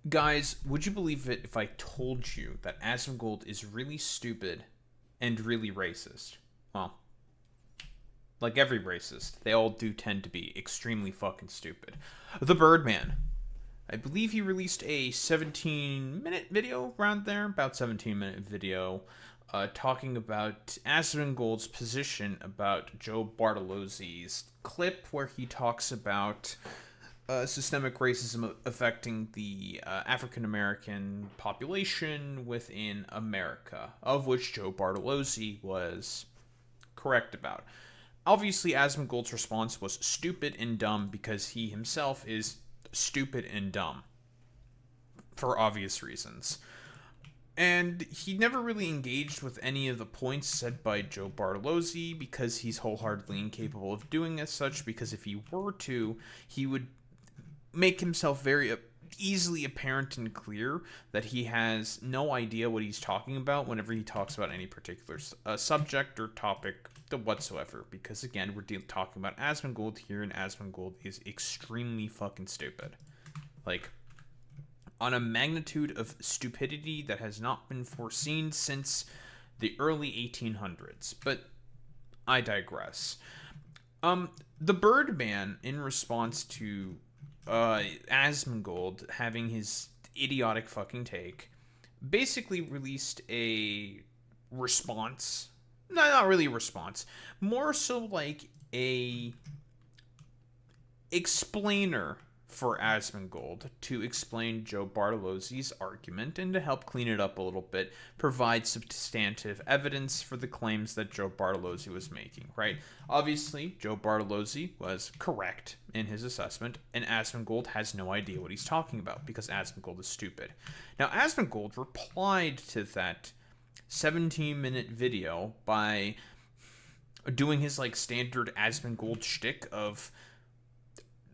Guys, would you believe it if I told you that Asmongold is really stupid and really racist? Well, like every racist, they all do tend to be extremely fucking stupid. The Birdman. I believe he released a 17-minute video around there, about 17-minute video, talking about Asmongold's position about Joe Bartolozzi's clip where he talks about systemic racism affecting the African American population within America, of which Joe Bartolozzi was correct about. Obviously, Asmongold's response was stupid and dumb because he himself is stupid and dumb for obvious reasons. And he never really engaged with any of the points said by Joe Bartolozzi because he's wholeheartedly incapable of doing as such, because if he were to, he would make himself very easily apparent and clear that he has no idea what he's talking about whenever he talks about any particular subject or topic whatsoever. Because again, we're talking about Asmongold here, and Asmongold is extremely fucking stupid. Like, on a magnitude of stupidity that has not been foreseen since the early 1800s. But I digress. The Birdman, in response to Asmongold having his idiotic fucking take, basically released a response. No, not really a response. More so like a explainer for Asmongold to explain Joe Bartolozzi's argument and to help clean it up a little bit, provide substantive evidence for the claims that Joe Bartolozzi was making, right? Obviously, Joe Bartolozzi was correct in his assessment, and Asmongold has no idea what he's talking about because Asmongold is stupid. Now, Asmongold replied to that 17-minute video by doing his like standard Asmongold shtick of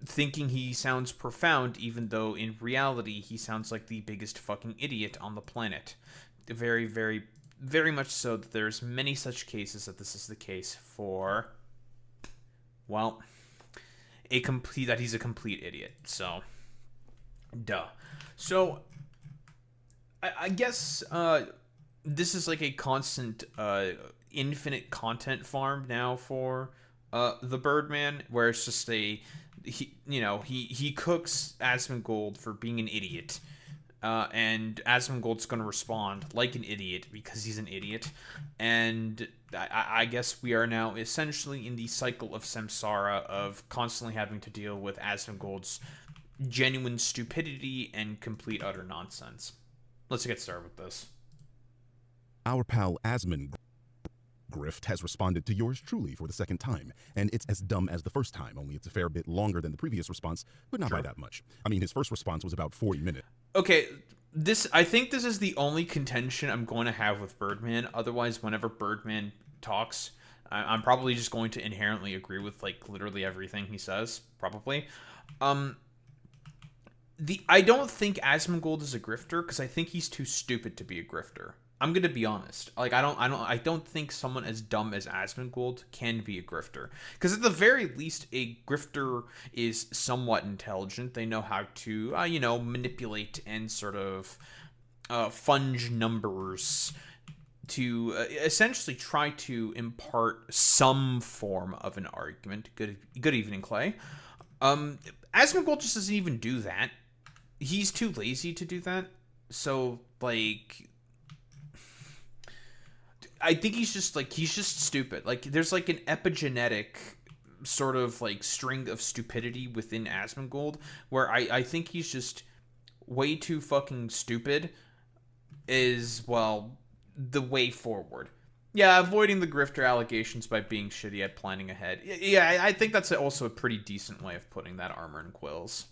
thinking he sounds profound, even though in reality he sounds like the biggest fucking idiot on the planet. Very, very, very much so that there's many such cases that this is the case for, well, that he's a complete idiot. So, duh. So, I guess this is like a constant, infinite content farm now for the Birdman, where it's just he cooks Asmongold for being an idiot, and Asmongold's going to respond like an idiot because he's an idiot, and I guess we are now essentially in the cycle of samsara of constantly having to deal with Asmongold's genuine stupidity and complete utter nonsense. Let's get started with this. Our pal Asmongold Grift has responded to yours truly for the second time, and it's as dumb as the first time, only it's a fair bit longer than the previous response, but not by that much. I mean, his first response was about 40 minutes. Okay, I think this is the only contention I'm going to have with Birdman. Otherwise, whenever Birdman talks, I'm probably just going to inherently agree with like literally everything he says, probably. I don't think Asmongold is a grifter because I think he's too stupid to be a grifter. I'm gonna be honest. Like, I don't think someone as dumb as Asmongold can be a grifter. Because at the very least, a grifter is somewhat intelligent. They know how to, manipulate and sort of funge numbers to essentially try to impart some form of an argument. Good evening, Clay. Asmongold just doesn't even do that. He's too lazy to do that. So, like, I think he's just stupid. Like, there's like an epigenetic sort of like string of stupidity within Asmongold where I think he's just way too fucking stupid is, well, the way forward. Yeah, avoiding the grifter allegations by being shitty at planning ahead. Yeah, I think that's also a pretty decent way of putting that, Armor and Quills.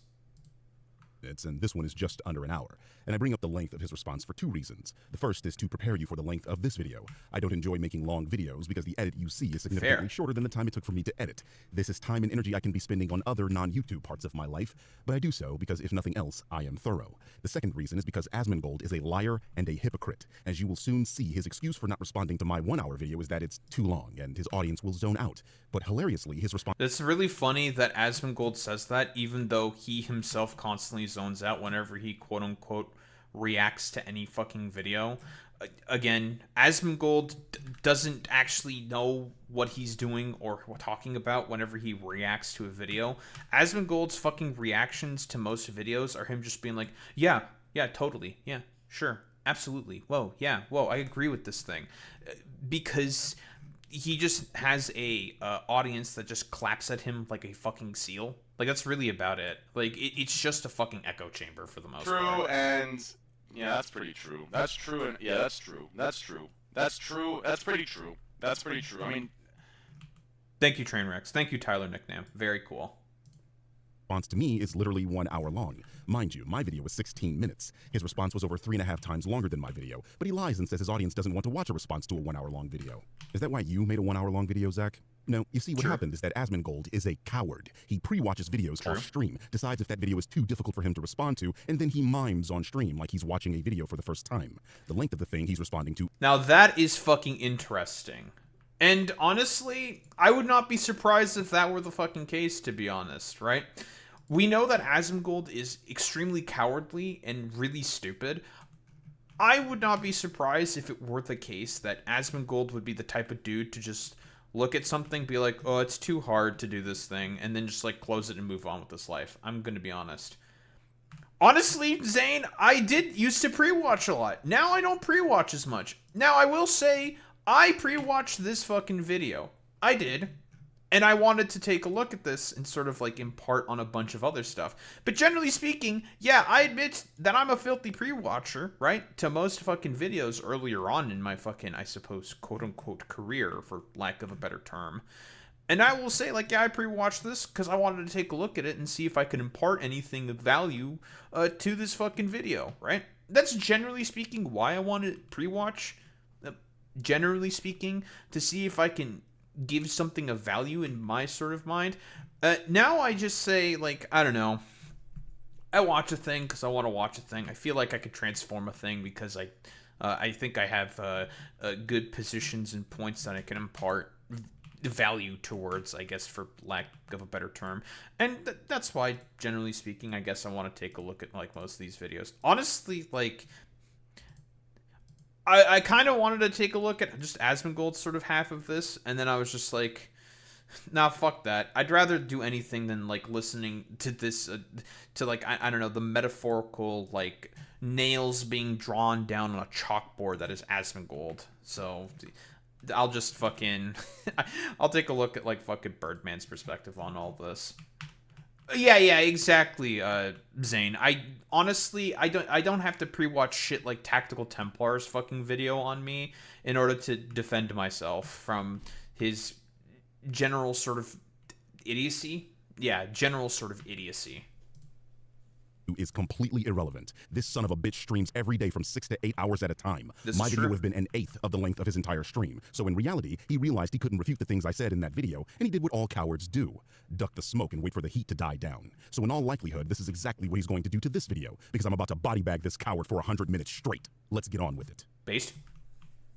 And this one is just under an hour. And I bring up the length of his response for two reasons. The first is to prepare you for the length of this video. I don't enjoy making long videos because the edit you see is significantly shorter than the time it took for me to edit. This is time and energy I can be spending on other non-YouTube parts of my life, but I do so because if nothing else, I am thorough. The second reason is because Asmongold is a liar and a hypocrite. As you will soon see, his excuse for not responding to my 1-hour video is that it's too long and his audience will zone out. But hilariously, his response— It's really funny that Asmongold says that, even though he himself constantly zones out whenever he quote unquote reacts to any fucking video. Again, Asmongold doesn't actually know what he's doing or talking about whenever he reacts to a video. Asmongold's fucking reactions to most videos are him just being like, yeah, totally, yeah, sure, absolutely, whoa, yeah, whoa, I agree with this thing. Because he just has a audience that just claps at him like a fucking seal. Like, that's really about it. Like, it's just a fucking echo chamber for the most part. True, and... yeah, that's pretty true. That's true, and yeah, that's true. That's true. That's true. That's pretty true. That's pretty true. I mean... Thank you, Trainwrecks. Thank you, Tyler Nickname. Very cool. Response to me is literally 1 hour long. Mind you, my video was 16 minutes. His response was over 3.5 times longer than my video, but he lies and says his audience doesn't want to watch a response to a 1 hour long video. Is that why you made a 1 hour long video, Zach? No, you see, what happened is that Asmongold is a coward. He pre-watches videos off stream, decides if that video is too difficult for him to respond to, and then he mimes on stream like he's watching a video for the first time. The length of the thing he's responding to... Now that is fucking interesting. And honestly, I would not be surprised if that were the fucking case, to be honest, right? We know that Asmongold is extremely cowardly and really stupid. I would not be surprised if it were the case that Asmongold would be the type of dude to just look at something, be like, oh, it's too hard to do this thing, and then just, like, close it and move on with his life. I'm gonna be honest. Honestly, Zane, I did used to pre-watch a lot. Now I don't pre-watch as much. Now, I will say, I pre-watched this fucking video. I did. And I wanted to take a look at this and sort of, like, impart on a bunch of other stuff. But generally speaking, yeah, I admit that I'm a filthy pre-watcher, right? To most fucking videos earlier on in my fucking, I suppose, quote-unquote career, for lack of a better term. And I will say, like, yeah, I pre-watched this because I wanted to take a look at it and see if I could impart anything of value to this fucking video, right? That's generally speaking why I wanted to pre-watch. Generally speaking, to see if I can give something of value in my sort of mind. Now I just say, like, I don't know. I watch a thing because I want to watch a thing. I feel like I could transform a thing because I think I have good positions and points that I can impart value towards, I guess, for lack of a better term. And that's why, generally speaking, I guess I want to take a look at, like, most of these videos. Honestly, like... I kind of wanted to take a look at just Asmongold's sort of half of this, and then I was just like, nah, fuck that. I'd rather do anything than, like, listening to this, to, like, I don't know, the metaphorical, like, nails being drawn down on a chalkboard that is Asmongold. So, I'll just fucking, I'll take a look at, like, fucking Birdman's perspective on all this. Yeah, exactly, Zane. Honestly, I don't have to pre-watch shit like Tactical Templar's fucking video on me in order to defend myself from his general sort of idiocy. Yeah, general sort of idiocy. Is completely irrelevant. This son of a bitch streams every day from 6 to 8 hours at a time. My video would have been an eighth of the length of his entire stream. So in reality, he realized he couldn't refute the things I said in that video, and he did what all cowards do. Duck the smoke and wait for the heat to die down. So in all likelihood, this is exactly what he's going to do to this video, because I'm about to body bag this coward for 100 minutes straight. Let's get on with it. Based?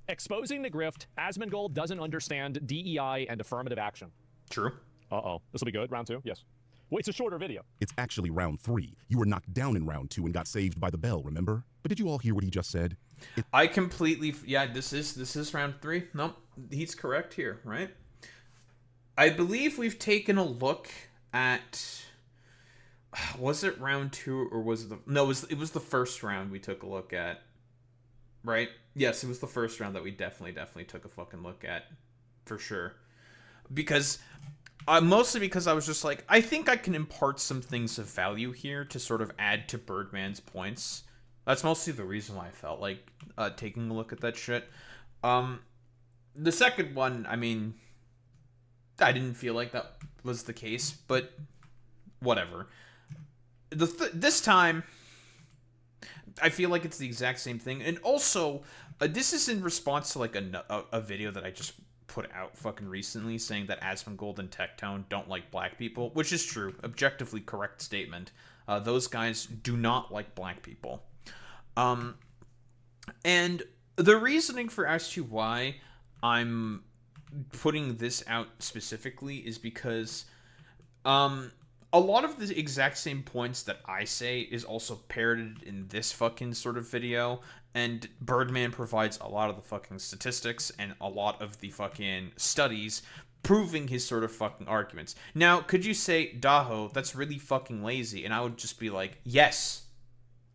Exposing the grift, Asmongold doesn't understand DEI and affirmative action. True. Uh-oh. This will be good. Round 2? Yes. Well, it's a shorter video. It's actually round 3. You were knocked down in round 2 and got saved by the bell, remember? But did you all hear what he just said? I completely... Yeah, this is round 3. Nope, he's correct here, right? I believe we've taken a look at... Was it round 2 or was it the... No, it was the first round we took a look at. Right? Yes, it was the first round that we definitely took a fucking look at. For sure. Because... mostly because I was just like, I think I can impart some things of value here to sort of add to Birdman's points. That's mostly the reason why I felt like taking a look at that shit. The second one, I mean, I didn't feel like that was the case, but whatever. This time, I feel like it's the exact same thing. And also, this is in response to like a video that I just put out fucking recently saying that Asmongold and Tectone don't like black people, which is true. Objectively correct statement. Those guys do not like black people. And the reasoning for as to why I'm putting this out specifically is because a lot of the exact same points that I say is also parroted in this fucking sort of video, and Birdman provides a lot of the fucking statistics and a lot of the fucking studies proving his sort of fucking arguments. Now, could you say, Daho, that's really fucking lazy? And I would just be like, yes,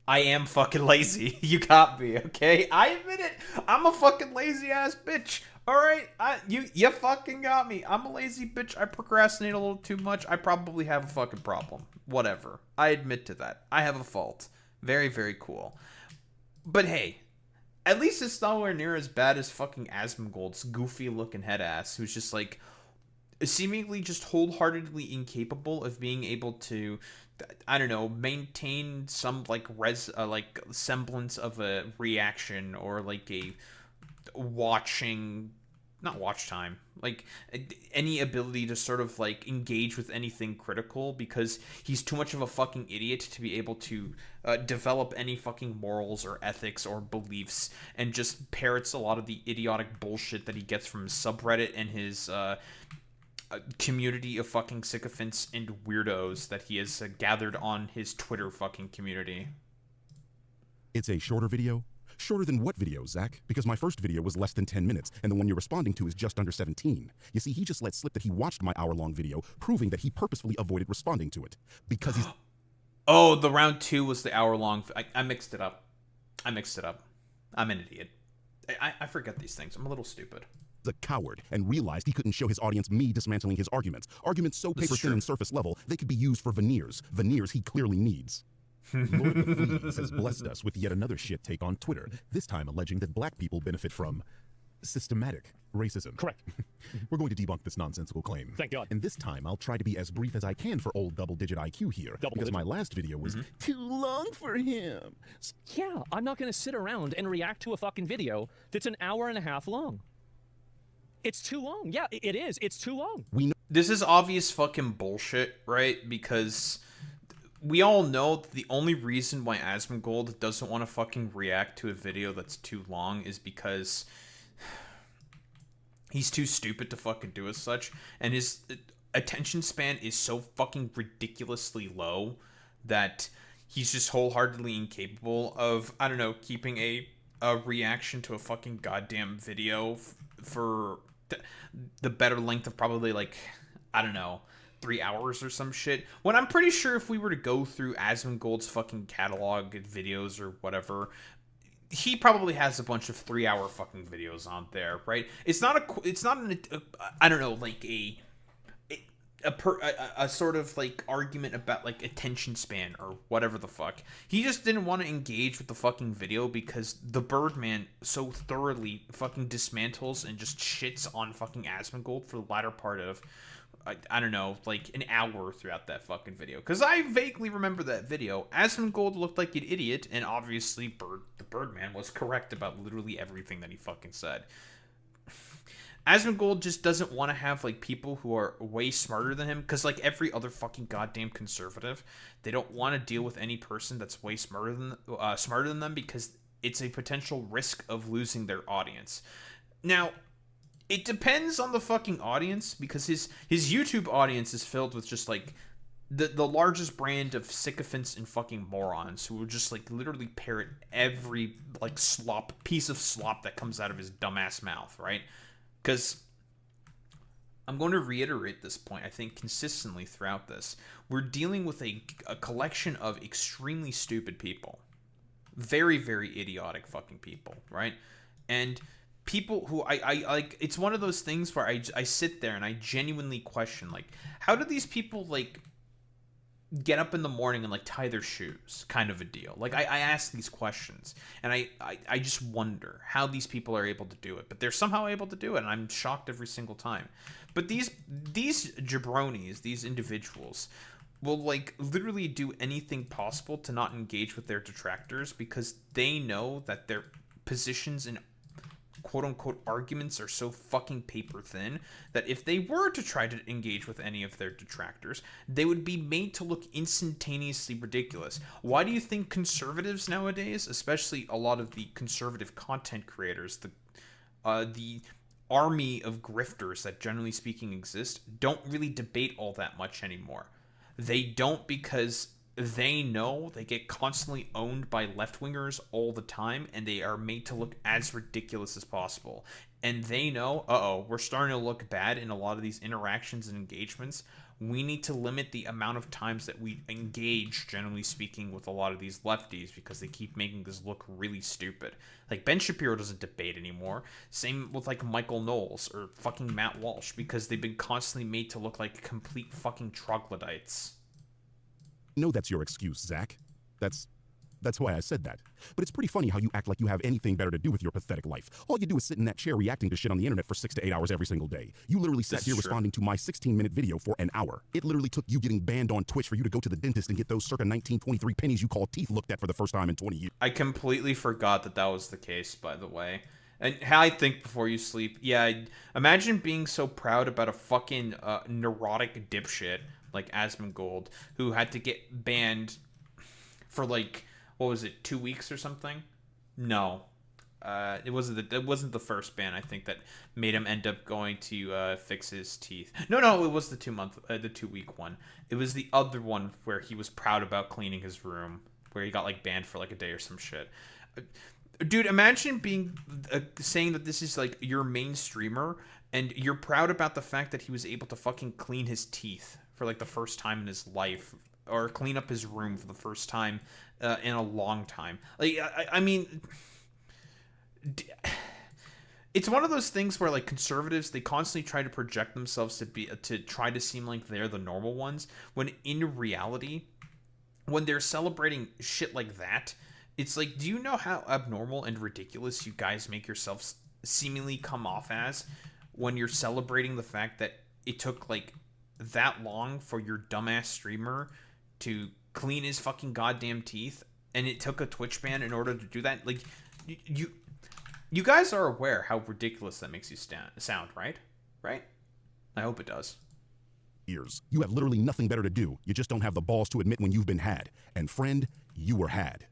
I am fucking lazy. You got me, okay? I admit it. I'm a fucking lazy ass bitch. All right, you fucking got me. I'm a lazy bitch. I procrastinate a little too much. I probably have a fucking problem. Whatever. I admit to that. I have a fault. Very, very cool. But hey, at least it's nowhere near as bad as fucking Asmongold's goofy looking head ass, who's just like seemingly just wholeheartedly incapable of being able to, I don't know, maintain some like like semblance of a reaction or like a not watch time, like any ability to sort of like engage with anything critical, because he's too much of a fucking idiot to be able to develop any fucking morals or ethics or beliefs, and just parrots a lot of the idiotic bullshit that he gets from his subreddit and his community of fucking sycophants and weirdos that he has gathered on his Twitter fucking community. It's a shorter video. Shorter than what video, Zach? Because my first video was less than 10 minutes, and the one you're responding to is just under 17. You see, he just let slip that he watched my hour-long video, proving that he purposefully avoided responding to it. Because he's... Oh, the round 2 was the hour-long... I mixed it up. I'm an idiot. I forget these things. I'm a little stupid. A coward, and realized he couldn't show his audience me dismantling his arguments. Arguments so paper-thin and surface level, they could be used for veneers. Veneers he clearly needs. Lord of the Fleas has blessed us with yet another shit take on Twitter, this time alleging that black people benefit from systematic racism. Correct. We're going to debunk this nonsensical claim. Thank God. And this time, I'll try to be as brief as I can for old double-digit IQ here, because my last video was too long for him. Yeah, I'm not going to sit around and react to a fucking video that's an hour and a half long. It's too long. Yeah, it is. It's too long. We know this is obvious fucking bullshit, right? Because we all know that the only reason why Asmongold doesn't want to fucking react to a video that's too long is because he's too stupid to fucking do as such, and his attention span is so fucking ridiculously low that he's just wholeheartedly incapable of, I don't know, keeping a reaction to a fucking goddamn video for the better length of probably, like, I don't know, 3 hours or some shit. When I'm pretty sure if we were to go through Asmongold's fucking catalog videos or whatever, he probably has a bunch of 3-hour fucking videos on there, right? It's not I don't know, like a sort of like argument about like attention span or whatever the fuck. He just didn't want to engage with the fucking video because the Birdman so thoroughly fucking dismantles and just shits on fucking Asmongold for the latter part of, I don't know, like an hour throughout that fucking video. Because I vaguely remember that video. Asmongold looked like an idiot, and obviously the Birdman was correct about literally everything that he fucking said. Asmongold just doesn't want to have like people who are way smarter than him, because like every other fucking goddamn conservative, they don't want to deal with any person that's way smarter than them, because it's a potential risk of losing their audience. Now, it depends on the fucking audience, because his YouTube audience is filled with just like the largest brand of sycophants and fucking morons who will just like literally parrot every like piece of slop that comes out of his dumbass mouth, right? Because I'm going to reiterate this point, I think, consistently throughout this. We're dealing with a collection of extremely stupid people. Very, very idiotic fucking people, right? And people who I like, it's one of those things where I sit there and I genuinely question, like, how do these people, like, get up in the morning and, like, tie their shoes, kind of a deal. Like, I ask these questions, and I just wonder how these people are able to do it. But they're somehow able to do it, and I'm shocked every single time. But these jabronis, these individuals, will, like, literally do anything possible to not engage with their detractors, because they know that their positions and quote-unquote arguments are so fucking paper thin that if they were to try to engage with any of their detractors, they would be made to look instantaneously ridiculous. Why do you think conservatives nowadays, especially a lot of the conservative content creators, the army of grifters that generally speaking exist, don't really debate all that much anymore? They don't because they know they get constantly owned by left-wingers all the time, and they are made to look as ridiculous as possible. And they know, we're starting to look bad in a lot of these interactions and engagements. We need to limit the amount of times that we engage, generally speaking, with a lot of these lefties because they keep making this look really stupid. Like, Ben Shapiro doesn't debate anymore. Same with, like, Michael Knowles or fucking Matt Walsh, because they've been constantly made to look like complete fucking troglodytes. No, that's your excuse, Zach. That's why I said that. But it's pretty funny how you act like you have anything better to do with your pathetic life. All you do is sit in that chair reacting to shit on the internet for 6 to 8 hours every single day. You literally sat here responding to my 16-minute video for an hour. It literally took you getting banned on Twitch for you to go to the dentist and get those circa 1923 pennies you call teeth looked at for the first time in 20 years. I completely forgot that was the case, by the way. And how I think before you sleep, yeah, imagine being so proud about a fucking neurotic dipshit like Asmongold, who had to get banned for, like, what was it, 2 weeks or something? No, it wasn't the first ban, I think, that made him end up going to fix his teeth. No, it was the 2-week one. It was the other one where he was proud about cleaning his room, where he got, like, banned for like a day or some shit. Dude, imagine being saying that this is, like, your main streamer, and you're proud about the fact that he was able to fucking clean his teeth for, like, the first time in his life, or clean up his room for the first time in a long time. Like, I mean, it's one of those things where, like, conservatives, they constantly try to project themselves to try to seem like they're the normal ones, when in reality, when they're celebrating shit like that, it's like, do you know how abnormal and ridiculous you guys make yourselves seemingly come off as when you're celebrating the fact that it took, like, that long for your dumbass streamer to clean his fucking goddamn teeth, and it took a Twitch ban in order to do that? Like, you guys are aware how ridiculous that makes you sound, right? Right? I hope it does. Years. You have literally nothing better to do. You just don't have the balls to admit when you've been had. And friend, you were had.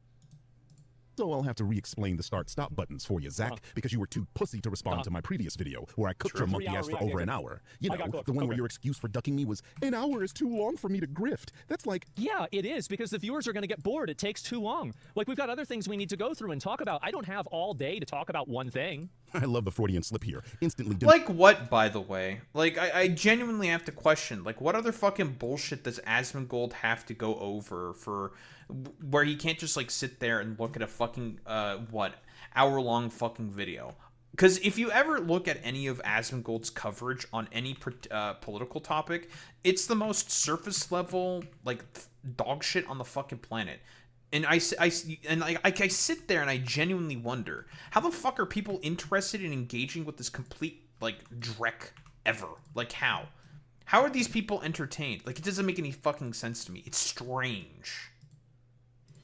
So I'll have to re-explain the start-stop buttons for you, Zach, because you were too pussy to respond to my previous video, where I cooked your monkey ass for over an hour. You know, the one where your excuse for ducking me was, an hour is too long for me to grift. That's like... Yeah, it is, because the viewers are going to get bored. It takes too long. Like, we've got other things we need to go through and talk about. I don't have all day to talk about one thing. I love the Freudian slip here. Instantly... Like what, by the way? Like, I genuinely have to question, like, what other fucking bullshit does Asmongold have to go over for... where he can't just, like, sit there and look at a fucking, hour-long fucking video? Because if you ever look at any of Asmongold's coverage on any political topic, it's the most surface-level, like, dog shit on the fucking planet. And I sit there and I genuinely wonder, how the fuck are people interested in engaging with this complete, like, dreck ever? Like, how? How are these people entertained? Like, it doesn't make any fucking sense to me. It's strange.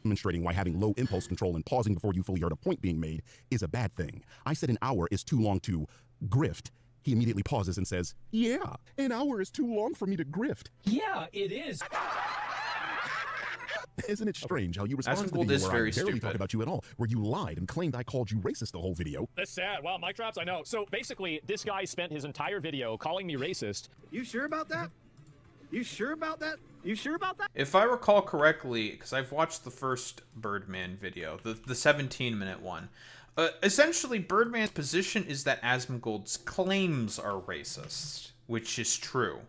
Demonstrating why having low impulse control and pausing before you fully heard a point being made is a bad thing. I said an hour is too long to grift. He immediately pauses and says, yeah, an hour is too long for me to grift. Yeah, it is. Isn't it strange how you respond to the video where I barely talk about you at all, where you lied and claimed I called you racist the whole video? That's sad. Wow, mic drops, I know. So basically, this guy spent his entire video calling me racist. You sure about that? You sure about that? You sure about that? If I recall correctly, because I've watched the first Birdman video, the 17-minute one, essentially Birdman's position is that Asmongold's claims are racist, which is true.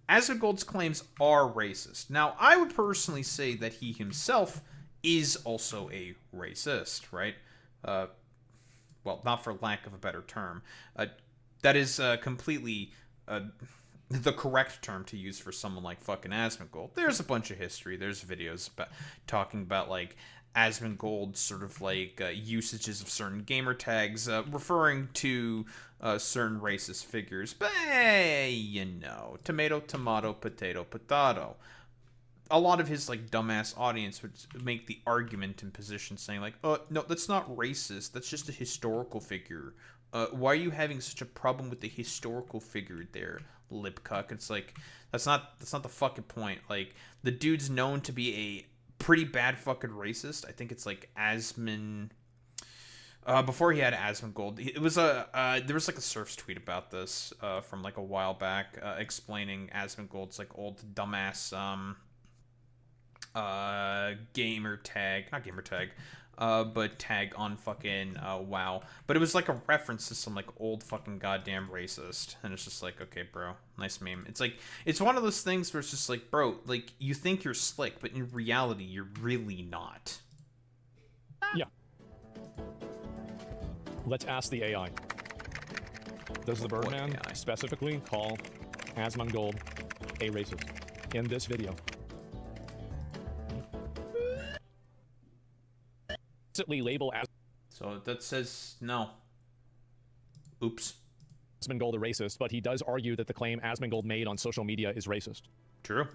Asmongold's claims are racist. Now, I would personally say that he himself is also a racist, right? Well, not for lack of a better term. That is completely... the correct term to use for someone like fucking Asmongold. There's a bunch of history. There's videos about talking about, like, Asmongold's sort of, like, usages of certain gamer tags, referring to certain racist figures. But, hey, you know, tomato, tomato, potato, potato. A lot of his, like, dumbass audience would make the argument in position saying, like, no, that's not racist. That's just a historical figure. Why are you having such a problem with the historical figure there, lipcuck? It's like, that's not the fucking point. Like, the dude's known to be a pretty bad fucking racist. I think it's like before he had Asmongold, it was there was like a Surf's tweet about this from like a while back, explaining Asmongold's like old dumbass gamer tag, not gamer tag, but tag on fucking WoW. But it was like a reference to some like old fucking goddamn racist, and it's just like, okay, bro, nice meme. It's like, it's one of those things where it's just like, bro, like you think you're slick, but in reality, you're really not. Yeah. Let's ask the AI. Does the Birdman AI? specifically call Asmongold a racist in this video? Explicitly label So that says no. Oops. Asmongold a racist, but he does argue that the claim Asmongold made on social media is racist. True.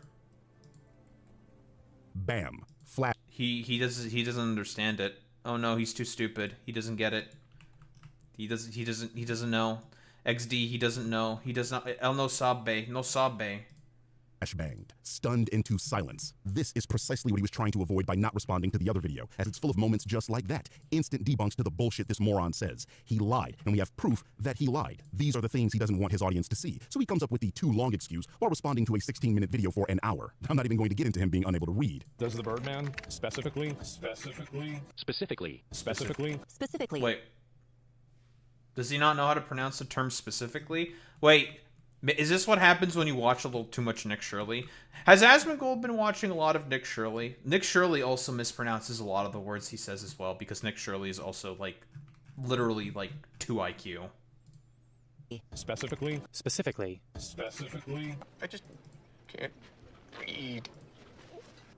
Bam. Flat. He doesn't understand it. Oh no, he's too stupid. He doesn't get it. He doesn't know. XD, he doesn't know. He does not. El no sabe. No sabe. Banged, stunned into silence. This is precisely what he was trying to avoid by not responding to the other video, as it's full of moments just like that. Instant debunks to the bullshit this moron says. He lied, and we have proof that he lied. These are the things he doesn't want his audience to see. So he comes up with the too long excuse while responding to a 16-minute video for an hour. I'm not even going to get into him being unable to read. Does the Birdman specifically? Wait. Does he not know how to pronounce the term specifically? Wait. Is this what happens when you watch a little too much Nick Shirley? Has Asmongold been watching a lot of Nick Shirley? Nick Shirley also mispronounces a lot of the words he says as well, because Nick Shirley is also, like, literally, like, 2 IQ. Specifically? I just can't read.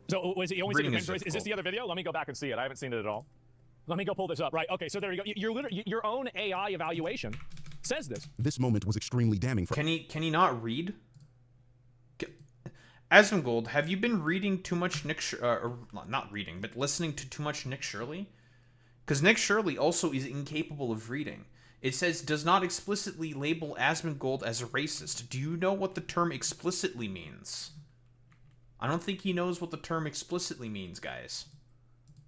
So was he only Reading is this difficult. the other video? Let me go back and see it. I haven't seen it at all. Let me go pull this up. Right. Okay. So there you go. Your own AI evaluation says this. This moment was extremely damning for Can he not read? Asmongold, have you been reading too much or not reading, but listening to too much Nick Shirley? Because Nick Shirley also is incapable of reading. It says, does not explicitly label Asmongold as a racist. Do you know what the term explicitly means? I don't think he knows what the term explicitly means, guys.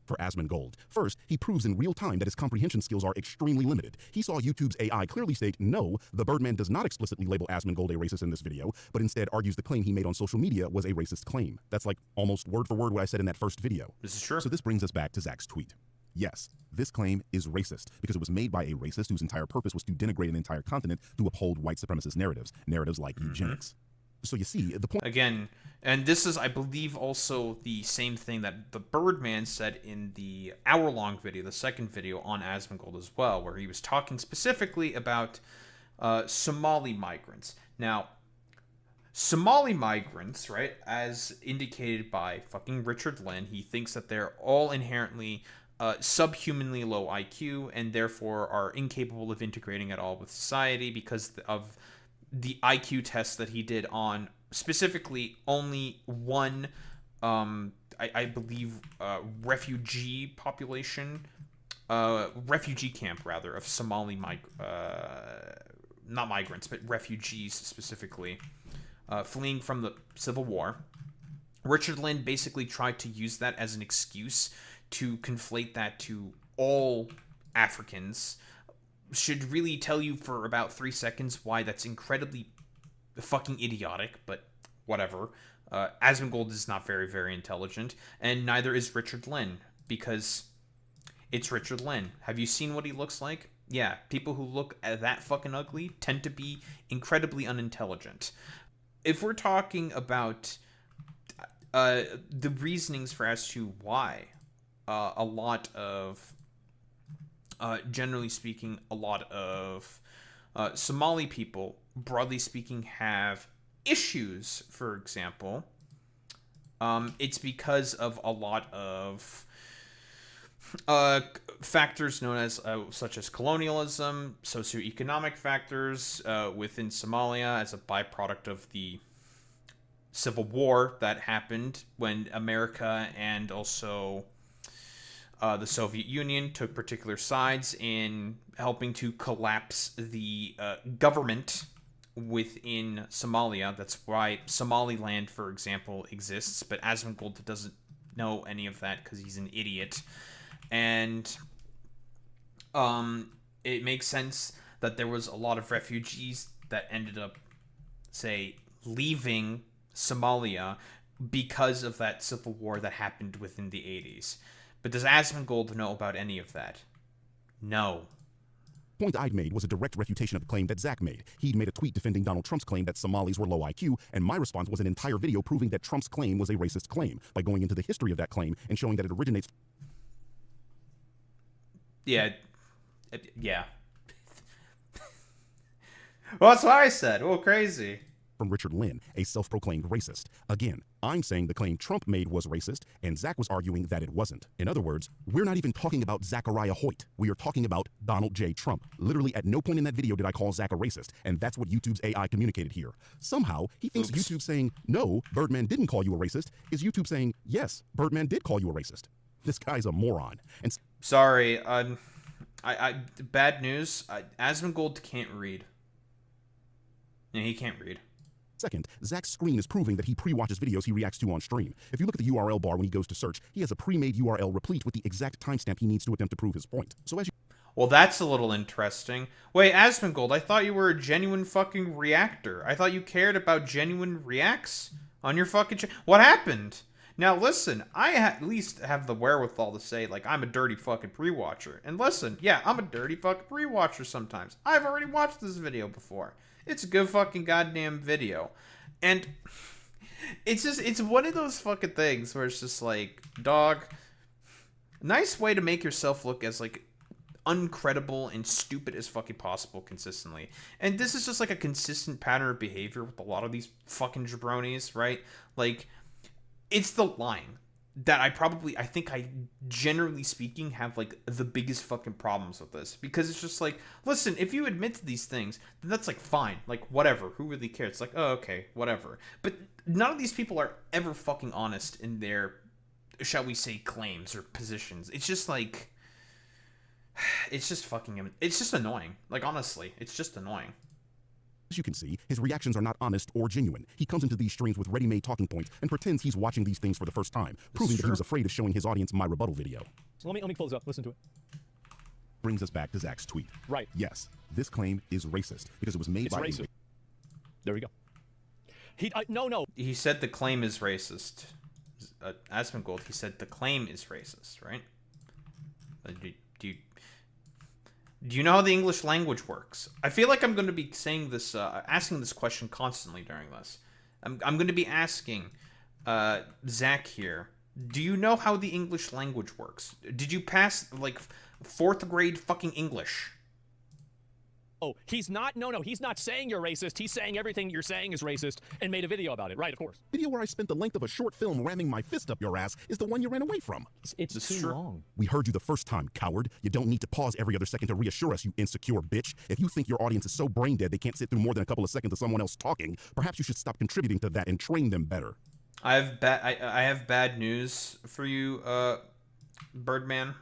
for Asmongold. First, he proves in real time that his comprehension skills are extremely limited. He saw YouTube's AI clearly state, no, the Birdman does not explicitly label Asmongold a racist in this video, but instead argues the claim he made on social media was a racist claim. That's like almost word for word what I said in that first video. This is true. So this brings us back to Zach's tweet. Yes, this claim is racist because it was made by a racist whose entire purpose was to denigrate an entire continent to uphold white supremacist narratives like eugenics. So you see, the point... Again, and this is, I believe, also the same thing that the Birdman said in the hour-long video, the second video on Asmongold as well, where he was talking specifically about Somali migrants. Now, Somali migrants, right, as indicated by fucking Richard Lynn, he thinks that they're all inherently subhumanly low IQ and therefore are incapable of integrating at all with society because of the IQ test that he did on specifically only one, I believe, refugee population, refugee camp rather, of Somali not migrants, but refugees specifically, fleeing from the civil war. Richard Lynn basically tried to use that as an excuse to conflate that to all Africans. Should really tell you for about 3 seconds why that's incredibly fucking idiotic, but whatever. Asmongold is not very, very intelligent, and neither is Richard Lynn, because it's Richard Lynn. Have you seen what he looks like? Yeah, people who look that fucking ugly tend to be incredibly unintelligent. If we're talking about the reasonings for as to why a lot of generally speaking, a lot of Somali people, broadly speaking, have issues, for example. It's because of a lot of factors known as, such as colonialism, socioeconomic factors within Somalia as a byproduct of the civil war that happened when America and also the Soviet Union took particular sides in helping to collapse the government within Somalia. That's why Somaliland, for example, exists. But Asmongold doesn't know any of that because he's an idiot. And it makes sense that there was a lot of refugees that ended up, say, leaving Somalia because of that civil war that happened within the 80s. But does Asmongold know about any of that? No. The point I'd made was a direct refutation of the claim that Zach made. He'd made a tweet defending Donald Trump's claim that Somalis were low IQ, and my response was an entire video proving that Trump's claim was a racist claim, by going into the history of that claim and showing that it originates... Yeah. Well, that's what I said. Oh, crazy. ...from Richard Lynn, a self-proclaimed racist. Again, I'm saying the claim Trump made was racist, and Zach was arguing that it wasn't. In other words, we're not even talking about Zachariah Hoyt. We are talking about Donald J. Trump. Literally at no point in that video did I call Zach a racist, and that's what YouTube's AI communicated here. Somehow, he thinks YouTube saying, no, Birdman didn't call you a racist, is YouTube saying, yes, Birdman did call you a racist. This guy's a moron. And sorry, bad news. Asmongold can't read. Yeah, he can't read. Second, Zach's screen is proving that he pre-watches videos he reacts to on stream. If you look at the URL bar when he goes to search, he has a pre-made URL replete with the exact timestamp he needs to attempt to prove his point. So as you... Well, that's a little interesting. Wait, Asmongold, I thought you were a genuine fucking reactor. I thought you cared about genuine reacts on your fucking What happened? Now, listen, I at least have the wherewithal to say, like, I'm a dirty fucking pre-watcher. And listen, yeah, I'm a dirty fucking pre-watcher sometimes. I've already watched this video before. It's a good fucking goddamn video. And it's one of those fucking things where it's just like, dog, nice way to make yourself look as, like, uncredible and stupid as fucking possible consistently. And this is just, like, a consistent pattern of behavior with a lot of these fucking jabronis, right? Like, it's the line that I think I, generally speaking, have, like, the biggest fucking problems with this. Because it's just like, listen, if you admit to these things, then that's, like, fine. Like, whatever. Who really cares? It's like, oh, okay, whatever. But none of these people are ever fucking honest in their, shall we say, claims or positions. It's just, like, it's just fucking, it's just annoying. Like, honestly, it's just annoying. As you can see, his reactions are not honest or genuine. He comes into these streams with ready-made talking points and pretends he's watching these things for the first time, proving that he was afraid of showing his audience my rebuttal video. So let me close up. Listen to it. Brings us back to Zach's tweet. Right. Yes, this claim is racist because it was made by... racist. There we go. No. He said the claim is racist. Asmongold, he said the claim is racist, right? Do you know how the English language works? I feel like I'm going to be saying this, asking this question constantly during this. I'm going to be asking Zach here. Do you know how the English language works? Did you pass, like, 4th grade fucking English? Oh, he's not saying you're racist. He's saying everything you're saying is racist and made a video about it. Right, of course. Video where I spent the length of a short film ramming my fist up your ass is the one you ran away from. It's too long. We heard you the first time, coward. You don't need to pause every other second to reassure us, you insecure bitch. If you think your audience is so brain dead they can't sit through more than a couple of seconds of someone else talking, perhaps you should stop contributing to that and train them better. I have bad news for you, Birdman.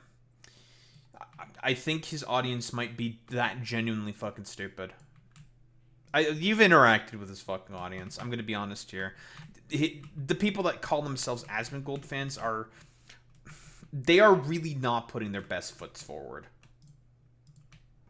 I think his audience might be that genuinely fucking stupid. You've interacted with his fucking audience. I'm going to be honest here. The people that call themselves Asmongold fans they are really not putting their best foot forward.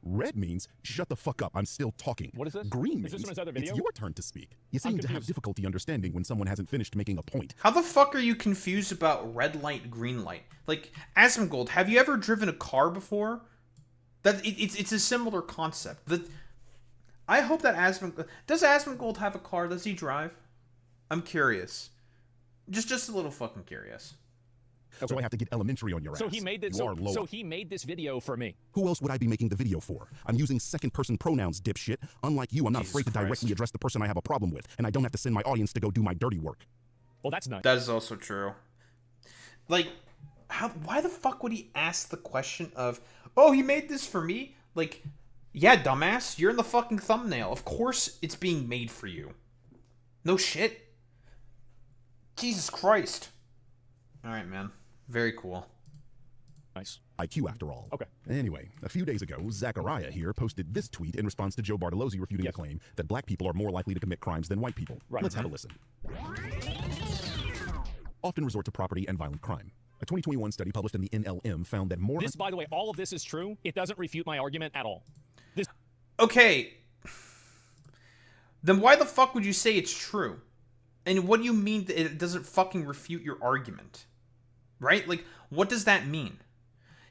Red means, shut the fuck up, I'm still talking. What is this? Green is means, this another video? it's your turn to speak. You seem to have difficulty understanding when someone hasn't finished making a point. How the fuck are you confused about red light, green light? Like, Asmongold, have you ever driven a car before? It's a similar concept. I hope that does Asmongold have a car? Does he drive? I'm curious. Just a little fucking curious. So I have to get elementary on your ass. So he made this. So he made this video for me. Who else would I be making the video for? I'm using second-person pronouns, dipshit. Unlike you, I'm not afraid to directly address the person I have a problem with, and I don't have to send my audience to go do my dirty work. Well, that's nice. That is also true. Like, why the fuck would he ask the question of, oh, he made this for me? Like, yeah, dumbass, you're in the fucking thumbnail. Of course it's being made for you. No shit. Jesus Christ. All right, man. Very cool. Nice. IQ after all. Okay. Anyway, a few days ago, Zachariah here posted this tweet in response to Joe Bartolozzi refuting the claim that black people are more likely to commit crimes than white people. Right. Let's have a listen. Often resort to property and violent crime. A 2021 study published in the NLM found that more... By the way, all of this is true. It doesn't refute my argument at all. Okay. Then why the fuck would you say it's true? And what do you mean that it doesn't fucking refute your argument? Right? Like, what does that mean?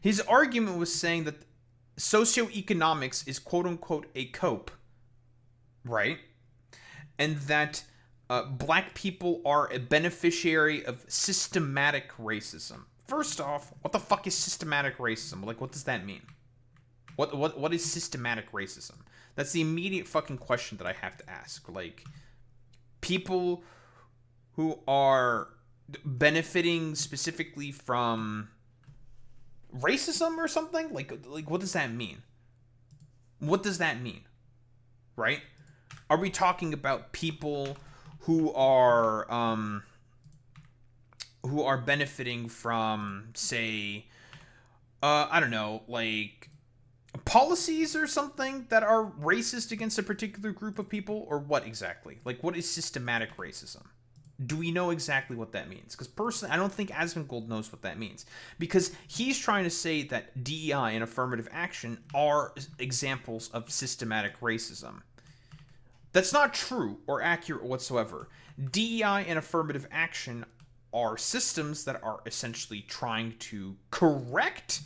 His argument was saying that socioeconomics is quote-unquote a cope, right? And that black people are a beneficiary of systematic racism. First off, what the fuck is systematic racism? Like, what does that mean? What is systematic racism? That's the immediate fucking question that I have to ask. Like, people who are benefiting specifically from racism or something? Like what does that mean? What does that mean? Right? Are we talking about people who are benefiting from, say, I don't know, like policies or something that are racist against a particular group of people, or what exactly? Like, what is systematic racism? Do we know exactly what that means? Because personally, I don't think Asmongold knows what that means. Because he's trying to say that DEI and affirmative action are examples of systematic racism. That's not true or accurate whatsoever. DEI and affirmative action are systems that are essentially trying to correct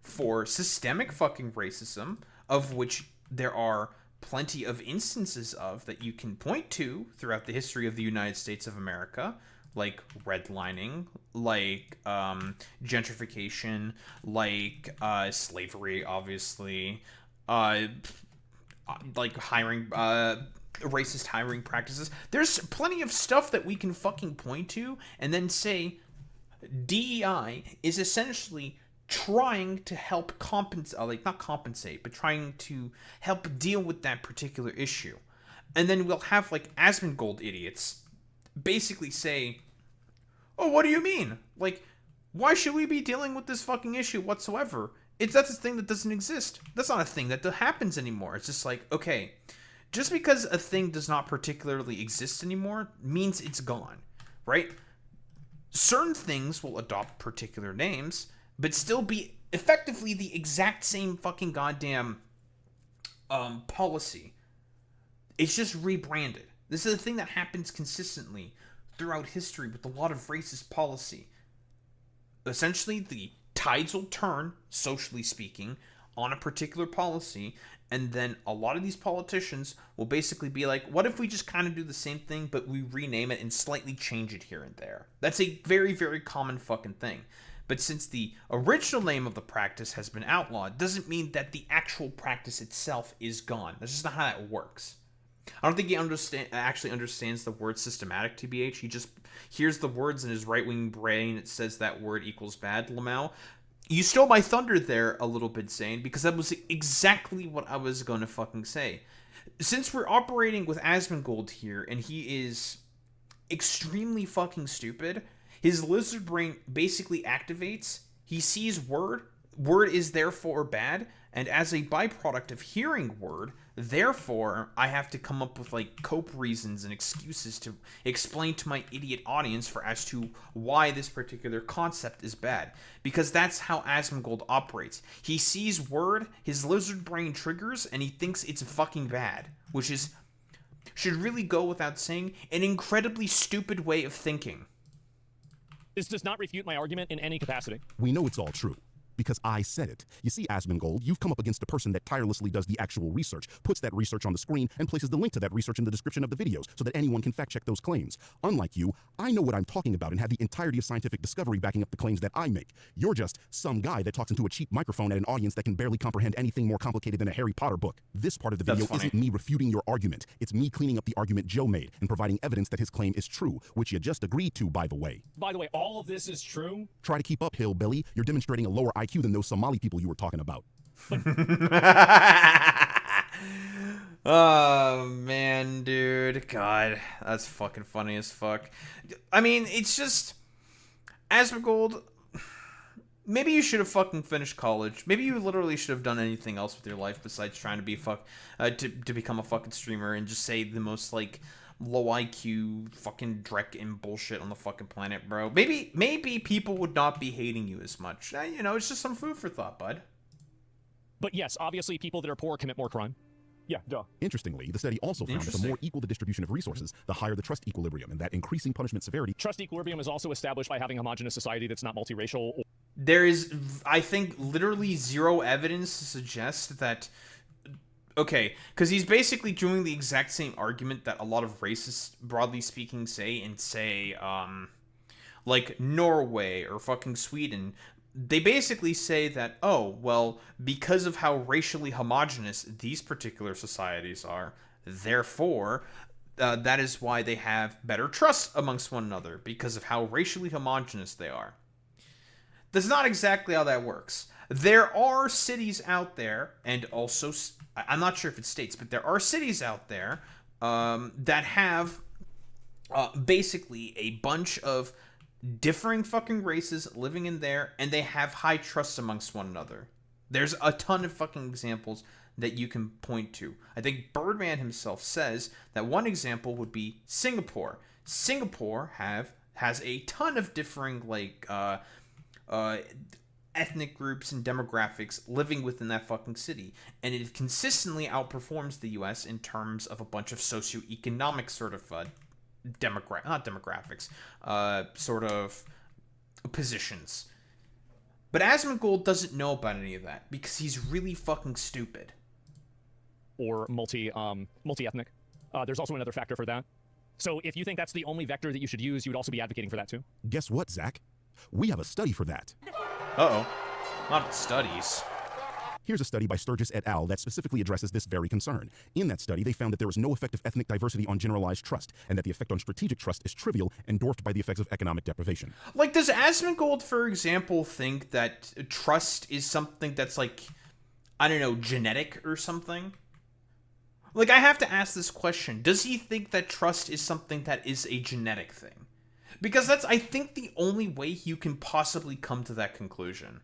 for systemic fucking racism, of which there are plenty of instances of that you can point to throughout the history of the United States of America, like redlining, like gentrification, like slavery, obviously, like hiring, racist hiring practices. There's plenty of stuff that we can fucking point to and then say DEI is essentially trying to help compensate, like not compensate, but trying to help deal with that particular issue. And then we'll have like Asmongold idiots basically say, oh, what do you mean? Like, why should we be dealing with this fucking issue whatsoever? That's a thing that doesn't exist. That's not a thing that happens anymore. It's just like, okay, just because a thing does not particularly exist anymore means it's gone, right? Certain things will adopt particular names, but still be effectively the exact same fucking goddamn policy. It's just rebranded. This is a thing that happens consistently throughout history with a lot of racist policy. Essentially, the tides will turn, socially speaking, on a particular policy, and then a lot of these politicians will basically be like, what if we just kind of do the same thing, but we rename it and slightly change it here and there? That's a very, very common fucking thing. But since the original name of the practice has been outlawed, doesn't mean that the actual practice itself is gone. That's just not how that works. I don't think he actually understands the word systematic, TBH. He just hears the words in his right-wing brain. It says that word equals bad, Lamau. You stole my thunder there a little bit, Zane, because that was exactly what I was going to fucking say. Since we're operating with Asmongold here, and he is extremely fucking stupid, his lizard brain basically activates. He sees word is therefore bad, and as a byproduct of hearing word, therefore I have to come up with like cope reasons and excuses to explain to my idiot audience as to why this particular concept is bad. Because that's how Asmongold operates. He sees word, his lizard brain triggers, and he thinks it's fucking bad, which is, should really go without saying, an incredibly stupid way of thinking. This does not refute my argument in any capacity. We know it's all true. Because I said it. You see, Asmongold, you've come up against a person that tirelessly does the actual research, puts that research on the screen, and places the link to that research in the description of the videos so that anyone can fact-check those claims. Unlike you, I know what I'm talking about and have the entirety of scientific discovery backing up the claims that I make. You're just some guy that talks into a cheap microphone at an audience that can barely comprehend anything more complicated than a Harry Potter book. This part of the video isn't me refuting your argument. It's me cleaning up the argument Joe made and providing evidence that his claim is true, which you just agreed to, by the way. By the way, all of this is true? Try to keep up, hillbilly. You're demonstrating a lower IQ than those Somali people you were talking about. Oh, man, dude. God, that's fucking funny as fuck. I mean, it's just, Asmongold, maybe you should have fucking finished college. Maybe you literally should have done anything else with your life besides trying to be to become a fucking streamer and just say the most, like, low IQ fucking dreck and bullshit on the fucking planet, bro. Maybe people would not be hating you as much. You know, it's just some food for thought, bud. But yes, obviously people that are poor commit more crime. Yeah, duh. Interestingly, the study also found that the Interesting. more equal the distribution of resources, the higher the trust equilibrium, and that increasing punishment severity. Trust equilibrium is also established by having a homogenous society that's not multiracial. There is, I think, literally zero evidence to suggest that. Okay, because he's basically doing the exact same argument that a lot of racists, broadly speaking, say in, say, like Norway or fucking Sweden. They basically say that, oh, well, because of how racially homogenous these particular societies are, therefore, that is why they have better trust amongst one another, because of how racially homogenous they are. That's not exactly how that works. There are cities out there, and also, I'm not sure if it's states, but there are cities out there that have basically a bunch of differing fucking races living in there, and they have high trust amongst one another. There's a ton of fucking examples that you can point to. I think Birdman himself says that one example would be Singapore. Singapore has a ton of differing ethnic groups and demographics living within that fucking city, and it consistently outperforms the US in terms of a bunch of socioeconomic sort of sort of positions. But Asmongold doesn't know about any of that because he's really fucking stupid. Or multi-ethnic. There's also another factor for that. So if you think that's the only vector that you should use, you would also be advocating for that too. Guess what, Zach? We have a study for that. Uh-oh. Not studies. Here's a study by Sturgis et al. That specifically addresses this very concern. In that study, they found that there was no effect of ethnic diversity on generalized trust, and that the effect on strategic trust is trivial and dwarfed by the effects of economic deprivation. Like, does Asmongold, for example, think that trust is something that's, like, I don't know, genetic or something? Like, I have to ask this question. Does he think that trust is something that is a genetic thing? Because that's, I think, the only way you can possibly come to that conclusion.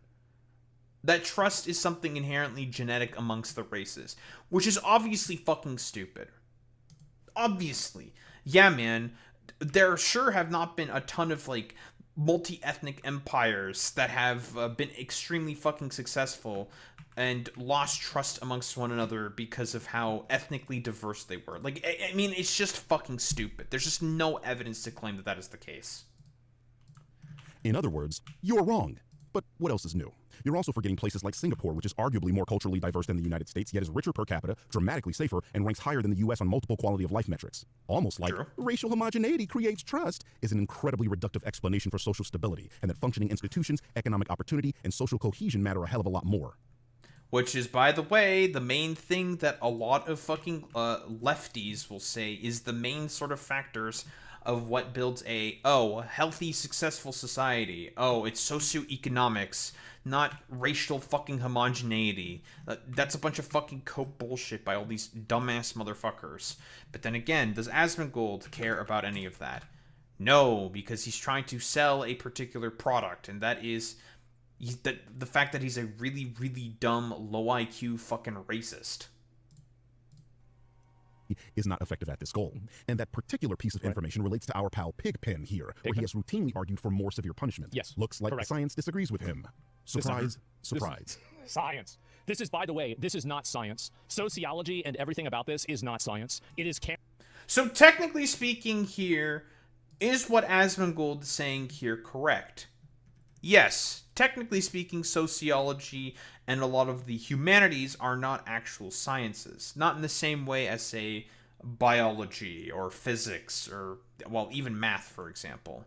That trust is something inherently genetic amongst the races, which is obviously fucking stupid. Obviously. Yeah, man, there sure have not been a ton of, like, multi-ethnic empires that have been extremely fucking successful and lost trust amongst one another because of how ethnically diverse they were. Like, I mean, it's just fucking stupid. There's just no evidence to claim that that is the case. In other words, you're wrong. But what else is new? You're also forgetting places like Singapore, which is arguably more culturally diverse than the United States, yet is richer per capita, dramatically safer, and ranks higher than the US on multiple quality of life metrics. Almost like True. Racial homogeneity creates trust is an incredibly reductive explanation for social stability, and that functioning institutions, economic opportunity, and social cohesion matter a hell of a lot more. Which is, by the way, the main thing that a lot of fucking lefties will say is the main sort of factors of what builds a healthy, successful society. Oh, it's socioeconomics, not racial fucking homogeneity. That's a bunch of fucking cope bullshit by all these dumbass motherfuckers. But then again, does Asmongold care about any of that? No, because he's trying to sell a particular product, and that is the fact that he's a really, really dumb, low IQ fucking racist. Is not effective at this goal. And that particular piece of information relates to our pal Pigpen here, where he has routinely argued for more severe punishment. Yes, Looks like correct. the science disagrees with him. Surprise, surprise. Science. This is, by the way, this is not science. Sociology and everything about this is not science. It is So technically speaking here, is what Asmongold is saying here correct? Yes, technically speaking, sociology and a lot of the humanities are not actual sciences. Not in the same way as, say, biology or physics or, well, even math, for example.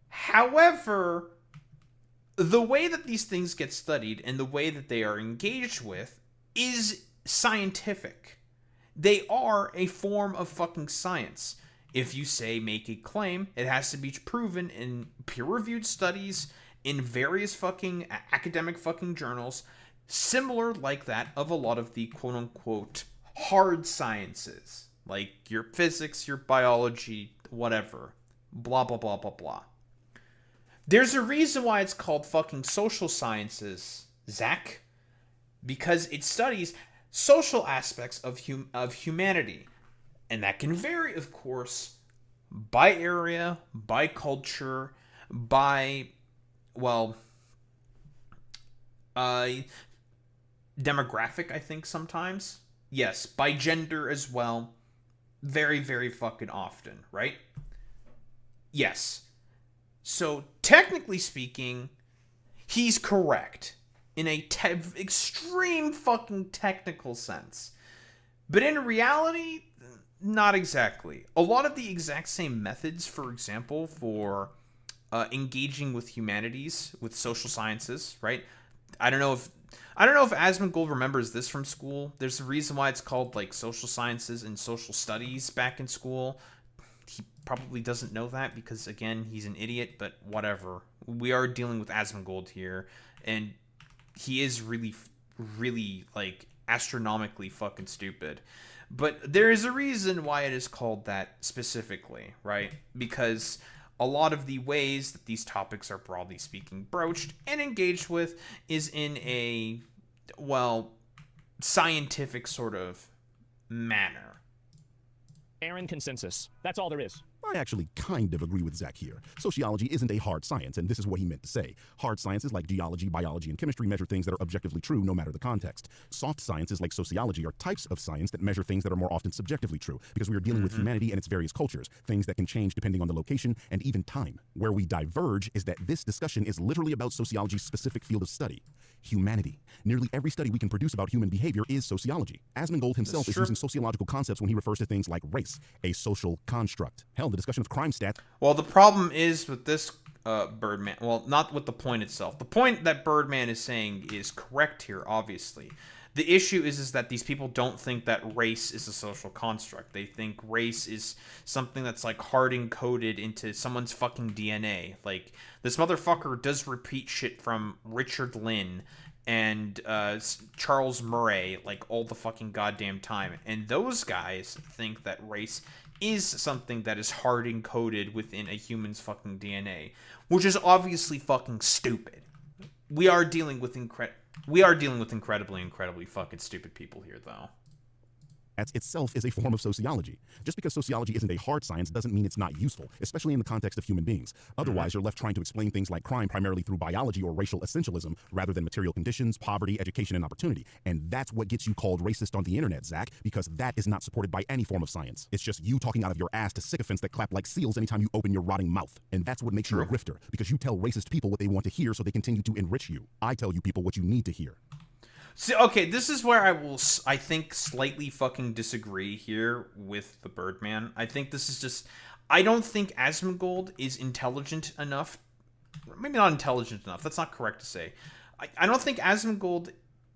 However, the way that these things get studied and the way that they are engaged with is scientific. They are a form of fucking science. If you say make a claim, it has to be proven in peer-reviewed studies, in various fucking academic fucking journals, similar like that of a lot of the quote-unquote hard sciences, like your physics, your biology, whatever, blah, blah, blah, blah, blah. There's a reason why it's called fucking social sciences, Zach, because it studies social aspects of humanity. And that can vary, of course, by area, by culture, by, well, demographic, I think, sometimes. Yes, by gender as well. Very, very fucking often, right? Yes. So, technically speaking, he's correct in a extreme fucking technical sense. But in reality, not exactly. A lot of the exact same methods, for example, for engaging with humanities, with social sciences, right? I don't know if Asmongold remembers this from school. There's a reason why it's called like social sciences and social studies back in school. He probably doesn't know that because again, he's an idiot, but whatever. We are dealing with Asmongold here, and he is really, really like astronomically fucking stupid. But there is a reason why it is called that specifically, right? Because a lot of the ways that these topics are broadly speaking broached and engaged with is in a, well, scientific sort of manner. Aaron consensus. That's all there is. I actually kind of agree with Zach here. Sociology isn't a hard science, and this is what he meant to say. Hard sciences like geology, biology, and chemistry measure things that are objectively true no matter the context. Soft sciences like sociology are types of science that measure things that are more often subjectively true, because we are dealing with humanity and its various cultures, things that can change depending on the location and even time. Where we diverge is that this discussion is literally about sociology's specific field of study, humanity. Nearly every study we can produce about human behavior is sociology. Asmongold himself is using sociological concepts when he refers to things like race, a social construct. Hell, the discussion of crime stats. Well, the problem is with this Birdman, well, not with the point itself. The point that Birdman is saying is correct here, obviously. The issue is that these people don't think that race is a social construct. They think race is something that's like hard encoded into someone's fucking DNA. Like, this motherfucker does repeat shit from Richard Lynn and Charles Murray like all the fucking goddamn time. And those guys think that race is something that is hard encoded within a human's fucking DNA, which is obviously fucking stupid. We are dealing with incredibly fucking stupid people here, though. Itself is a form of sociology. Just because sociology isn't a hard science doesn't mean it's not useful, especially in the context of human beings. Otherwise, you're left trying to explain things like crime primarily through biology or racial essentialism rather than material conditions, poverty, education, and opportunity. And that's what gets you called racist on the internet, Zach, because that is not supported by any form of science. It's just you talking out of your ass to sycophants that clap like seals anytime you open your rotting mouth. And that's what makes you a grifter, because you tell racist people what they want to hear so they continue to enrich you. I tell you people what you need to hear. See, okay, this is where I think, slightly fucking disagree here with the Birdman. I think this is just... I don't think Asmongold is intelligent enough. Maybe not intelligent enough. That's not correct to say. I don't think Asmongold,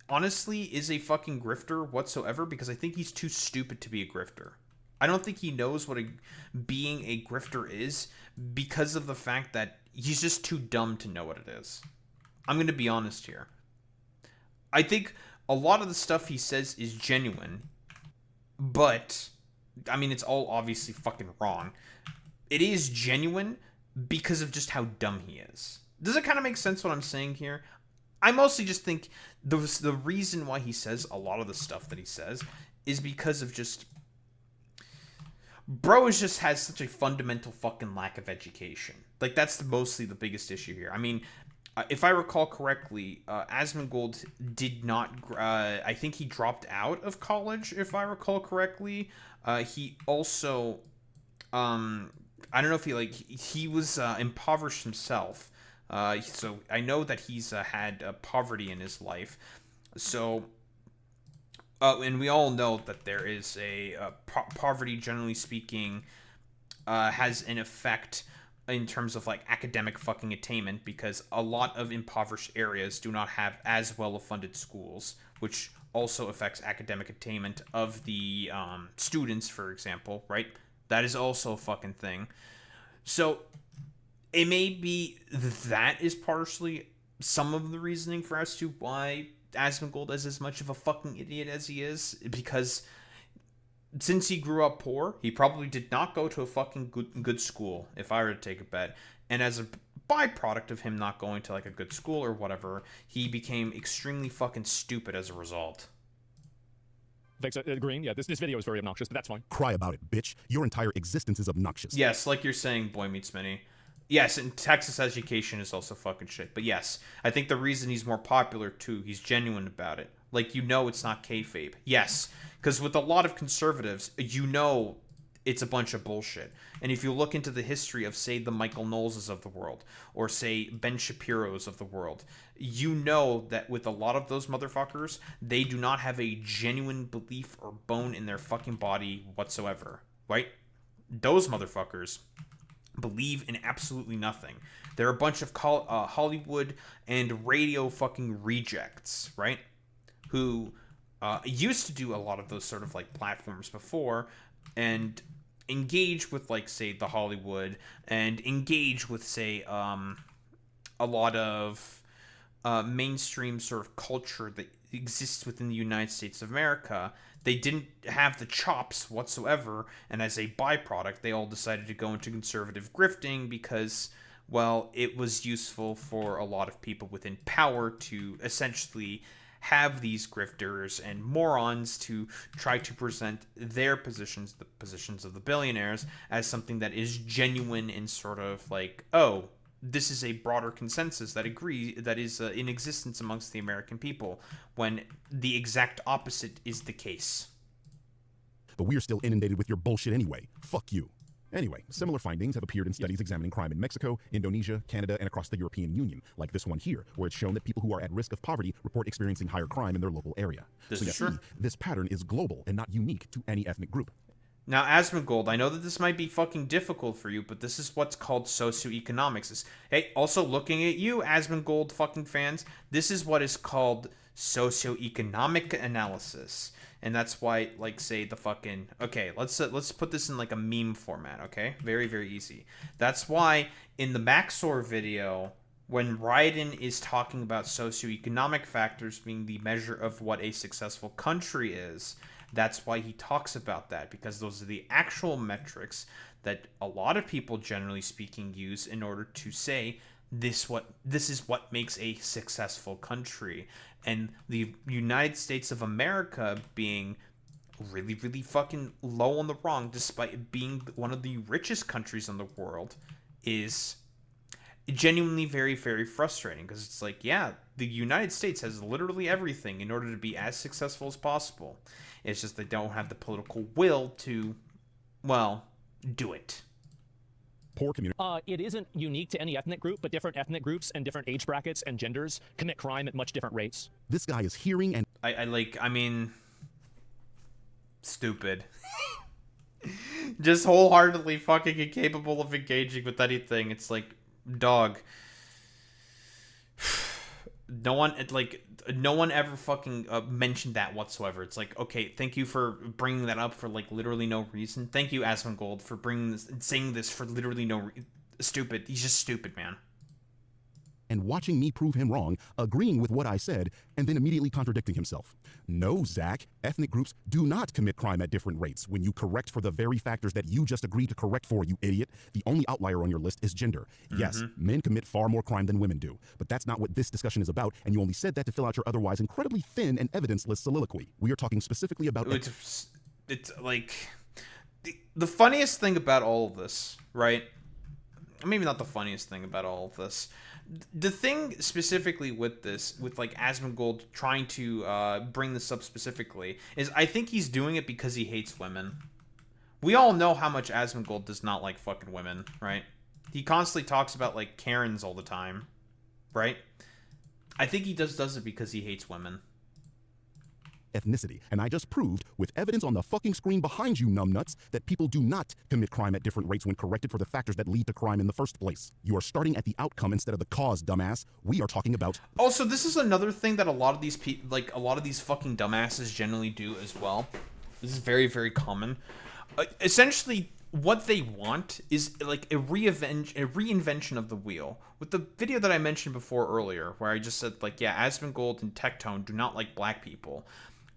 honestly, is a fucking grifter whatsoever, because I think he's too stupid to be a grifter. I don't think he knows what being a grifter is, because of the fact that he's just too dumb to know what it is. I'm going to be honest here. I think a lot of the stuff he says is genuine, but, I mean, it's all obviously fucking wrong. It is genuine because of just how dumb he is. Does it kind of make sense what I'm saying here? I mostly just think the reason why he says a lot of the stuff that he says is because of just... Bro just has such a fundamental fucking lack of education. Like, that's mostly the biggest issue here. I mean... if I recall correctly, Asmongold did not... I think he dropped out of college, if I recall correctly. He also... I don't know if he was impoverished himself. So I know that he's had poverty in his life. So... and we all know that there is poverty, generally speaking, has an effect... in terms of like academic fucking attainment, because a lot of impoverished areas do not have as well funded schools, which also affects academic attainment of the students, for example, right? That is also a fucking thing. So it may be that is partially some of the reasoning for as to why Asmongold is as much of a fucking idiot as he is, because since he grew up poor, he probably did not go to a fucking good school, if I were to take a bet. And as a byproduct of him not going to like a good school or whatever, he became extremely fucking stupid as a result. Thanks, agreeing. Yeah, this video is very obnoxious, but that's fine. Cry about it, bitch. Your entire existence is obnoxious. Yes, like you're saying, Boy Meets Mini. Yes, and Texas education is also fucking shit. But yes, I think the reason he's more popular, too, he's genuine about it. Like, you know it's not kayfabe. Yes, because with a lot of conservatives, you know it's a bunch of bullshit. And if you look into the history of, say, the Michael Knowleses of the world, or, say, Ben Shapiro's of the world, you know that with a lot of those motherfuckers, they do not have a genuine belief or bone in their fucking body whatsoever, right? Those motherfuckers believe in absolutely nothing. They're a bunch of Hollywood and radio fucking rejects, right? Who used to do a lot of those sort of like platforms before and engage with, like, say, the Hollywood, and engage with, say, a lot of mainstream sort of culture that exists within the United States of America. They didn't have the chops whatsoever, and as a byproduct, they all decided to go into conservative grifting because, well, it was useful for a lot of people within power to essentially have these grifters and morons to try to present their positions, the positions of the billionaires, as something that is genuine and sort of like, oh, this is a broader consensus that is in existence amongst the American people, when the exact opposite is the case. But we're still inundated with your bullshit anyway. Fuck you. Anyway, similar findings have appeared in studies examining crime in Mexico, Indonesia, Canada, and across the European Union, like this one here, where it's shown that people who are at risk of poverty report experiencing higher crime in their local area. This so you is see, true. this pattern is global and not unique to any ethnic group. Now, Asmongold, I know that this might be fucking difficult for you, but this is what's called socioeconomics. Hey, also looking at you, Asmongold fucking fans, this is what is called socioeconomic analysis. And that's why, like, say, the fucking... Okay, let's put this in, like, a meme format, okay? Very, very easy. That's why in the Maxor video, when Ryden is talking about socioeconomic factors being the measure of what a successful country is, that's why he talks about that, because those are the actual metrics that a lot of people, generally speaking, use in order to say this is what makes a successful country. And the United States of America being really, really fucking low on the wrong, despite being one of the richest countries in the world, is genuinely very, very frustrating, because it's like, yeah, the United States has literally everything in order to be as successful as possible. It's just they don't have the political will to, well, do it. Poor community. It isn't unique to any ethnic group, but different ethnic groups and different age brackets and genders commit crime at much different rates. This guy is hearing and... I mean, stupid. Just wholeheartedly fucking incapable of engaging with anything. It's like, dog. No one ever fucking mentioned that whatsoever. It's like, okay, thank you for bringing that up for, like, literally no reason. Thank you, Asmongold, for saying this for literally no reason. Stupid. He's just stupid, man. and watching me prove him wrong, agreeing with what I said, and then immediately contradicting himself. No, Zach, ethnic groups do not commit crime at different rates when you correct for the very factors that you just agreed to correct for, you idiot. The only outlier on your list is gender. Yes, men commit far more crime than women do, but that's not what this discussion is about, and you only said that to fill out your otherwise incredibly thin and evidence-less soliloquy. We are talking specifically about... It's like... The funniest thing about all of this, right? Maybe not the funniest thing about all of this. The thing specifically with this, with like Asmongold trying to bring this up specifically, is I think he's doing it because he hates women. We all know how much Asmongold does not like fucking women, right? He constantly talks about like Karens all the time, right? I think he does it because he hates women. Ethnicity, and I just proved, with evidence on the fucking screen behind you, numbnuts, that people do not commit crime at different rates when corrected for the factors that lead to crime in the first place. You are starting at the outcome instead of the cause, dumbass. We are talking about... Also, this is another thing that a lot of these a lot of these fucking dumbasses generally do as well. This is very, very common. Essentially, what they want is like a reinvention of the wheel. With the video that I mentioned before earlier, where I just said, like, yeah, Asmongold and Tectone do not like black people.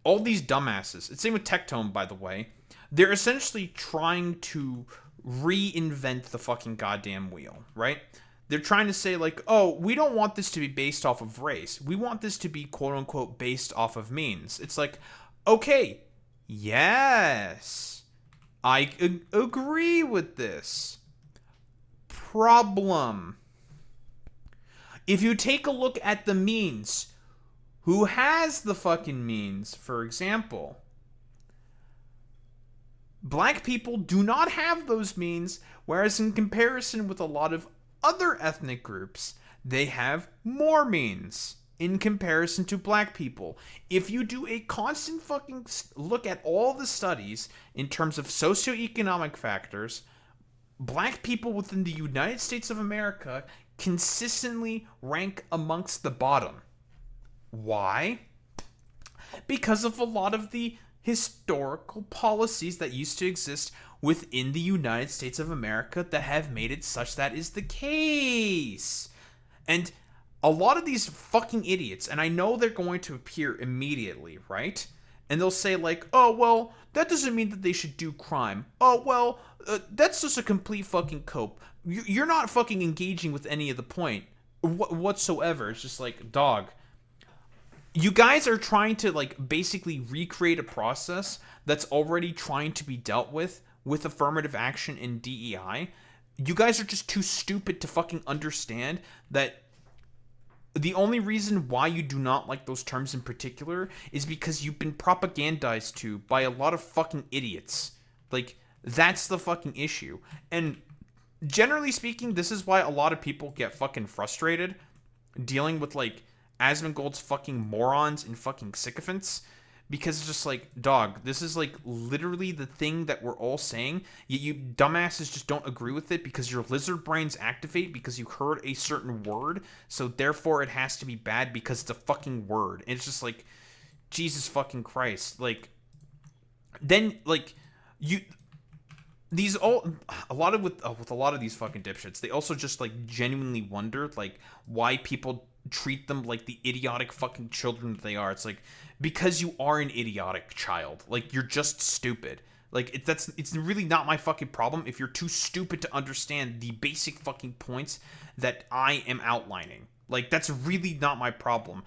All these dumbasses, it's same with Tectone, by the way, they're essentially trying to reinvent the fucking goddamn wheel, right? They're trying to say, like, oh, we don't want this to be based off of race. We want this to be, quote-unquote, based off of means. It's like, okay, yes, I agree with this. Problem. If you take a look at the means, who has the fucking means. For example, black people do not have those means, whereas in comparison with a lot of other ethnic groups, they have more means in comparison to black people. If you do a constant fucking look at all the studies in terms of socioeconomic factors, black people within the United States of America consistently rank amongst the bottom. Why? Because of a lot of the historical policies that used to exist within the United States of America that have made it such that is the case. And a lot of these fucking idiots, and I know they're going to appear immediately, right? And they'll say like, oh, well, that doesn't mean that they should do crime. Oh, well, that's just a complete fucking cope. You're not fucking engaging with any of the point whatsoever. It's just like, dog, you guys are trying to like basically recreate a process that's already trying to be dealt with affirmative action and DEI. You guys are just too stupid to fucking understand that the only reason why you do not like those terms in particular is because you've been propagandized to by a lot of fucking idiots. Like, that's the fucking issue. And generally speaking, this is why a lot of people get fucking frustrated dealing with, like, Asmongold's fucking morons and fucking sycophants. Because it's just like, dog, this is like literally the thing that we're all saying. Yet you dumbasses just don't agree with it because your lizard brains activate because you heard a certain word. So therefore it has to be bad because it's a fucking word. And it's just like, Jesus fucking Christ. Like, then like you, these all, a lot of with a lot of these fucking dipshits, they also just like genuinely wonder like why people treat them like the idiotic fucking children that they are. It's like, because you are an idiotic child. Like, you're just stupid. Like, it's really not my fucking problem if you're too stupid to understand the basic fucking points that I am outlining. Like, that's really not my problem.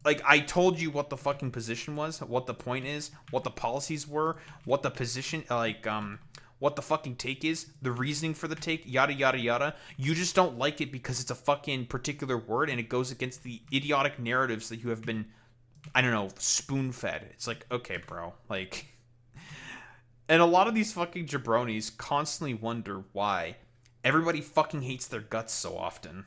Like, I told you what the fucking position was, what the point is, what the policies were, what the position, like, what the fucking take is, the reasoning for the take, yada, yada, yada. You just don't like it because it's a fucking particular word and it goes against the idiotic narratives that you have been, I don't know, spoon-fed. It's like, okay, bro. Like, and a lot of these fucking jabronis constantly wonder why everybody fucking hates their guts so often.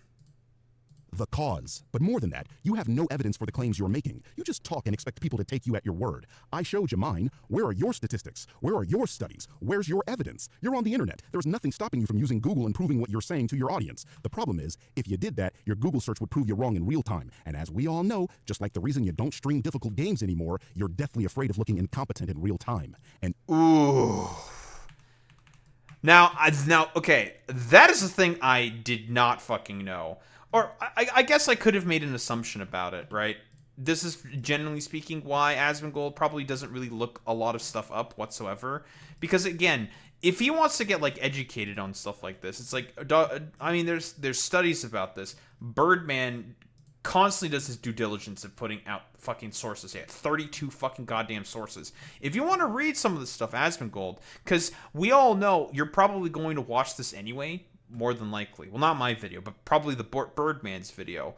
The cause. But more than that, you have no evidence for the claims you're making. You just talk and expect people to take you at your word. I showed you mine. Where are your statistics? Where are your studies? Where's your evidence? You're on the internet. There's nothing stopping you from using Google and proving what you're saying to your audience. The problem is, if you did that, your Google search would prove you wrong in real time. And as we all know, just like the reason you don't stream difficult games anymore, you're deathly afraid of looking incompetent in real time. And ooh. Now, okay, that is the thing I did not fucking know. Or, I guess I could have made an assumption about it, right? This is, generally speaking, why Asmongold probably doesn't really look a lot of stuff up whatsoever. Because, again, if he wants to get, like, educated on stuff like this, it's like, I mean, there's studies about this. Birdman constantly does his due diligence of putting out fucking sources. Yeah, 32 fucking goddamn sources. If you want to read some of this stuff, Asmongold, because we all know you're probably going to watch this anyway, more than likely. Well, not my video, but probably the Birdman's video.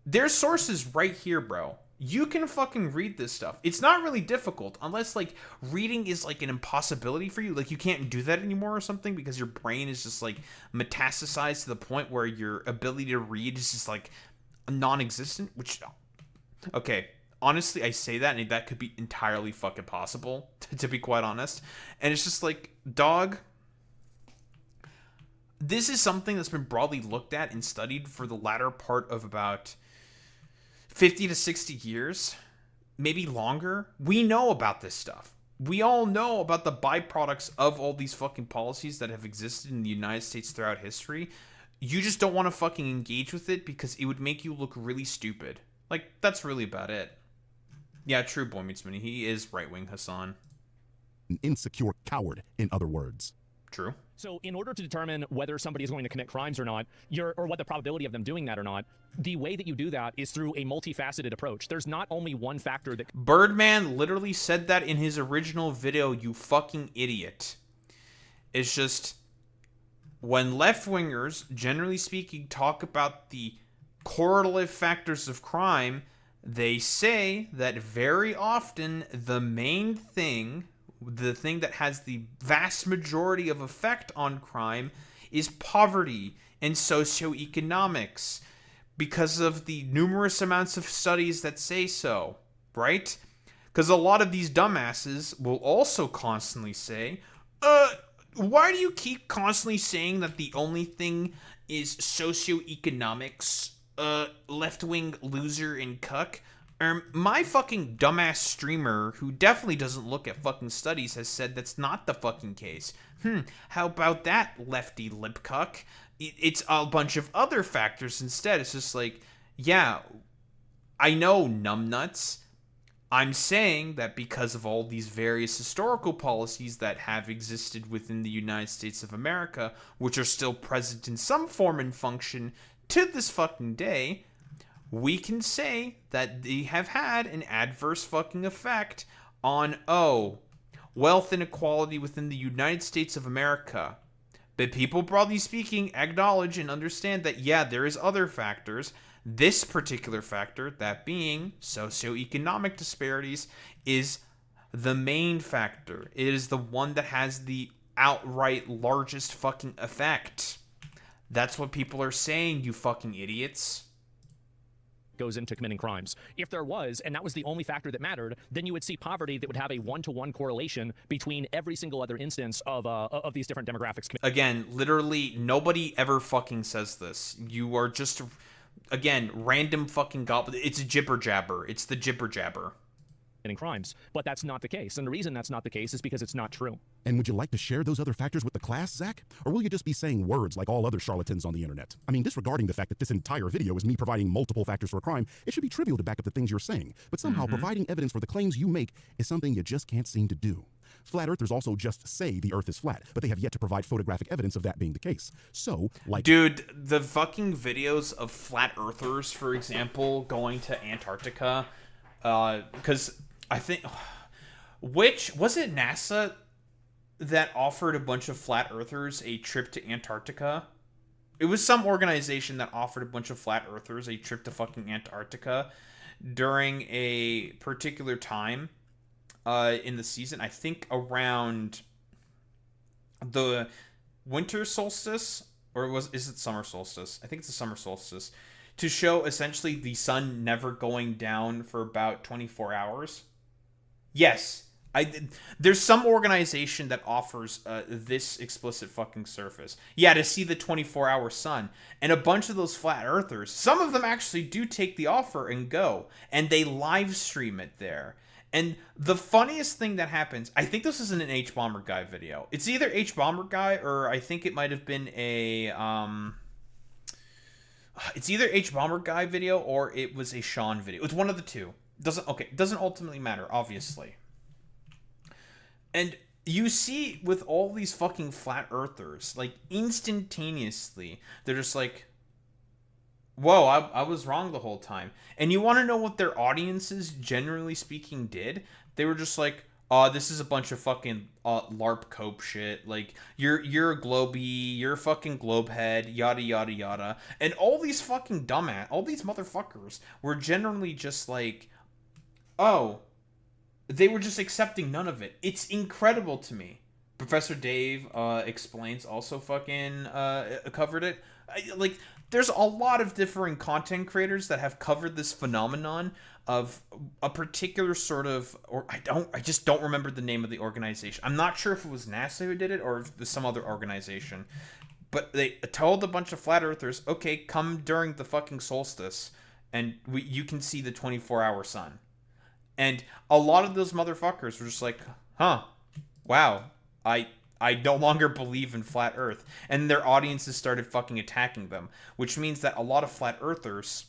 There's sources right here, bro. You can fucking read this stuff. It's not really difficult, unless, like, reading is, like, an impossibility for you. Like, you can't do that anymore or something because your brain is just, like, metastasized to the point where your ability to read is just, like, non-existent, which, okay, honestly, I say that, and that could be entirely fucking possible, to be quite honest. And it's just like, dog, this is something that's been broadly looked at and studied for the latter part of about 50 to 60 years, maybe longer. We know about this stuff. We all know about the byproducts of all these fucking policies that have existed in the United States throughout history. You just don't want to fucking engage with it because it would make you look really stupid. Like, that's really about it. Yeah, true, Boy Meets Mini. He is right-wing Hassan. an insecure coward, in other words. True. So in order to determine whether somebody is going to commit crimes or not, or what the probability of them doing that or not, the way that you do that is through a multifaceted approach. There's not only one factor that... Birdman literally said that in his original video, you fucking idiot. It's just, when left-wingers, generally speaking, talk about the correlative factors of crime, They say that very often the main thing, the thing that has the vast majority of effect on crime, is poverty and socioeconomics, because of the numerous amounts of studies that say so, right? Because a lot of these dumbasses will also constantly say, why do you keep constantly saying that the only thing is socioeconomics, left-wing loser and cuck? My fucking dumbass streamer, who definitely doesn't look at fucking studies, has said that's not the fucking case. How about that, lefty lip cuck? It's a bunch of other factors instead. It's just like, yeah, I know, numbnuts. I'm saying that because of all these various historical policies that have existed within the United States of America, which are still present in some form and function to this fucking day, we can say that they have had an adverse fucking effect on, wealth inequality within the United States of America. But people, broadly speaking, acknowledge and understand that, yeah, there is other factors. This particular factor, that being socioeconomic disparities, is the main factor. It is the one that has the outright largest fucking effect. That's what people are saying, you fucking idiots. Goes into committing crimes. If there was, and that was the only factor that mattered, then you would see poverty that would have a one-to-one correlation between every single other instance of these different demographics. Again, literally, nobody ever fucking says this. You are just, again, random fucking goblin. It's a jibber jabber. It's the jibber jabber. Crimes, but that's not the case. And the reason that's not the case is because it's not true. And would you like to share those other factors with the class, Zach? Or will you just be saying words like all other charlatans on the internet? I mean, disregarding the fact that this entire video is me providing multiple factors for a crime, it should be trivial to back up the things you're saying. But somehow providing evidence for the claims you make is something you just can't seem to do. Flat earthers also just say the earth is flat, but they have yet to provide photographic evidence of that being the case. So, like... Dude, the fucking videos of flat earthers, for example, going to Antarctica, because I think... was it NASA that offered a bunch of flat earthers a trip to Antarctica? It was some organization that offered a bunch of flat earthers a trip to fucking Antarctica during a particular time in the season. I think around the winter solstice, or is it summer solstice? I think it's the summer solstice, to show essentially the sun never going down for about 24 hours. Yes. There's some organization that offers this explicit fucking surface. Yeah, to see the 24-hour sun. And a bunch of those flat earthers, some of them actually do take the offer and go. And they live stream it there. And the funniest thing that happens, I think this is in an H-Bomber Guy video. It's either H-Bomber Guy or I think it might have been a... It's either H-Bomber Guy video or it was a Sean video. It's one of the two. Doesn't ultimately matter, obviously. And you see with all these fucking flat earthers, like, instantaneously, they're just like, whoa, I was wrong the whole time. And you want to know what their audiences, generally speaking, did? They were just like, this is a bunch of fucking LARP cope shit. Like, you're a globey, you're a fucking globehead, yada, yada, yada. And all these fucking all these motherfuckers were generally just like, they were just accepting none of it. It's incredible to me. Professor Dave Explains also fucking covered it. Like, there's a lot of differing content creators that have covered this phenomenon of a particular sort of, or I just don't remember the name of the organization. I'm not sure if it was NASA who did it or if it was some other organization. But they told a bunch of flat earthers, okay, come during the fucking solstice and you can see the 24-hour sun. And a lot of those motherfuckers were just like, wow, I no longer believe in flat earth. And their audiences started fucking attacking them, which means that a lot of flat earthers,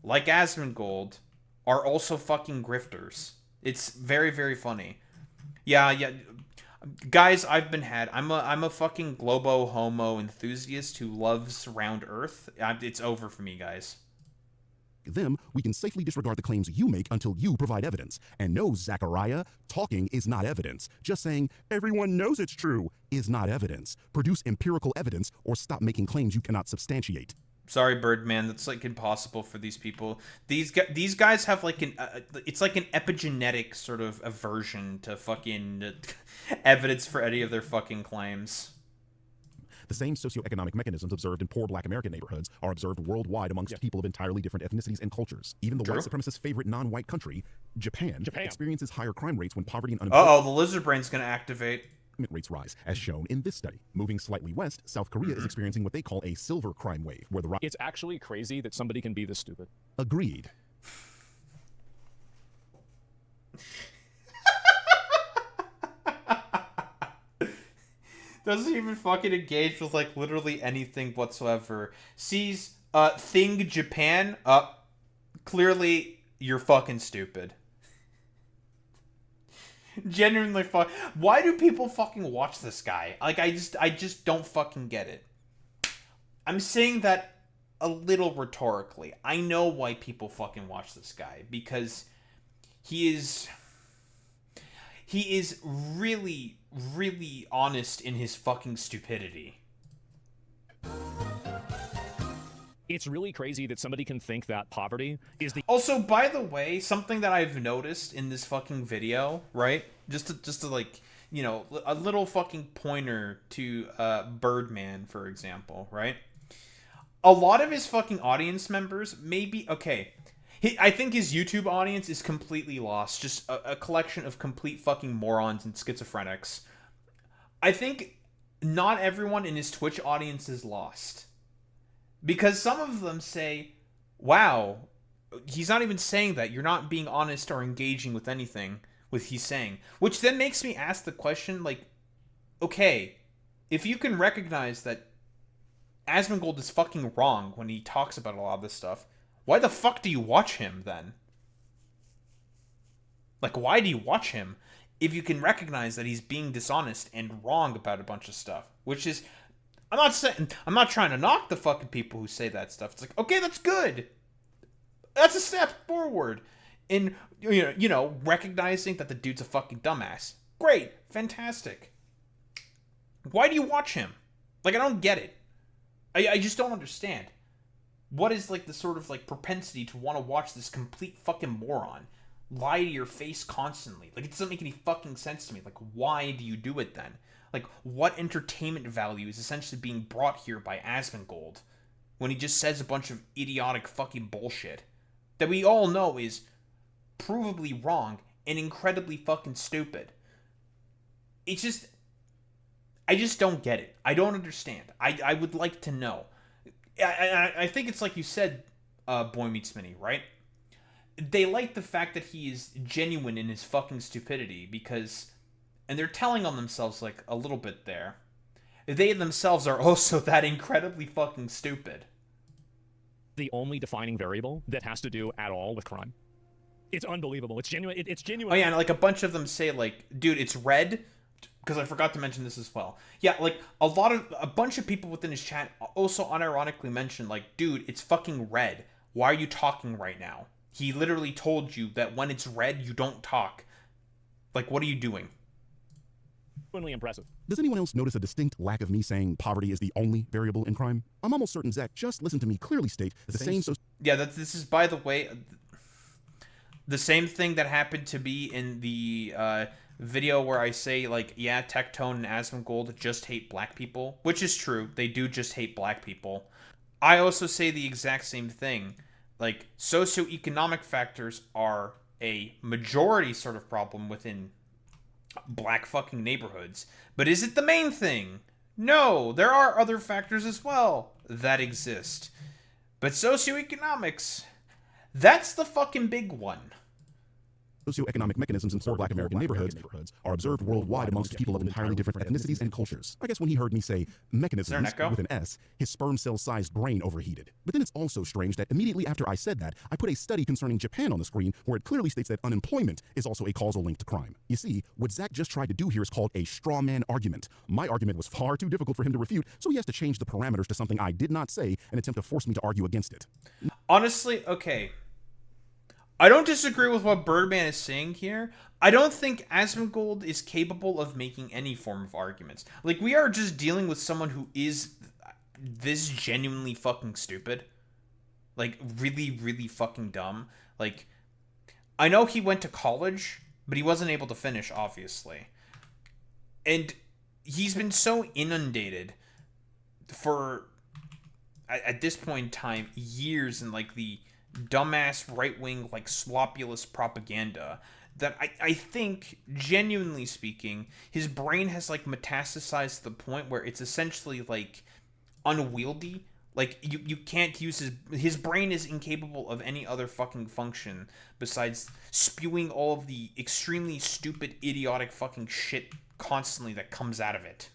like Asmongold, are also fucking grifters. It's very, very funny. Yeah. Guys, I've been had. I'm a fucking globo homo enthusiast who loves round earth. It's over for me, guys. Them, we can safely disregard the claims you make until you provide evidence. And no, Zachariah, talking is not evidence. Just saying, everyone knows it's true, is not evidence. Produce empirical evidence or stop making claims you cannot substantiate. Sorry, Birdman. That's like impossible for these people. These guys have like it's like an epigenetic sort of aversion to fucking evidence for any of their fucking claims. The same socioeconomic mechanisms observed in poor black American neighborhoods are observed worldwide amongst people of entirely different ethnicities and cultures. Even the white supremacist favorite non-white country, Japan, experiences higher crime rates when poverty and unemployment. Uh-oh, the lizard brain's gonna activate. Rates rise, as shown in this study. Moving slightly west, South Korea is experiencing what they call a silver crime wave, where the It's actually crazy that somebody can be this stupid. Agreed. Doesn't even fucking engage with like literally anything whatsoever. Sees thing Japan, clearly you're fucking stupid. Genuinely fuck. Why do people fucking watch this guy? Like I just don't fucking get it. I'm saying that a little rhetorically. I know why people fucking watch this guy, because he is really, really honest in his fucking stupidity. It's really crazy that somebody can think that poverty is the... Also, by the way, something that I've noticed in this fucking video, right? Just to like, you know, a little fucking pointer to Birdman, for example, right? A lot of his fucking audience members, maybe, okay, I think his YouTube audience is completely lost. Just a collection of complete fucking morons and schizophrenics. I think not everyone in his Twitch audience is lost. Because some of them say, wow, he's not even saying that. You're not being honest or engaging with anything with he's saying. Which then makes me ask the question, like, okay, if you can recognize that Asmongold is fucking wrong when he talks about a lot of this stuff, why the fuck do you watch him then? Like, why do you watch him if you can recognize that he's being dishonest and wrong about a bunch of stuff? Which is, I'm not trying to knock the fucking people who say that stuff. It's like, okay, that's good. That's a step forward in, you know, recognizing that the dude's a fucking dumbass. Great, fantastic. Why do you watch him? Like, I don't get it. I just don't understand. What is, like, the sort of, like, propensity to want to watch this complete fucking moron lie to your face constantly? Like, it doesn't make any fucking sense to me. Like, why do you do it then? Like, what entertainment value is essentially being brought here by Asmongold when he just says a bunch of idiotic fucking bullshit that we all know is provably wrong and incredibly fucking stupid? It's just... I just don't get it. I don't understand. I would like to know. I think it's like you said, Boy Meets Mini, right? They like the fact that he is genuine in his fucking stupidity because... And they're telling on themselves, like, a little bit there. They themselves are also that incredibly fucking stupid. The only defining variable that has to do at all with crime. It's unbelievable. It's genuine. It's genuine. Oh, yeah, and, like, a bunch of them say, like, dude, it's red... Because I forgot to mention this as well. Yeah, like, a bunch of people within his chat also unironically mentioned, like, dude, it's fucking red. Why are you talking right now? He literally told you that when it's red, you don't talk. Like, what are you doing? Genuinely impressive. Does anyone else notice a distinct lack of me saying poverty is the only variable in crime? I'm almost certain Zach just listened to me clearly state the same... Yeah, this is, by the way, the same thing that happened to me in the... video where I say, like, yeah, Tectone and Asmongold just hate black people, which is true. They do just hate black people. I also say the exact same thing. Like, socioeconomic factors are a majority sort of problem within black fucking neighborhoods. But is it the main thing? No, there are other factors as well that exist. But socioeconomics, that's the fucking big one. Socioeconomic mechanisms in poor black American neighborhoods are observed worldwide amongst people of entirely different ethnicities and cultures. I guess when he heard me say mechanisms with an S, his sperm cell-sized brain overheated. But then it's also strange that immediately after I said that, I put a study concerning Japan on the screen where it clearly states that unemployment is also a causal link to crime. You see, what Zach just tried to do here is called a straw man argument. My argument was far too difficult for him to refute, so he has to change the parameters to something I did not say and attempt to force me to argue against it. Honestly, okay. I don't disagree with what Birdman is saying here. I don't think Asmongold is capable of making any form of arguments. Like, we are just dealing with someone who is this genuinely fucking stupid. Like, really, really fucking dumb. Like, I know he went to college, but he wasn't able to finish, obviously. And he's been so inundated for, at this point in time, years in, like, the dumbass right-wing, like, sloppulous propaganda that I think, genuinely speaking, his brain has, like, metastasized to the point where it's essentially, like, unwieldy. Like, you can't use his brain is incapable of any other fucking function besides spewing all of the extremely stupid, idiotic fucking shit constantly that comes out of it.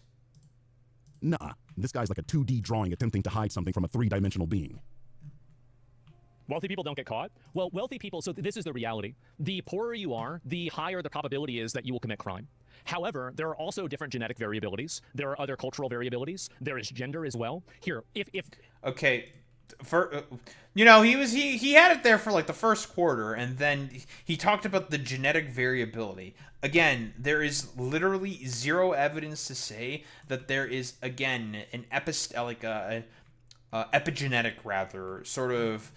Nah, this guy's like a 2D drawing attempting to hide something from a 3-dimensional being. Wealthy people don't get caught? Well, wealthy people, so this is the reality. The poorer you are, the higher the probability is that you will commit crime. However, there are also different genetic variabilities. There are other cultural variabilities. There is gender as well. Here, if okay, for he had it there for like the first quarter, and then he talked about the genetic variability. Again, there is literally zero evidence to say that there is, again, an epigenetic rather sort of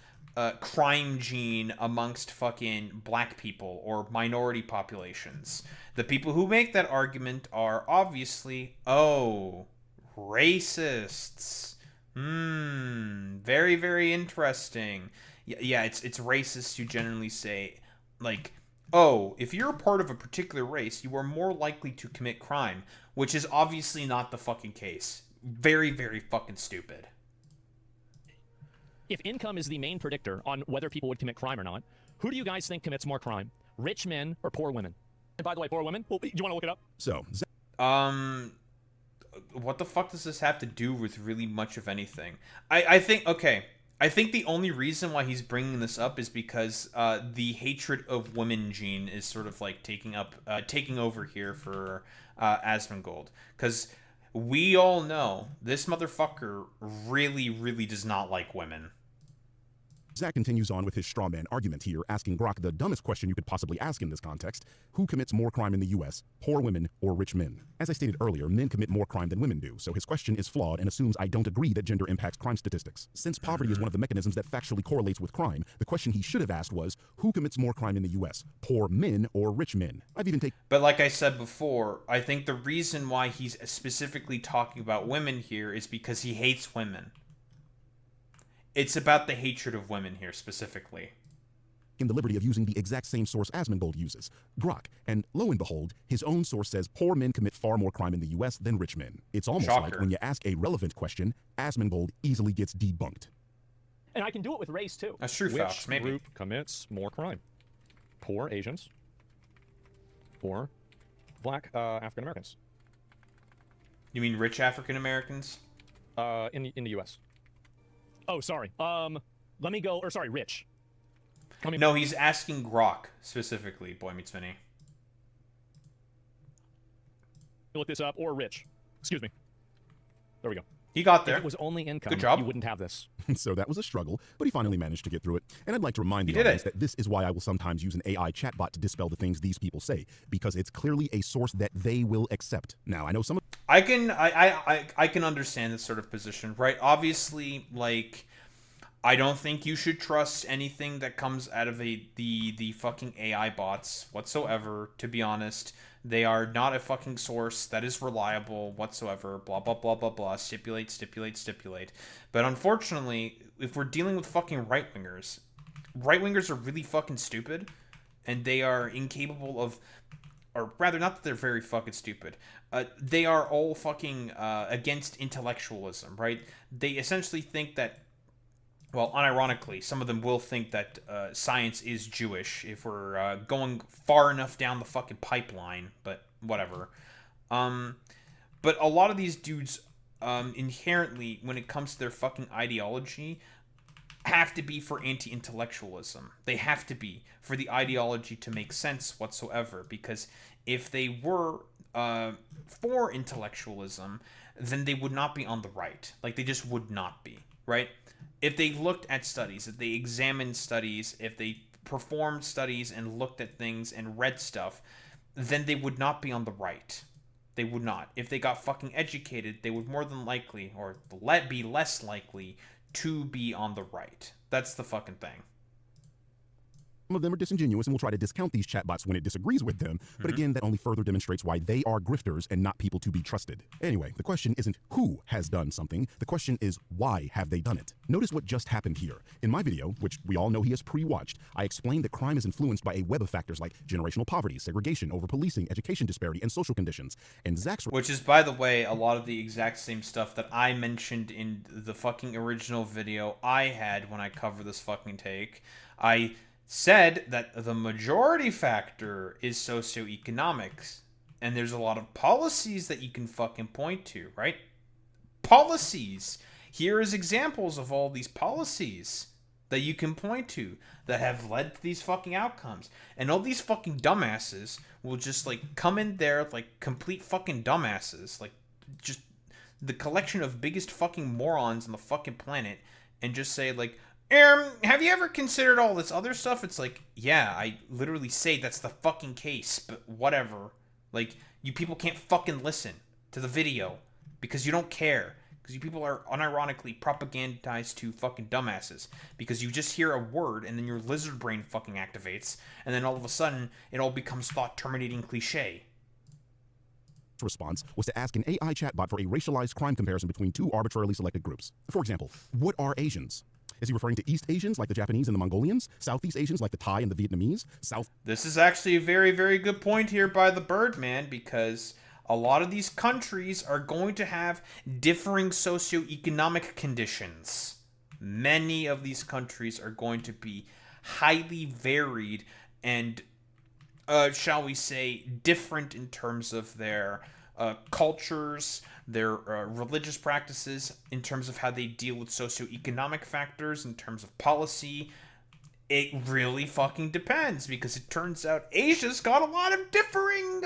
crime gene amongst fucking black people or minority populations. The people who make that argument are obviously, racists. Very, very interesting. Yeah, it's racist to generally say, like, if you're a part of a particular race, you are more likely to commit crime, which is obviously not the fucking case. Very, very fucking stupid. If income is the main predictor on whether people would commit crime or not, who do you guys think commits more crime? Rich men or poor women? And by the way, poor women? Well, do you want to look it up? So, what the fuck does this have to do with really much of anything? I think the only reason why he's bringing this up is because the hatred of women gene is sort of like taking over here for Asmongold. Because we all know this motherfucker really, really does not like women. Zach continues on with his straw man argument here, asking Grok the dumbest question you could possibly ask in this context. Who commits more crime in the US, poor women or rich men? As I stated earlier, men commit more crime than women do, so his question is flawed and assumes I don't agree that gender impacts crime statistics. Since poverty is one of the mechanisms that factually correlates with crime, the question he should have asked was, who commits more crime in the US, poor men or rich men? I've even taken... But like I said before, I think the reason why he's specifically talking about women here is because he hates women. It's about the hatred of women here, specifically. In the liberty of using the exact same source Asmongold uses, Grok, and lo and behold, his own source says poor men commit far more crime in the US than rich men. It's almost like when you ask a relevant question, Asmongold easily gets debunked. And I can do it with race, too. That's true, Fox, maybe. Which group commits more crime? Poor Asians or black African Americans? You mean rich African Americans? In the US. Oh, sorry. Let me go, or sorry, Rich. No, he's asking Grok, specifically, Boy Meets Minnie. Look this up, or Rich. Excuse me. There we go. He got there. If it was only income, good job. You wouldn't have this. So that was a struggle, but he finally managed to get through it. And I'd like to remind the audience that this is why I will sometimes use an AI chatbot to dispel the things these people say, because it's clearly a source that they will accept. Now, I know some of... I can understand this sort of position, right? Obviously, like, I don't think you should trust anything that comes out of the fucking AI bots whatsoever, to be honest. They are not a fucking source that is reliable whatsoever, blah, blah, blah, blah, blah, stipulate. But unfortunately, if we're dealing with fucking right-wingers are really fucking stupid, and they are incapable of, or rather, not that they're very fucking stupid, they are all fucking against intellectualism, right? They essentially think that, well, unironically, some of them will think that science is Jewish if we're going far enough down the fucking pipeline, but whatever. But a lot of these dudes, inherently, when it comes to their fucking ideology, have to be for anti-intellectualism. They have to be for the ideology to make sense whatsoever, because if they were for intellectualism, then they would not be on the right. Like, they just would not be, right? If they looked at studies, if they examined studies, if they performed studies and looked at things and read stuff, then they would not be on the right. They would not. If they got fucking educated, they would more than likely, or be less likely, to be on the right. That's the fucking thing. Some of them are disingenuous and will try to discount these chatbots when it disagrees with them, but again, that only further demonstrates why they are grifters and not people to be trusted. Anyway, the question isn't who has done something, the question is why have they done it? Notice what just happened here. In my video, which we all know he has pre-watched, I explained that crime is influenced by a web of factors like generational poverty, segregation, over-policing, education disparity, and social conditions. And Zach's... Which is, by the way, a lot of the exact same stuff that I mentioned in the fucking original video I had when I covered this fucking take. I said that the majority factor is socioeconomics, and there's a lot of policies that you can fucking point to, right? Policies. Here is examples of all these policies that you can point to that have led to these fucking outcomes. And all these fucking dumbasses will just, like, come in there like complete fucking dumbasses, like, just the collection of biggest fucking morons on the fucking planet, and just say, like, have you ever considered all this other stuff? It's like, yeah, I literally say that's the fucking case, but whatever. Like, you people can't fucking listen to the video because you don't care. Because you people are unironically propagandized to fucking dumbasses. Because you just hear a word and then your lizard brain fucking activates, and then all of a sudden it all becomes thought-terminating cliche. Response was to ask an AI chatbot for a racialized crime comparison between two arbitrarily selected groups. For example, what are Asians? Is he referring to East Asians like the Japanese and the Mongolians? Southeast Asians like the Thai and the Vietnamese? This is actually a very, very good point here by the Birdman, because a lot of these countries are going to have differing socioeconomic conditions. Many of these countries are going to be highly varied and, shall we say, different in terms of their cultures, their religious practices, in terms of how they deal with socioeconomic factors, in terms of policy. It really fucking depends, because it turns out Asia's got a lot of differing,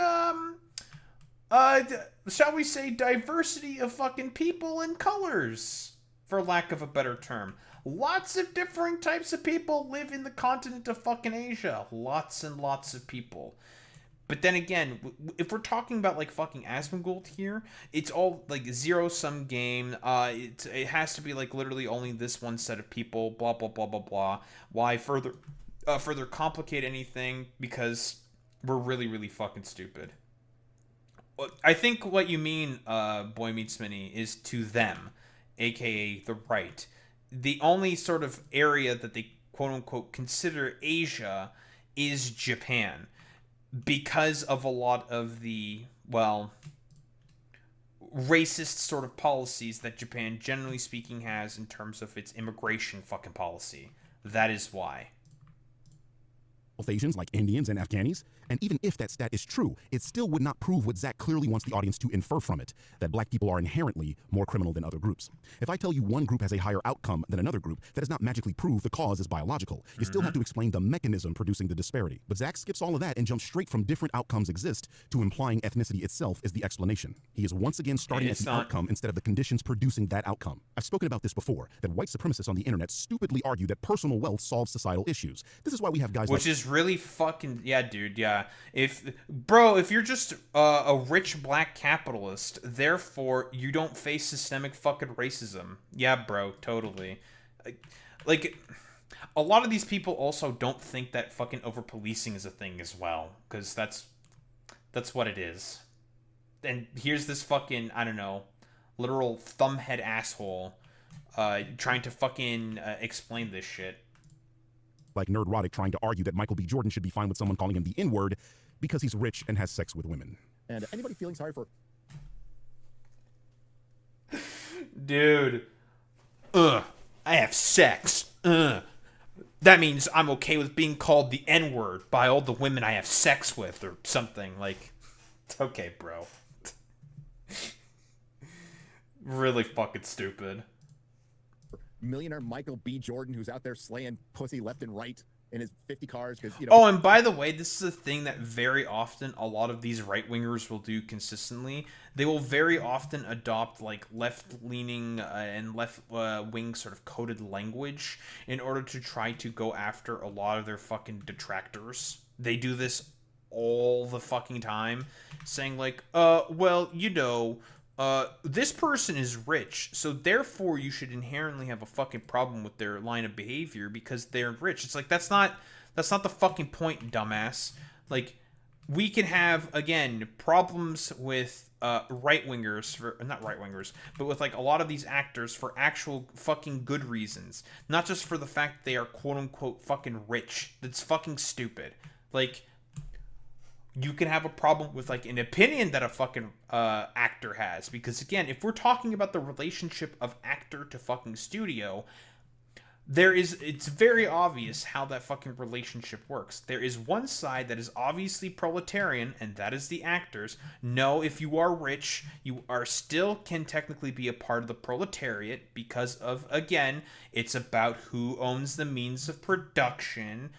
shall we say, diversity of fucking people and colors, for lack of a better term. Lots of differing types of people live in the continent of fucking Asia. Lots and lots of people. But then again, if we're talking about, like, fucking Asmongold here, it's all, like, zero-sum game. It has to be, like, literally only this one set of people, blah, blah, blah, blah, blah. Why further complicate anything? Because we're really, really fucking stupid. I think what you mean, Boy Meets Mini, is to them, aka the right. The only sort of area that they, quote-unquote, consider Asia is Japan. Because of a lot of the, well, racist sort of policies that Japan, generally speaking, has in terms of its immigration fucking policy. That is why. Asians like Indians and Afghanis, and even if that stat is true, it still would not prove what Zach clearly wants the audience to infer from it, that black people are inherently more criminal than other groups. If I tell you one group has a higher outcome than another group, that does not magically prove the cause is biological. You still have to explain the mechanism producing the disparity. But Zach skips all of that and jumps straight from different outcomes exist to implying ethnicity itself is the explanation. He is once again starting at the outcome instead of the conditions producing that outcome. I've spoken about this before, that white supremacists on the internet stupidly argue that personal wealth solves societal issues. This is why we have guys Which is really fucking, yeah, dude, yeah. If you're just a rich black capitalist, therefore you don't face systemic fucking racism. Yeah, bro, totally. Like, a lot of these people also don't think that fucking over-policing is a thing as well, because that's what it is. And here's this fucking, I don't know, literal thumbhead asshole trying to fucking explain this shit. Like Nerdrotic trying to argue that Michael B. Jordan should be fine with someone calling him the N-word because he's rich and has sex with women. And anybody feeling sorry for... Dude. I have sex. That means I'm okay with being called the N-word by all the women I have sex with or something. Like, it's okay, bro. Really fucking stupid. Millionaire Michael B. Jordan, who's out there slaying pussy left and right in his 50 cars because, Oh, and by the way, this is a thing that very often a lot of these right-wingers will do consistently. They will very often adopt, like, left-leaning and left-wing sort of coded language in order to try to go after a lot of their fucking detractors. They do this all the fucking time, saying like, well, this person is rich, so therefore you should inherently have a fucking problem with their line of behavior because they're rich. It's like, that's not the fucking point, dumbass. Like, we can have, again, problems with right-wingers, not right-wingers, but with like a lot of these actors for actual fucking good reasons, not just for the fact they are quote-unquote fucking rich. That's fucking stupid. Like, you can have a problem with like an opinion that a fucking actor has, because again, if we're talking about the relationship of actor to fucking studio, it's very obvious how that fucking relationship works. There is one side that is obviously proletarian, and that is the actors. No, if you are rich, you are still can technically be a part of the proletariat, because of, again, it's about who owns the means of production,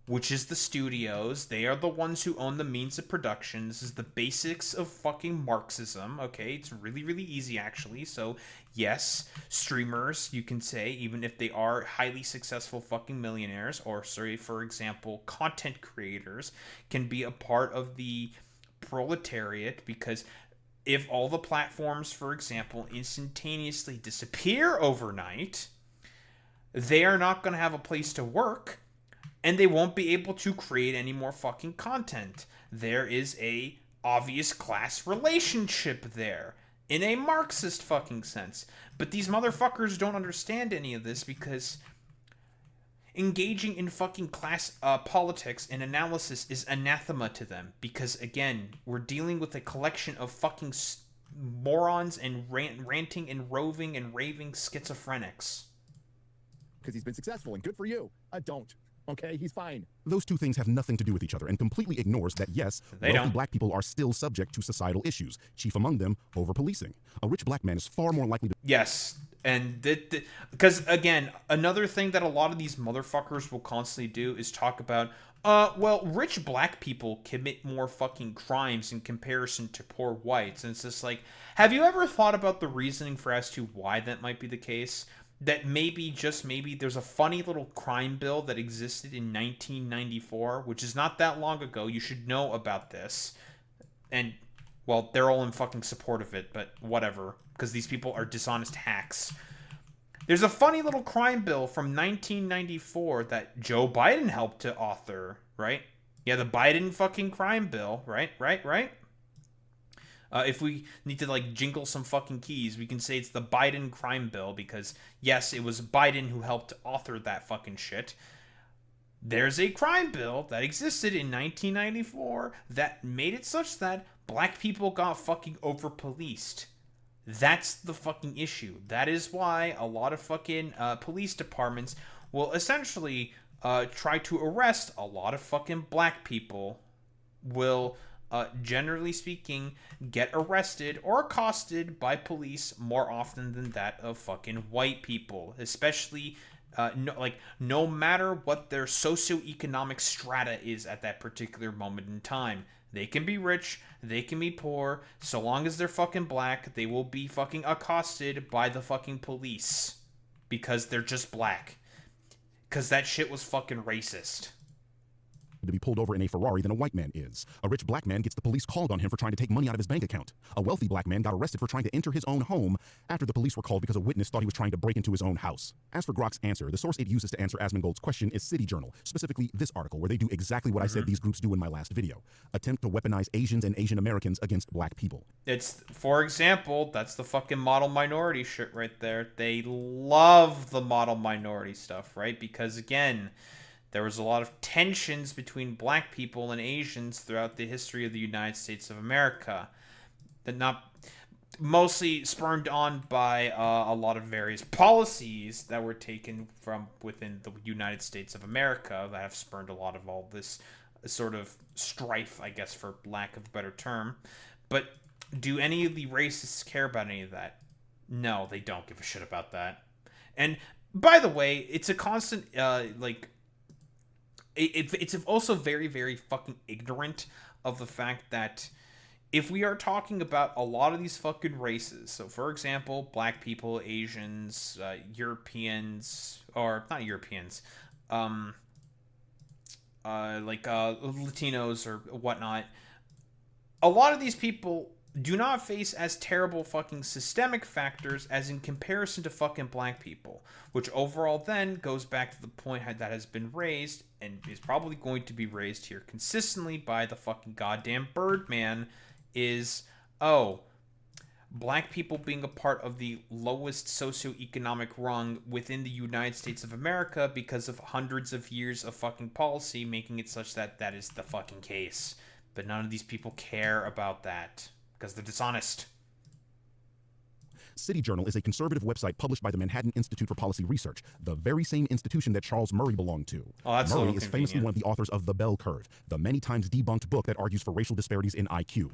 which is the studios. They are the ones who own the means of production. This is the basics of fucking Marxism, okay? It's really, really easy, actually. So, yes, streamers, you can say, even if they are highly successful fucking millionaires, or, sorry, for example, content creators, can be a part of the proletariat, because if all the platforms, for example, instantaneously disappear overnight, they are not going to have a place to work, and they won't be able to create any more fucking content. There is a obvious class relationship there, in a Marxist fucking sense. But these motherfuckers don't understand any of this, because engaging in fucking class politics and analysis is anathema to them. Because, again, we're dealing with a collection of fucking morons and ranting and roving and raving schizophrenics. Because he's been successful, and good for you. Don't. Okay, he's fine. Those two things have nothing to do with each other and completely ignores that, yes, wealthy black people are still subject to societal issues, chief among them, over-policing. A rich black man is far more likely to... Yes, and because, again, another thing that a lot of these motherfuckers will constantly do is talk about, well, rich black people commit more fucking crimes in comparison to poor whites. And it's just like, have you ever thought about the reasoning for as to why that might be the case? That maybe, just maybe, there's a funny little crime bill that existed in 1994, which is not that long ago. You should know about this. And, well, they're all in fucking support of it, but whatever, because these people are dishonest hacks. There's a funny little crime bill from 1994 that Joe Biden helped to author, right? Yeah, the Biden fucking crime bill, right? If we need to, like, jingle some fucking keys, we can say it's the Biden crime bill, because, yes, it was Biden who helped author that fucking shit. There's a crime bill that existed in 1994 that made it such that black people got fucking over-policed. That's the fucking issue. That is why a lot of fucking police departments will essentially try to arrest a lot of fucking black people, will... generally speaking, get arrested or accosted by police more often than that of fucking white people. Especially, no matter what their socioeconomic strata is at that particular moment in time. They can be rich, they can be poor, so long as they're fucking black, they will be fucking accosted by the fucking police. Because they're just black. Because that shit was fucking racist. to be pulled over in a Ferrari than a white man is. A rich black man gets the police called on him for trying to take money out of his bank account. A wealthy black man got arrested for trying to enter his own home after the police were called because a witness thought he was trying to break into his own house. As for Grok's answer, the source it uses to answer Asmongold's question is City Journal, specifically this article where they do exactly what I said these groups do in my last video. Attempt to weaponize Asians and Asian Americans against black people. It's, for example, that's the fucking model minority shit right there. They love the model minority stuff, right? Because, again, there was a lot of tensions between black people and Asians throughout the history of the United States of America. That not mostly spurned on by a lot of various policies that were taken from within the United States of America that have spurned a lot of all this sort of strife, I guess, for lack of a better term. But do any of the racists care about any of that? No, they don't give a shit about that. And by the way, it's a constant, it's also very, very fucking ignorant of the fact that if we are talking about a lot of these fucking races, so for example, black people, Asians, Europeans, or not Europeans, Latinos or whatnot, a lot of these people do not face as terrible fucking systemic factors as in comparison to fucking black people, which overall then goes back to the point that has been raised and is probably going to be raised here consistently by the fucking goddamn Birdman is, oh, black people being a part of the lowest socioeconomic rung within the United States of America because of hundreds of years of fucking policy making it such that that is the fucking case. But none of these people care about that because they're dishonest. City Journal is a conservative website published by the Manhattan Institute for Policy Research, the very same institution that Charles Murray belonged to. Oh, that's Murray is famously one of the authors of The Bell Curve, the many times debunked book that argues for racial disparities in IQ.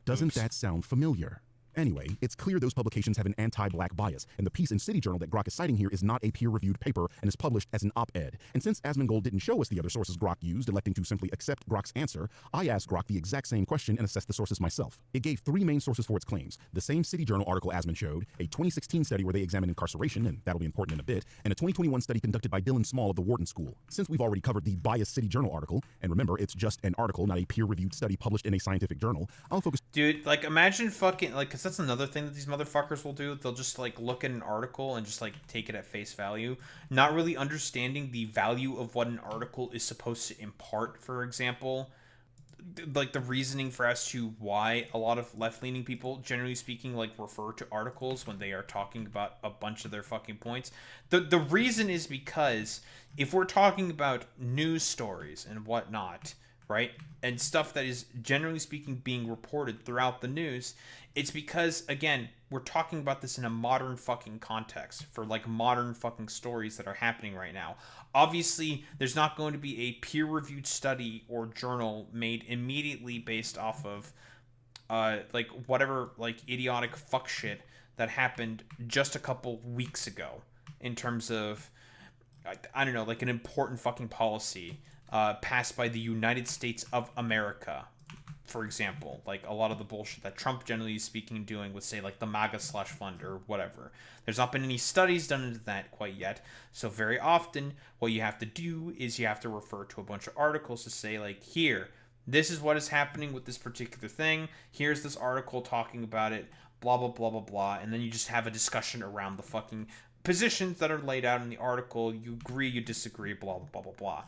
Doesn't that sound familiar? Anyway, it's clear those publications have an anti-black bias, and the piece in City Journal that Grok is citing here is not a peer-reviewed paper and is published as an op-ed. And since Asmongold didn't show us the other sources Grok used, electing to simply accept Grok's answer, I asked Grok the exact same question and assessed the sources myself. It gave 3 main sources for its claims: the same City Journal article Asmon showed, a 2016 study where they examined incarceration, and that'll be important in a bit, and a 2021 study conducted by Dylan Small of the Wharton School. Since we've already covered the biased City Journal article, and remember, it's just an article, not a peer-reviewed study published in a scientific journal, I'll focus... Dude, like, imagine fucking, like, because that's another thing that these motherfuckers will do. They'll just, like, look at an article and just, like, take it at face value, not really understanding the value of what an article is supposed to impart, for example. Like, the reasoning for as to why a lot of left-leaning people, generally speaking, like, refer to articles when they are talking about a bunch of their fucking points. The reason is because if we're talking about news stories and whatnot, right, and stuff that is generally speaking being reported throughout the news, it's because, again, we're talking about this in a modern fucking context for, like, modern fucking stories that are happening right now. Obviously, there's not going to be a peer-reviewed study or journal made immediately based off of like, whatever, like, idiotic fuck shit that happened just a couple weeks ago in terms of, I don't know, like, an important fucking policy passed by the United States of America, for example. Like, a lot of the bullshit that Trump, generally speaking, doing with, say, like, the MAGA/fund or whatever. There's not been any studies done into that quite yet. So very often, what you have to do is you have to refer to a bunch of articles to say, like, here, this is what is happening with this particular thing. Here's this article talking about it, blah, blah, blah, blah, blah. And then you just have a discussion around the fucking positions that are laid out in the article. You agree, you disagree, blah, blah, blah, blah, blah.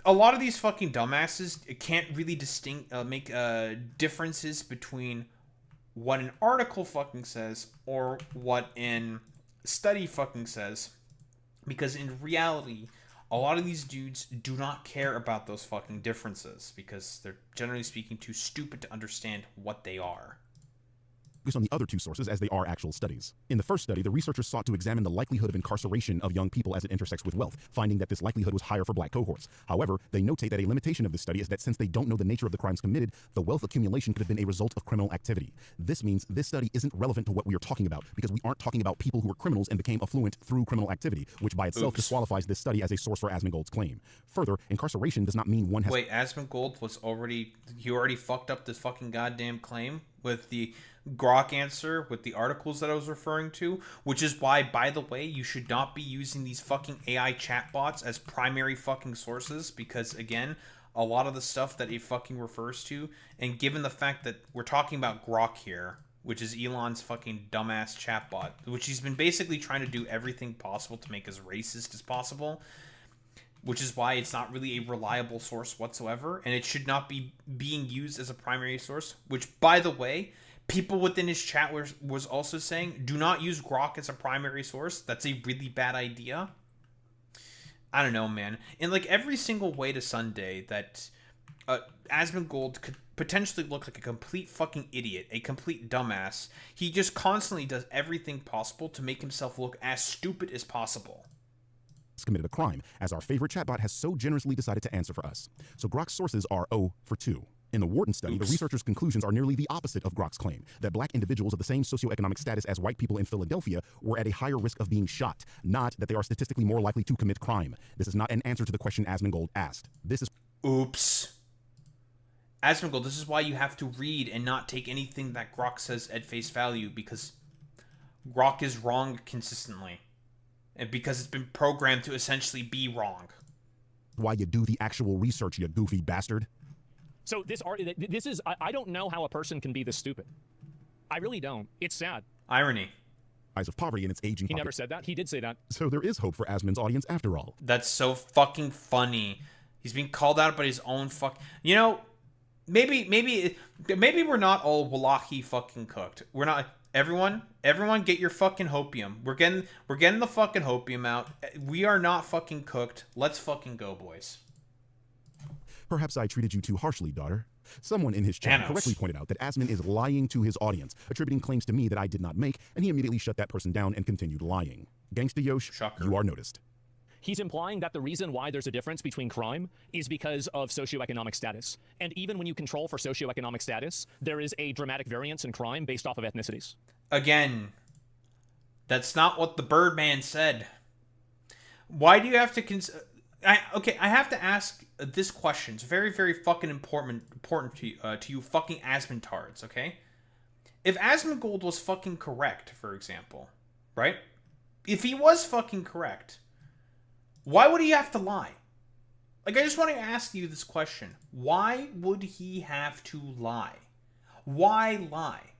A lot of these fucking dumbasses can't really make differences between what an article fucking says or what an study fucking says, because in reality, a lot of these dudes do not care about those fucking differences because they're, generally speaking, too stupid to understand what they are. Focus on the other 2 sources as they are actual studies. In the first study, the researchers sought to examine the likelihood of incarceration of young people as it intersects with wealth, finding that this likelihood was higher for black cohorts. However, they notate that a limitation of this study is that since they don't know the nature of the crimes committed, the wealth accumulation could have been a result of criminal activity. This means this study isn't relevant to what we are talking about, because we aren't talking about people who were criminals and became affluent through criminal activity, which by itself disqualifies this study as a source for Asmongold's claim. Further, incarceration does not mean one has... Wait, Asmongold he already fucked up this fucking goddamn claim with the Grok answer with the articles that I was referring to, which is why, by the way, you should not be using these fucking AI chatbots as primary fucking sources, because, again, a lot of the stuff that it fucking refers to, and given the fact that we're talking about Grok here, which is Elon's fucking dumbass chatbot, which he's been basically trying to do everything possible to make as racist as possible, which is why it's not really a reliable source whatsoever, and it should not be being used as a primary source, which, by the way, people within his chat was also saying, do not use Grok as a primary source. That's a really bad idea. I don't know, man. In, like, every single way to Sunday that Asmongold could potentially look like a complete fucking idiot, a complete dumbass, he just constantly does everything possible to make himself look as stupid as possible. Committed a crime, as our favorite chatbot has so generously decided to answer for us. So Grok's sources are 0 for 2. In the Wharton study, the researchers' conclusions are nearly the opposite of Grok's claim, that black individuals of the same socioeconomic status as white people in Philadelphia were at a higher risk of being shot, not that they are statistically more likely to commit crime. This is not an answer to the question Asmongold asked. This is... Oops. Asmongold, this is why you have to read and not take anything that Grok says at face value, because Grok is wrong consistently. And because it's been programmed to essentially be wrong. Why you do the actual research, you goofy bastard. So this is, I don't know how a person can be this stupid. I really don't. It's sad. Irony. Eyes of poverty in its aging. He never said that. He did say that. So there is hope for Asmon's audience after all. That's so fucking funny. He's being called out by his own fuck. You know, maybe we're not all wallahi fucking cooked. We're not. Everyone get your fucking hopium. We're getting the fucking hopium out. We are not fucking cooked. Let's fucking go, boys. Perhaps I treated you too harshly, daughter. Someone in his chat correctly pointed out that Asmon is lying to his audience, attributing claims to me that I did not make, and he immediately shut that person down and continued lying. Gangsta Yosh, Shocker. You are noticed. He's implying that the reason why there's a difference between crime is because of socioeconomic status. And even when you control for socioeconomic status, there is a dramatic variance in crime based off of ethnicities. Again, that's not what the Birdman said. Why do you have to I have to ask this question. It's very, very fucking important to you fucking Asmontards, okay? If Asmongold was fucking correct, for example, right? If he was fucking correct, why would he have to lie? Like, I just want to ask you this question. Why would he have to lie? Why lie?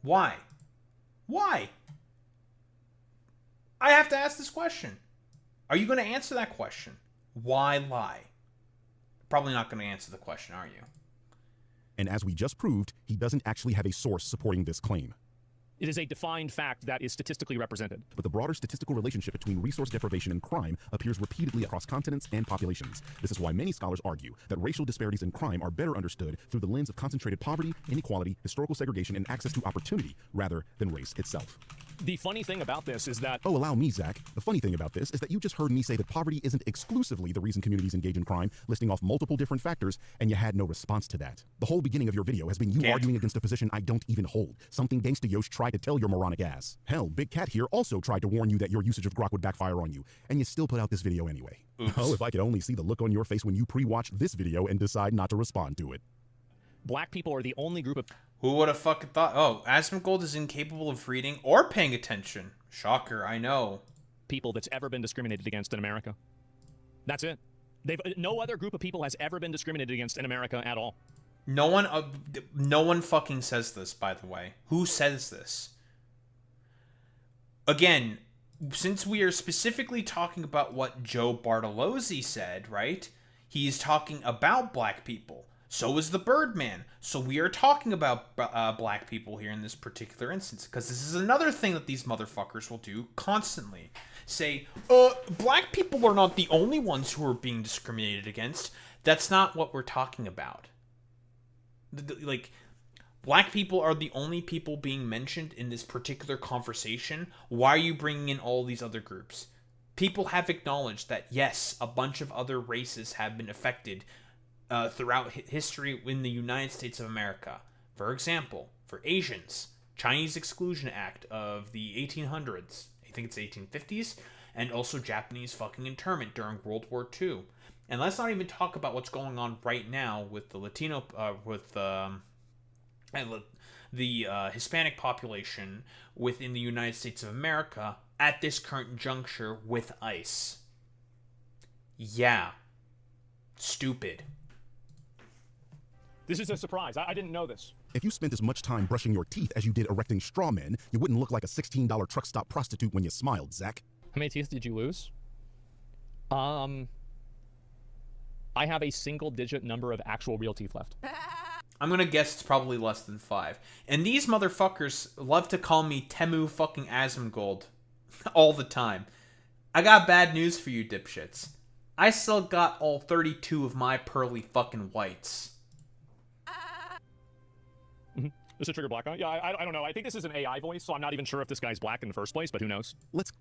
Why? Why? I have to ask this question. Are you going to answer that question? Why lie? Probably not going to answer the question, are you? And as we just proved, he doesn't actually have a source supporting this claim. It is a defined fact that is statistically represented. But the broader statistical relationship between resource deprivation and crime appears repeatedly across continents and populations. This is why many scholars argue that racial disparities in crime are better understood through the lens of concentrated poverty, inequality, historical segregation, and access to opportunity, rather than race itself. The funny thing about this is that... Oh, allow me, Zach. The funny thing about this is that you just heard me say that poverty isn't exclusively the reason communities engage in crime, listing off multiple different factors, and you had no response to that. The whole beginning of your video has been you arguing against a position I don't even hold, something Gangsta Yosh tried to tell your moronic ass. Hell, Big Cat here also tried to warn you that your usage of grok would backfire on you, and you still put out this video anyway. Oops. Oh, if I could only see the look on your face when you pre-watch this video and decide not to respond to it. Black people are the only group of... Who would have fucking thought? Oh, Asmongold is incapable of reading or paying attention. Shocker, I know. People that's ever been discriminated against in America. That's it. No other group of people has ever been discriminated against in America at all. No one fucking says this, by the way. Who says this? Again, since we are specifically talking about what Joe Bartolozzi said, right? He's talking about black people. So is the Birdman. So we are talking about black people here in this particular instance. Because this is another thing that these motherfuckers will do constantly. Say, black people are not the only ones who are being discriminated against. That's not what we're talking about. Like, black people are the only people being mentioned in this particular conversation. Why are you bringing in all these other groups? People have acknowledged that, yes, a bunch of other races have been affected throughout history in the United States of America. For example, for Asians, Chinese Exclusion Act of the 1800s, I think it's 1850s, and also Japanese fucking internment during World War II. And let's not even talk about what's going on right now with the Latino, the Hispanic population within the United States of America at this current juncture with ICE. Yeah. Stupid. This is a surprise. I didn't know this. If you spent as much time brushing your teeth as you did erecting straw men, you wouldn't look like a $16 truck stop prostitute when you smiled, Zach. How many teeth did you lose? I have a single-digit number of actual real teeth left. I'm gonna guess it's probably less than 5. And these motherfuckers love to call me Temu fucking Asmongold all the time. I got bad news for you dipshits. I still got all 32 of my pearly fucking whites. Is it trigger black guy? Yeah, I don't know. I think this is an AI voice, so I'm not even sure if this guy's black in the first place, but who knows? Let's...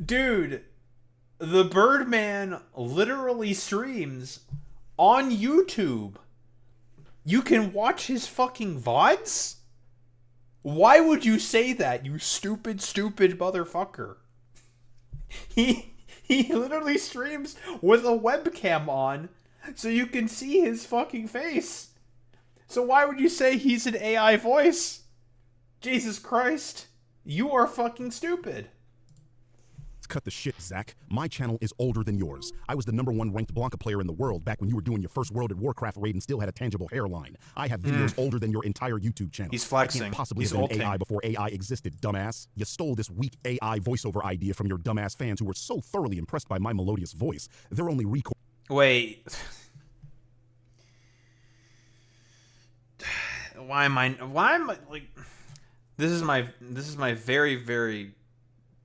Dude, the Birdman literally streams on YouTube. You can watch his fucking VODs? Why would you say that, you stupid, stupid motherfucker? He literally streams with a webcam on so you can see his fucking face. So why would you say he's an AI voice? Jesus Christ. You are fucking stupid. Cut the shit, Zach. My channel is older than yours. I was the #1 ranked Blanca player in the world back when you were doing your first World of Warcraft raid and still had a tangible hairline. I have videos older than your entire YouTube channel. He's flexing. I can't possibly He's have been ulting. AI before AI existed, dumbass. You stole this weak AI voiceover idea from your dumbass fans who were so thoroughly impressed by my melodious voice. They're only Wait. Why am I like this is my very, very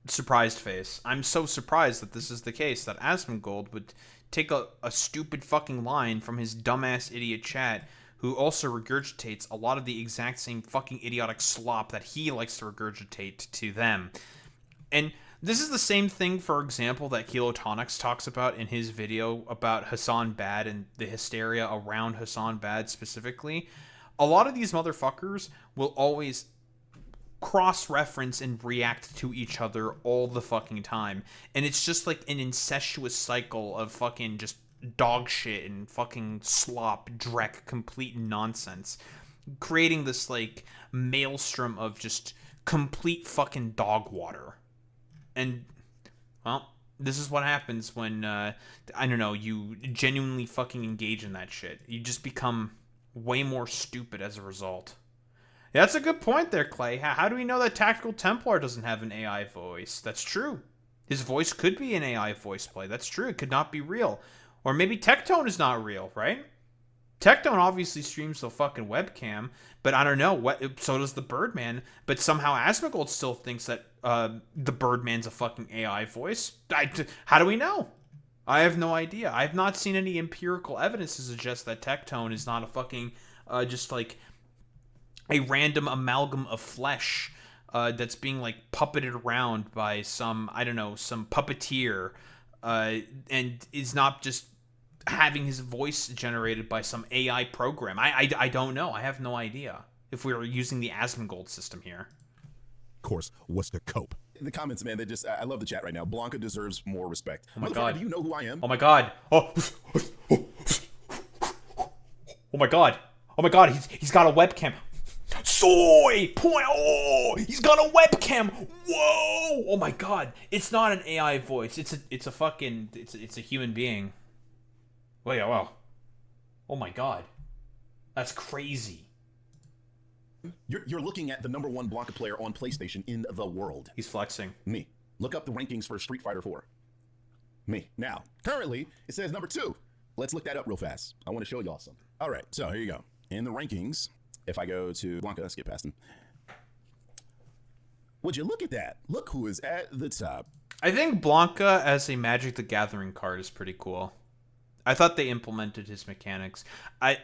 surprised face. I'm so surprised that this is the case, that Asmongold would take a stupid fucking line from his dumbass idiot chat, who also regurgitates a lot of the exact same fucking idiotic slop that he likes to regurgitate to them. And this is the same thing, for example, that Kilotonics talks about in his video about Hassan Bad and the hysteria around Hassan Bad specifically. A lot of these motherfuckers will always cross-reference and react to each other all the fucking time. And it's just like an incestuous cycle of fucking just dog shit and fucking slop, dreck, complete nonsense. Creating this, like, maelstrom of just complete fucking dog water. And, well, this is what happens when, I don't know, you genuinely fucking engage in that shit. You just become way more stupid as a result. Yeah, that's a good point there, Clay. How do we know that Tactical Templar doesn't have an AI voice? That's true. His voice could be an AI voice play. That's true. It could not be real. Or maybe Tectone is not real, right? Tectone obviously streams the fucking webcam, but I don't know. So does the Birdman. But somehow Asmongold still thinks that the Birdman's a fucking AI voice. How do we know? I have no idea. I have not seen any empirical evidence to suggest that Tectone is not a fucking just like a random amalgam of flesh that's being like puppeted around by some, I don't know, some puppeteer, and is not just having his voice generated by some AI program. I don't know. I have no idea if we were using the Asmongold system here. course, was to cope. The comments, man, they just, I love the chat right now. Blanca deserves more respect. Oh my god. Do you know who I am? Oh my god. Oh. Oh my god. Oh my god, he's got a webcam. Soy! Point! Oh! He's got a webcam! Whoa! Oh my god. It's not an AI voice. It's a human being. Wait, wow. Oh my god. That's crazy. You're looking at the #1 Blanca player on PlayStation in the world. He's flexing. Me. Look up the rankings for Street Fighter 4. Me. Now, currently, it says #2. Let's look that up real fast. I want to show y'all something. All right, so here you go. In the rankings, if I go to Blanca, let's get past him. Would you look at that? Look who is at the top. I think Blanca as a Magic the Gathering card is pretty cool. I thought they implemented his mechanics. I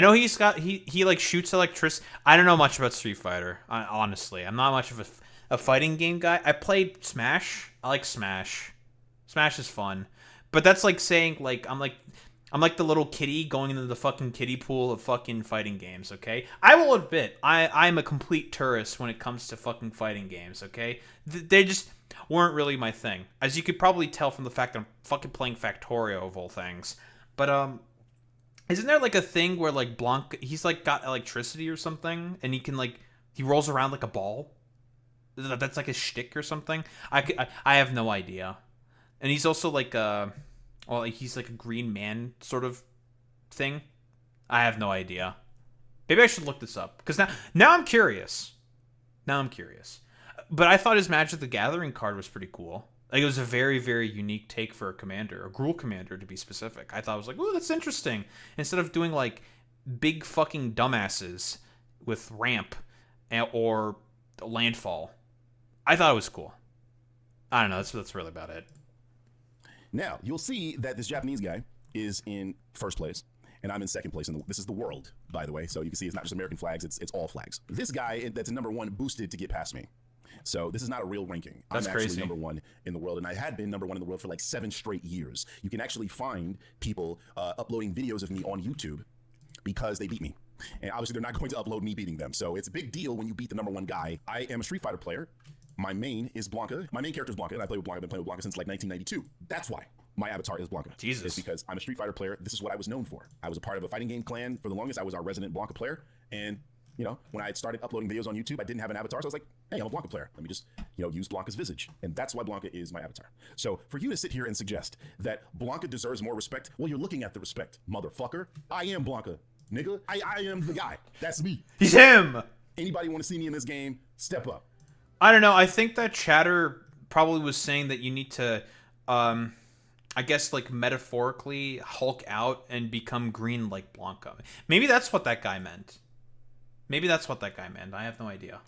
know he's got he like shoots electricity. I don't know much about Street Fighter, honestly. I'm not much of a fighting game guy. I played Smash. I like Smash. Smash is fun, but that's like saying like I'm like the little kitty going into the fucking kiddie pool of fucking fighting games. Okay, I will admit I'm a complete tourist when it comes to fucking fighting games. Okay, they just weren't really my thing, as you could probably tell from the fact that I'm fucking playing Factorio of all things. But isn't there like a thing where like Blanca, he's like got electricity or something, and he can like he rolls around like a ball? That's like a shtick or something. I have no idea. And he's also like well, he's like a green man sort of thing. I have no idea. Maybe I should look this up because now I'm curious. Now I'm curious. But I thought his Magic the Gathering card was pretty cool. Like, it was a very, very unique take for a commander, a Gruul commander to be specific. I thought it was like, ooh, that's interesting. Instead of doing like big fucking dumbasses with ramp or landfall, I thought it was cool. I don't know. That's really about it. Now, you'll see that this Japanese guy is in first place, and I'm in second place. This is the world, by the way, so you can see it's not just American flags, it's all flags. This guy that's in #1 boosted to get past me. So this is not a real ranking. That's I'm crazy. actually #1 in the world, and I had been #1 in the world for like 7 straight years. You can actually find people uploading videos of me on YouTube because they beat me. And obviously they're not going to upload me beating them. So it's a big deal when you beat the #1 guy. I am a Street Fighter player. My main is Blanca. My main character is Blanca, and I play with Blanca. I've been playing with Blanca since like 1992. That's why. my avatar is Blanca. Jesus. It's because I'm a Street Fighter player. This is what I was known for. I was a part of a fighting game clan for the longest. I was our resident Blanca player. And, you know, when I had started uploading videos on YouTube, I didn't have an avatar. So I was like, hey, I'm a Blanca player. Let me just, you know, use Blanca's visage. And that's why Blanca is my avatar. So for you to sit here and suggest that Blanca deserves more respect, well, you're looking at the respect, motherfucker. I am Blanca, nigga. I am the guy. That's me. He's him. Anybody want to see me in this game, step up. I don't know. I think that chatter probably was saying that you need to, I guess, like, metaphorically Hulk out and become green like Blanca. Maybe that's what that guy meant. I have no idea.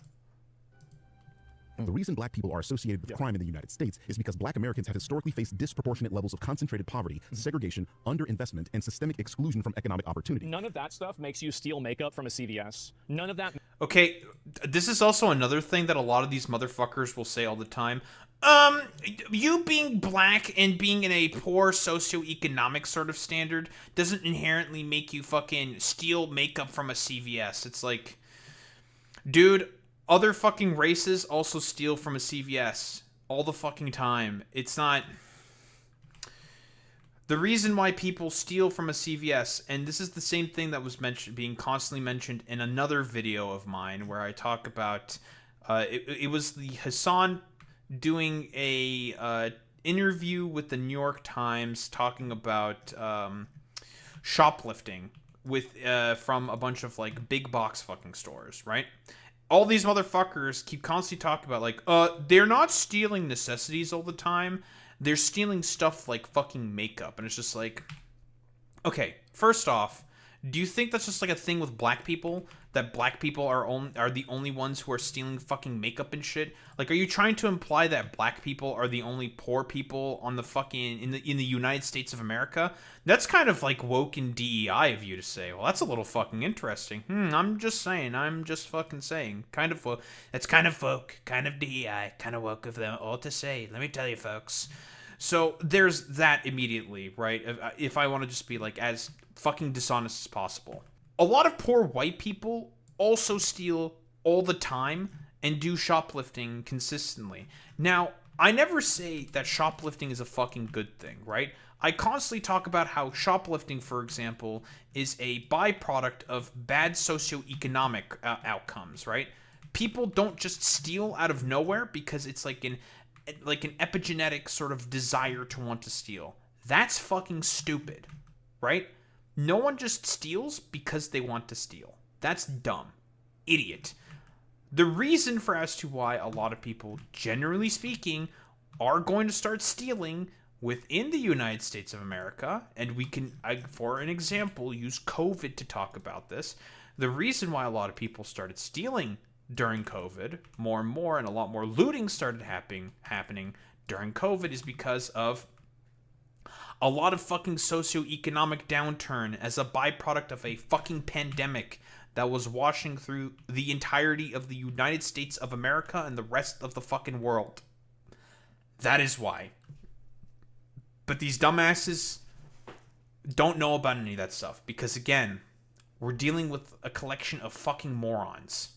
The reason black people are associated with crime in the United States is because black Americans have historically faced disproportionate levels of concentrated poverty, segregation, underinvestment, and systemic exclusion from economic opportunity. None of that stuff makes you steal makeup from a CVS. None of that. Okay, this is also another thing that a lot of these motherfuckers will say all the time. You being black and being in a poor socioeconomic sort of standard doesn't inherently make you fucking steal makeup from a CVS. It's like, dude, other fucking races also steal from a CVS all the fucking time. It's not... The reason why people steal from a CVS, and this is the same thing that was being constantly mentioned in another video of mine where I talk about... It was the Hassan doing a interview with the New York Times talking about shoplifting with from a bunch of, like, big box fucking stores, right? All these motherfuckers keep constantly talking about, like, they're not stealing necessities all the time. They're stealing stuff like fucking makeup. And it's just like, okay, first off, do you think that's just like a thing with black people? That black people are the only ones who are stealing fucking makeup and shit? Like, are you trying to imply that black people are the only poor people on the fucking in the United States of America? That's kind of like woke and DEI of you to say. Well, that's a little fucking interesting. I'm just saying. I'm just fucking saying. Kind of woke. That's kind of woke, kind of DEI, kind of woke of them all to say. Let me tell you, folks. So there's that immediately, right? If I want to just be like as fucking dishonest as possible. A lot of poor white people also steal all the time and do shoplifting consistently. Now, I never say that shoplifting is a fucking good thing, right? I constantly talk about how shoplifting, for example, is a byproduct of bad socioeconomic outcomes, right? People don't just steal out of nowhere because it's like an epigenetic sort of desire to want to steal. That's fucking stupid, right? No one just steals because they want to steal. That's dumb. Idiot. The reason for as to why a lot of people, generally speaking, are going to start stealing within the United States of America, and we can, for an example, use COVID to talk about this. The reason why a lot of people started stealing during COVID, more and more, and a lot more looting started happening during COVID is because of a lot of fucking socioeconomic downturn as a byproduct of a fucking pandemic that was washing through the entirety of the United States of America and the rest of the fucking world. That is why. But these dumbasses don't know about any of that stuff because, again, we're dealing with a collection of fucking morons.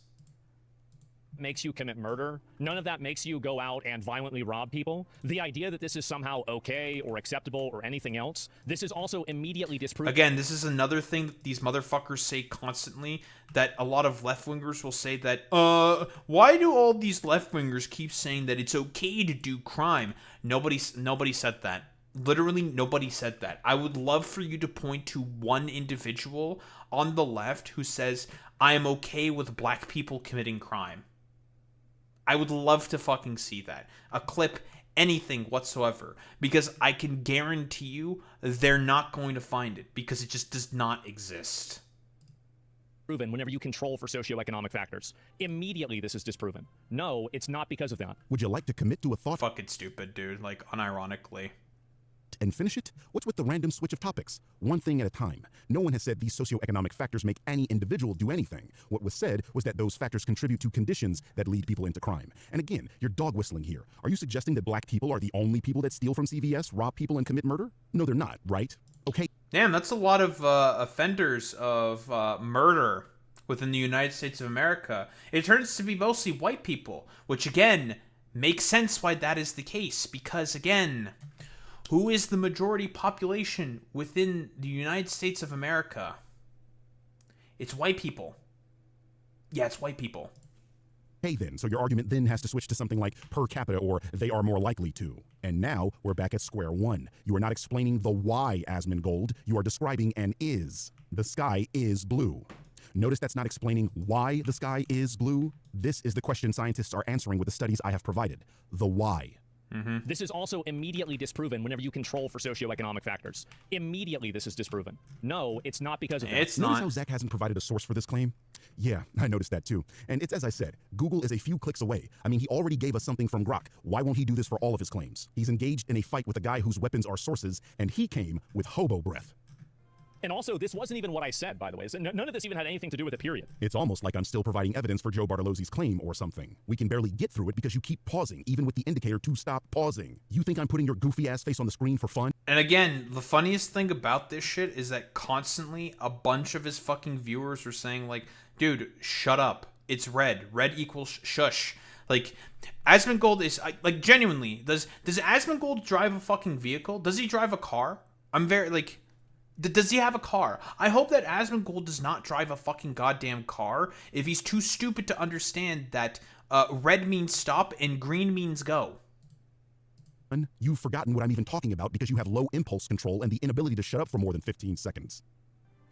Makes you commit murder. None of that makes you go out and violently rob people. The idea that this is somehow okay or acceptable or anything else, this is also immediately disproven. Again, this is another thing that these motherfuckers say constantly, that a lot of left-wingers will say that, why do all these left-wingers keep saying that it's okay to do crime? Nobody said that. Literally, nobody said that. I would love for you to point to one individual on the left who says, I am okay with black people committing crime. I would love to fucking see that. A clip, anything whatsoever. Because I can guarantee you they're not going to find it. Because it just does not exist. Proven whenever you control for socioeconomic factors. Immediately this is disproven. No, it's not because of that. Would you like to commit to a thought Fucking stupid, dude. Like, unironically. and finish it? What's with the random switch of topics? One thing at a time. No one has said these socioeconomic factors make any individual do anything. What was said was that those factors contribute to conditions that lead people into crime. And again, you're dog whistling here. Are you suggesting that black people are the only people that steal from CVS, rob people, and commit murder? No, they're not, right? Okay. Damn, that's a lot of offenders of murder within the United States of America. It turns to be mostly white people, which again makes sense why that is the case, because again, Who is the majority population within the United States of America? It's white people. Yeah, it's white people. Hey then, so your argument then has to switch to something like per capita or they are more likely to. And now we're back at square one. You are not explaining the why, Asmongold. You are describing an is. The sky is blue. Notice that's not explaining why the sky is blue. This is the question scientists are answering with the studies I have provided. The why. This is also immediately disproven whenever you control for socioeconomic factors. Immediately this is disproven. No, it's not because of that. It's Notice not. how Zach hasn't provided a source for this claim? Yeah, I noticed that too. And it's as I said, Google is a few clicks away. I mean, he already gave us something from Grok. Why won't he do this for all of his claims? He's engaged in a fight with a guy whose weapons are sources, and he came with hobo breath. And also, this wasn't even what I said, by the way. So none of this even had anything to do with it, period. It's almost like I'm still providing evidence for Joe Bartolozzi's claim or something. We can barely get through it because you keep pausing, even with the indicator to stop pausing. You think I'm putting your goofy ass face on the screen for fun? And again, the funniest thing about this shit is that constantly a bunch of his fucking viewers were saying like, dude, shut up. It's red. Red equals shush. Like, Asmongold is, like, genuinely, does Asmongold drive a fucking vehicle? Does he drive a car? I'm very, like... Does he have a car? I hope that Asmongold does not drive a fucking goddamn car if he's too stupid to understand that red means stop and green means go. You've forgotten what I'm even talking about because you have low impulse control and the inability to shut up for more than 15 seconds.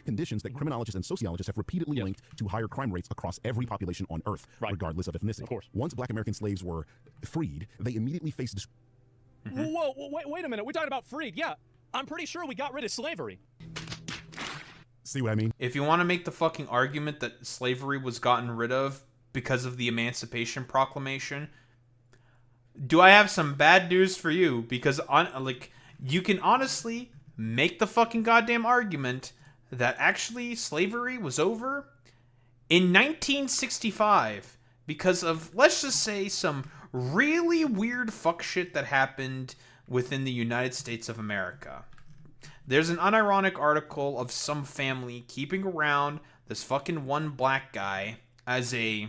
Conditions that criminologists and sociologists have repeatedly linked to higher crime rates across every population on Earth, regardless of ethnicity. Of course. Once Black American slaves were freed, they immediately faced... Whoa, wait a minute. We're talking about freed. Yeah, I'm pretty sure we got rid of slavery. See what I mean? If you want to make the fucking argument that slavery was gotten rid of because of the Emancipation Proclamation, do I have some bad news for you? Because you can honestly make the fucking goddamn argument that actually slavery was over in 1965 because of, let's just say, some really weird fuck shit that happened within the United States of America. There's an unironic article of some family keeping around this fucking one black guy as a,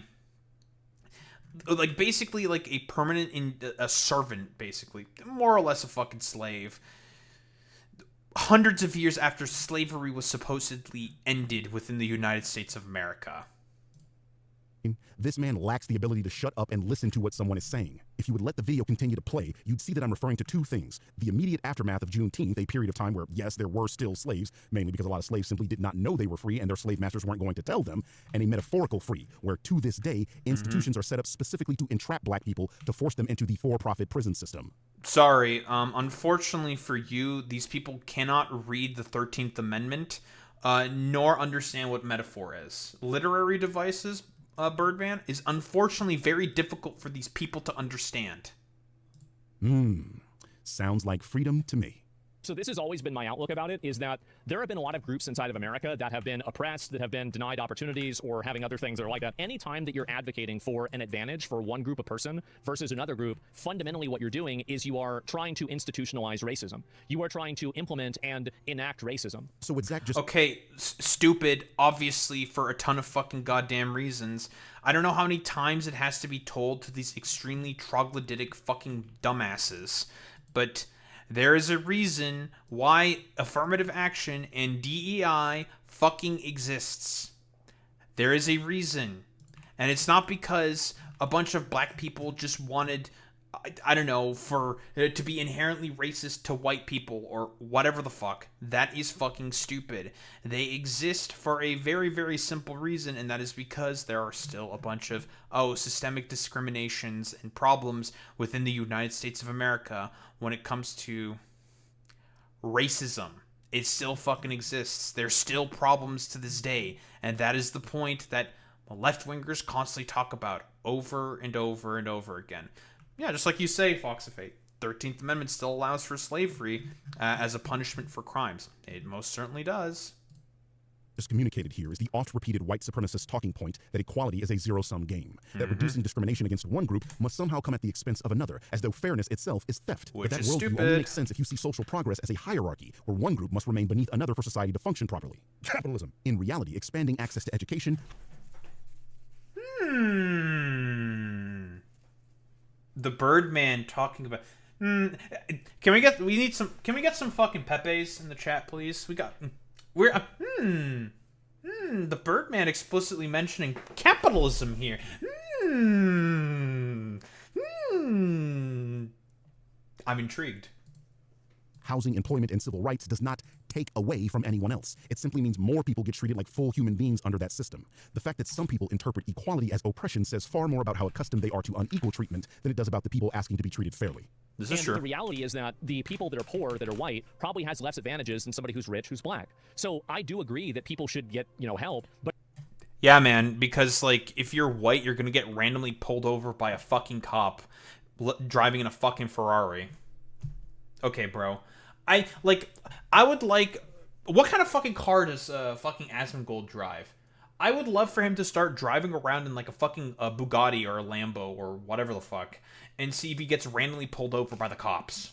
like, basically like a permanent a servant, basically, more or less a fucking slave, hundreds of years after slavery was supposedly ended within the United States of America. This man lacks the ability to shut up and listen to what someone is saying. If you would let the video continue to play, you'd see that I'm referring to two things. The immediate aftermath of Juneteenth, a period of time where, yes, there were still slaves, mainly because a lot of slaves simply did not know they were free and their slave masters weren't going to tell them, and a metaphorical free, where to this day, institutions are set up specifically to entrap black people to force them into the for-profit prison system. Sorry, unfortunately for you, these people cannot read the 13th Amendment, nor understand what metaphor is. Literary devices, Birdman, is unfortunately very difficult for these people to understand. Sounds like freedom to me. So this has always been my outlook about it, is that there have been a lot of groups inside of America that have been oppressed, that have been denied opportunities, or having other things that are like that. Anytime that you're advocating for an advantage for one group of person versus another group, fundamentally what you're doing is you are trying to institutionalize racism. You are trying to implement and enact racism. So would Zach just... Okay, stupid, obviously, for a ton of fucking goddamn reasons. I don't know how many times it has to be told to these extremely troglodytic fucking dumbasses, but... there is a reason why affirmative action and DEI fucking exists. There is a reason. And it's not because a bunch of black people just wanted, I don't know, for to be inherently racist to white people or whatever the fuck. That is fucking stupid. They exist for a very, very simple reason, and that is because there are still a bunch of, systemic discriminations and problems within the United States of America when it comes to racism. It still fucking exists. There's still problems to this day, and that is the point that left-wingers constantly talk about over and over and over again. Yeah, just like you say, Fox of Fate, 13th Amendment still allows for slavery as a punishment for crimes. It most certainly does. Just communicated here is the oft-repeated white supremacist talking point that equality is a zero-sum game, that reducing discrimination against one group must somehow come at the expense of another, as though fairness itself is theft. Which but that is worldview stupid. only makes sense if you see social progress as a hierarchy, where one group must remain beneath another for society to function properly. Capitalism. In reality, expanding access to education... The Birdman talking about... Can we get some fucking Pepes in the chat, please? The Birdman explicitly mentioning capitalism here. I'm intrigued. Housing, employment, and civil rights does not take away from anyone else. It simply means more people get treated like full human beings under that system. The fact that some people interpret equality as oppression says far more about how accustomed they are to unequal treatment than it does about the people asking to be treated fairly. This is true. The reality is that the people that are poor, that are white, probably has less advantages than somebody who's rich, who's black. So I do agree that people should get, help, but yeah, man, because, like, if you're white, you're gonna get randomly pulled over by a fucking cop driving in a fucking Ferrari. Okay, bro. What kind of fucking car does fucking Asmongold drive? I would love for him to start driving around in, like, a fucking Bugatti or a Lambo or whatever the fuck, and see if he gets randomly pulled over by the cops.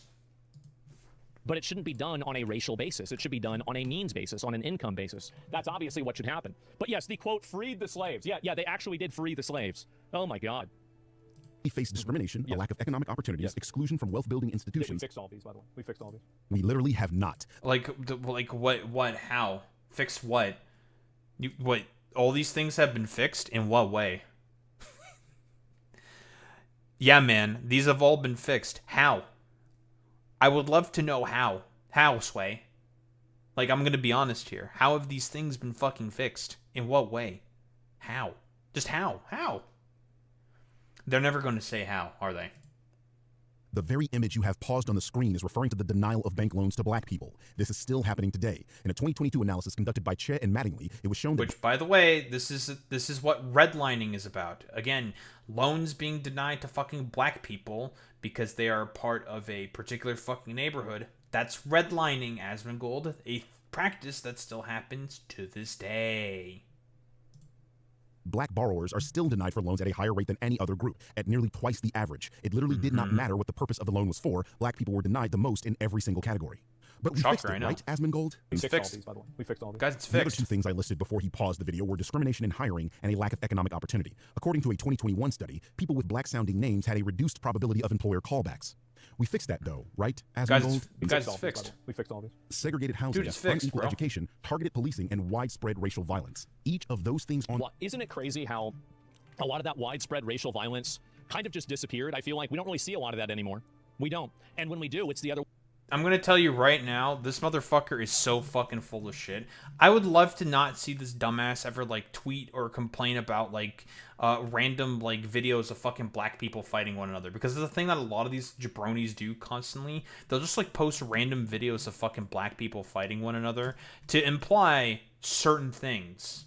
But it shouldn't be done on a racial basis. It should be done on a means basis, on an income basis. That's obviously what should happen. But yes, the quote, freed the slaves. Yeah, they actually did free the slaves. Oh my God. We face discrimination, a lack of economic opportunities, exclusion from wealth-building institutions. We fixed all these, by the way. We fixed all these. We literally have not. What, how? Fix what? What, all these things have been fixed? In what way? Yeah, man, these have all been fixed. How? I would love to know how. How, Sway? Like, I'm gonna be honest here. How have these things been fucking fixed? In what way? How? Just how? How? They're never going to say how, are they? The very image you have paused on the screen is referring to the denial of bank loans to black people. This is still happening today. In a 2022 analysis conducted by Che and Mattingly, it was shown that... Which, by the way, this is what redlining is about. Again, loans being denied to fucking black people because they are part of a particular fucking neighborhood. That's redlining, Asmongold, a practice that still happens to this day. Black borrowers are still denied for loans at a higher rate than any other group, at nearly twice the average. It literally did not matter what the purpose of the loan was for. Black people were denied the most in every single category. But we fixed it, right, Asmongold? We fixed all these, by the way. We fixed all these. Guys, it's The other fixed. two things I listed before he paused the video were discrimination in hiring and a lack of economic opportunity. According to a 2021 study, people with black-sounding names had a reduced probability of employer callbacks. We fixed that, though, right, Asmongold? Guys, it's fixed. We fixed all these. Segregated housing, Dude, it's fixed, unequal bro. education, targeted policing, and widespread racial violence. Each of those things on... Well, isn't it crazy how a lot of that widespread racial violence kind of just disappeared? I feel like we don't really see a lot of that anymore. We don't. And when we do, it's the other... I'm gonna tell you right now, this motherfucker is so fucking full of shit. I would love to not see this dumbass ever, like, tweet or complain about, like, random, like, videos of fucking black people fighting one another. Because the thing that a lot of these jabronis do constantly, they'll just, like, post random videos of fucking black people fighting one another to imply certain things.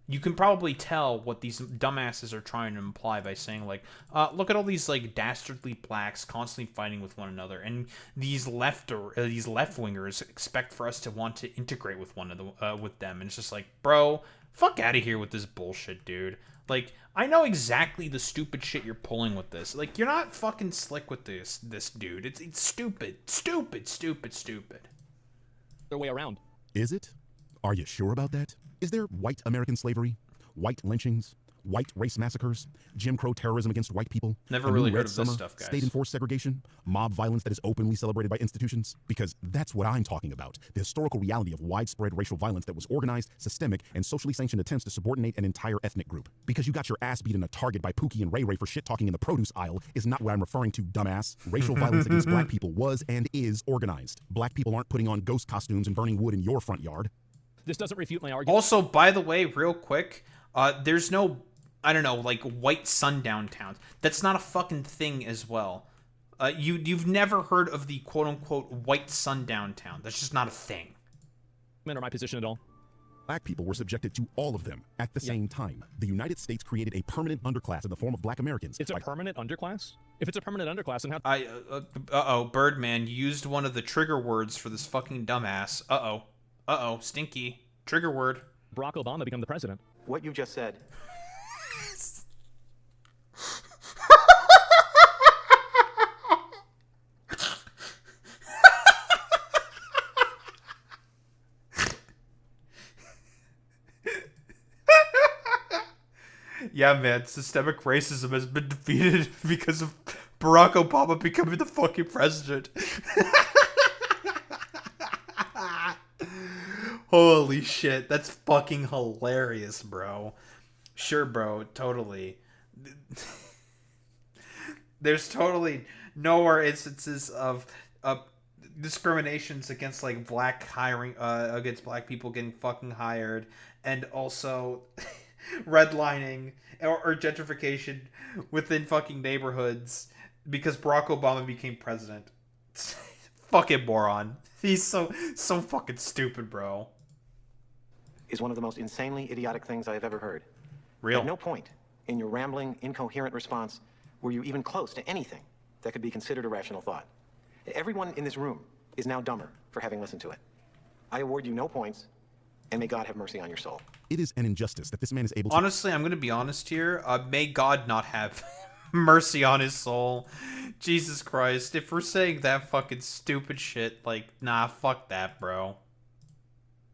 You can probably tell what these dumbasses are trying to imply by saying, like, look at all these, like, dastardly blacks constantly fighting with one another, and these left-wingers expect for us to want to integrate with one another, with them. And it's just like, bro, fuck out of here with this bullshit, dude. Like, I know exactly the stupid shit you're pulling with this. Like, you're not fucking slick with this dude. It's stupid, stupid. way around. Is it? Are you sure about that? Is there white American slavery, white lynchings, white race massacres, Jim Crow terrorism against white people? Never a new really Red heard of this Summer, stuff, guys. State-enforced segregation, mob violence that is openly celebrated by institutions? Because that's what I'm talking about. The historical reality of widespread racial violence that was organized, systemic, and socially sanctioned attempts to subordinate an entire ethnic group. Because you got your ass beat in a Target by Pookie and Ray Ray for shit-talking in the produce aisle is not what I'm referring to, dumbass. Racial violence against black people was and is organized. Black people aren't putting on ghost costumes and burning wood in your front yard. This doesn't refute my argument. Also, by the way, real quick, there's no, I don't know, like, white sundown towns. That's not a fucking thing as well. You've never heard of the quote-unquote white sundown town. That's just not a thing. Or my position at all. Black people were subjected to all of them at the same time. The United States created a permanent underclass in the form of black Americans. It's a permanent underclass? If it's a permanent underclass, then how... Uh-oh, Birdman, you used one of the trigger words for this fucking dumbass. Uh-oh, stinky. Trigger word. Barack Obama become the president. What you just said. Yeah, man, systemic racism has been defeated because of Barack Obama becoming the fucking president. Holy shit, that's fucking hilarious, bro. Sure, bro, totally. There's totally nowhere instances of discriminations against like black hiring against black people getting fucking hired, and also redlining or gentrification within fucking neighborhoods because Barack Obama became president. Fucking moron. He's so fucking stupid, bro. Is one of the most insanely idiotic things I have ever heard. Real. At no point in your rambling, incoherent response were you even close to anything that could be considered a rational thought. Everyone in this room is now dumber for having listened to it. I award you no points, and may God have mercy on your soul. It is an injustice that this man is able to... Honestly, I'm going to be honest here. May God not have mercy on his soul. Jesus Christ. If we're saying that fucking stupid shit, like, nah, fuck that, bro.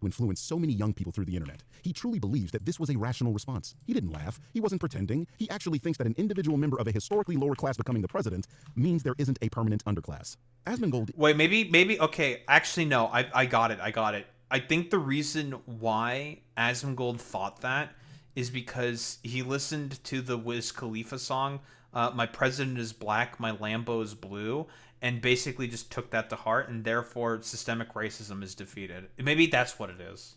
influence so many young people through the internet. He truly believes that this was a rational response. He didn't laugh. He wasn't pretending. He actually thinks that an individual member of a historically lower class becoming the president means there isn't a permanent underclass. Asmongold... Wait, maybe, okay, actually, no, I got it. I think the reason why Asmongold thought that is because he listened to the Wiz Khalifa song, My President is Black, My Lambo is Blue, and basically just took that to heart, and therefore systemic racism is defeated. Maybe that's what it is.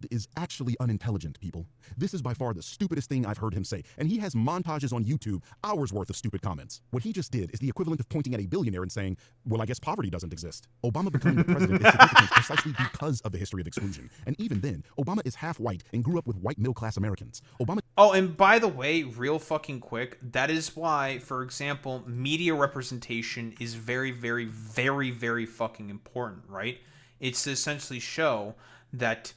Is actually unintelligent, people. This is by far the stupidest thing I've heard him say, and he has montages on YouTube, hours worth of stupid comments. What he just did is the equivalent of pointing at a billionaire and saying, well, I guess poverty doesn't exist. Obama becoming the president is significant precisely because of the history of exclusion. And even then, Obama is half white and grew up with white middle-class Americans. Oh, and by the way, real fucking quick, that is why, for example, media representation is very, very, very, very fucking important, right? It's to essentially show that,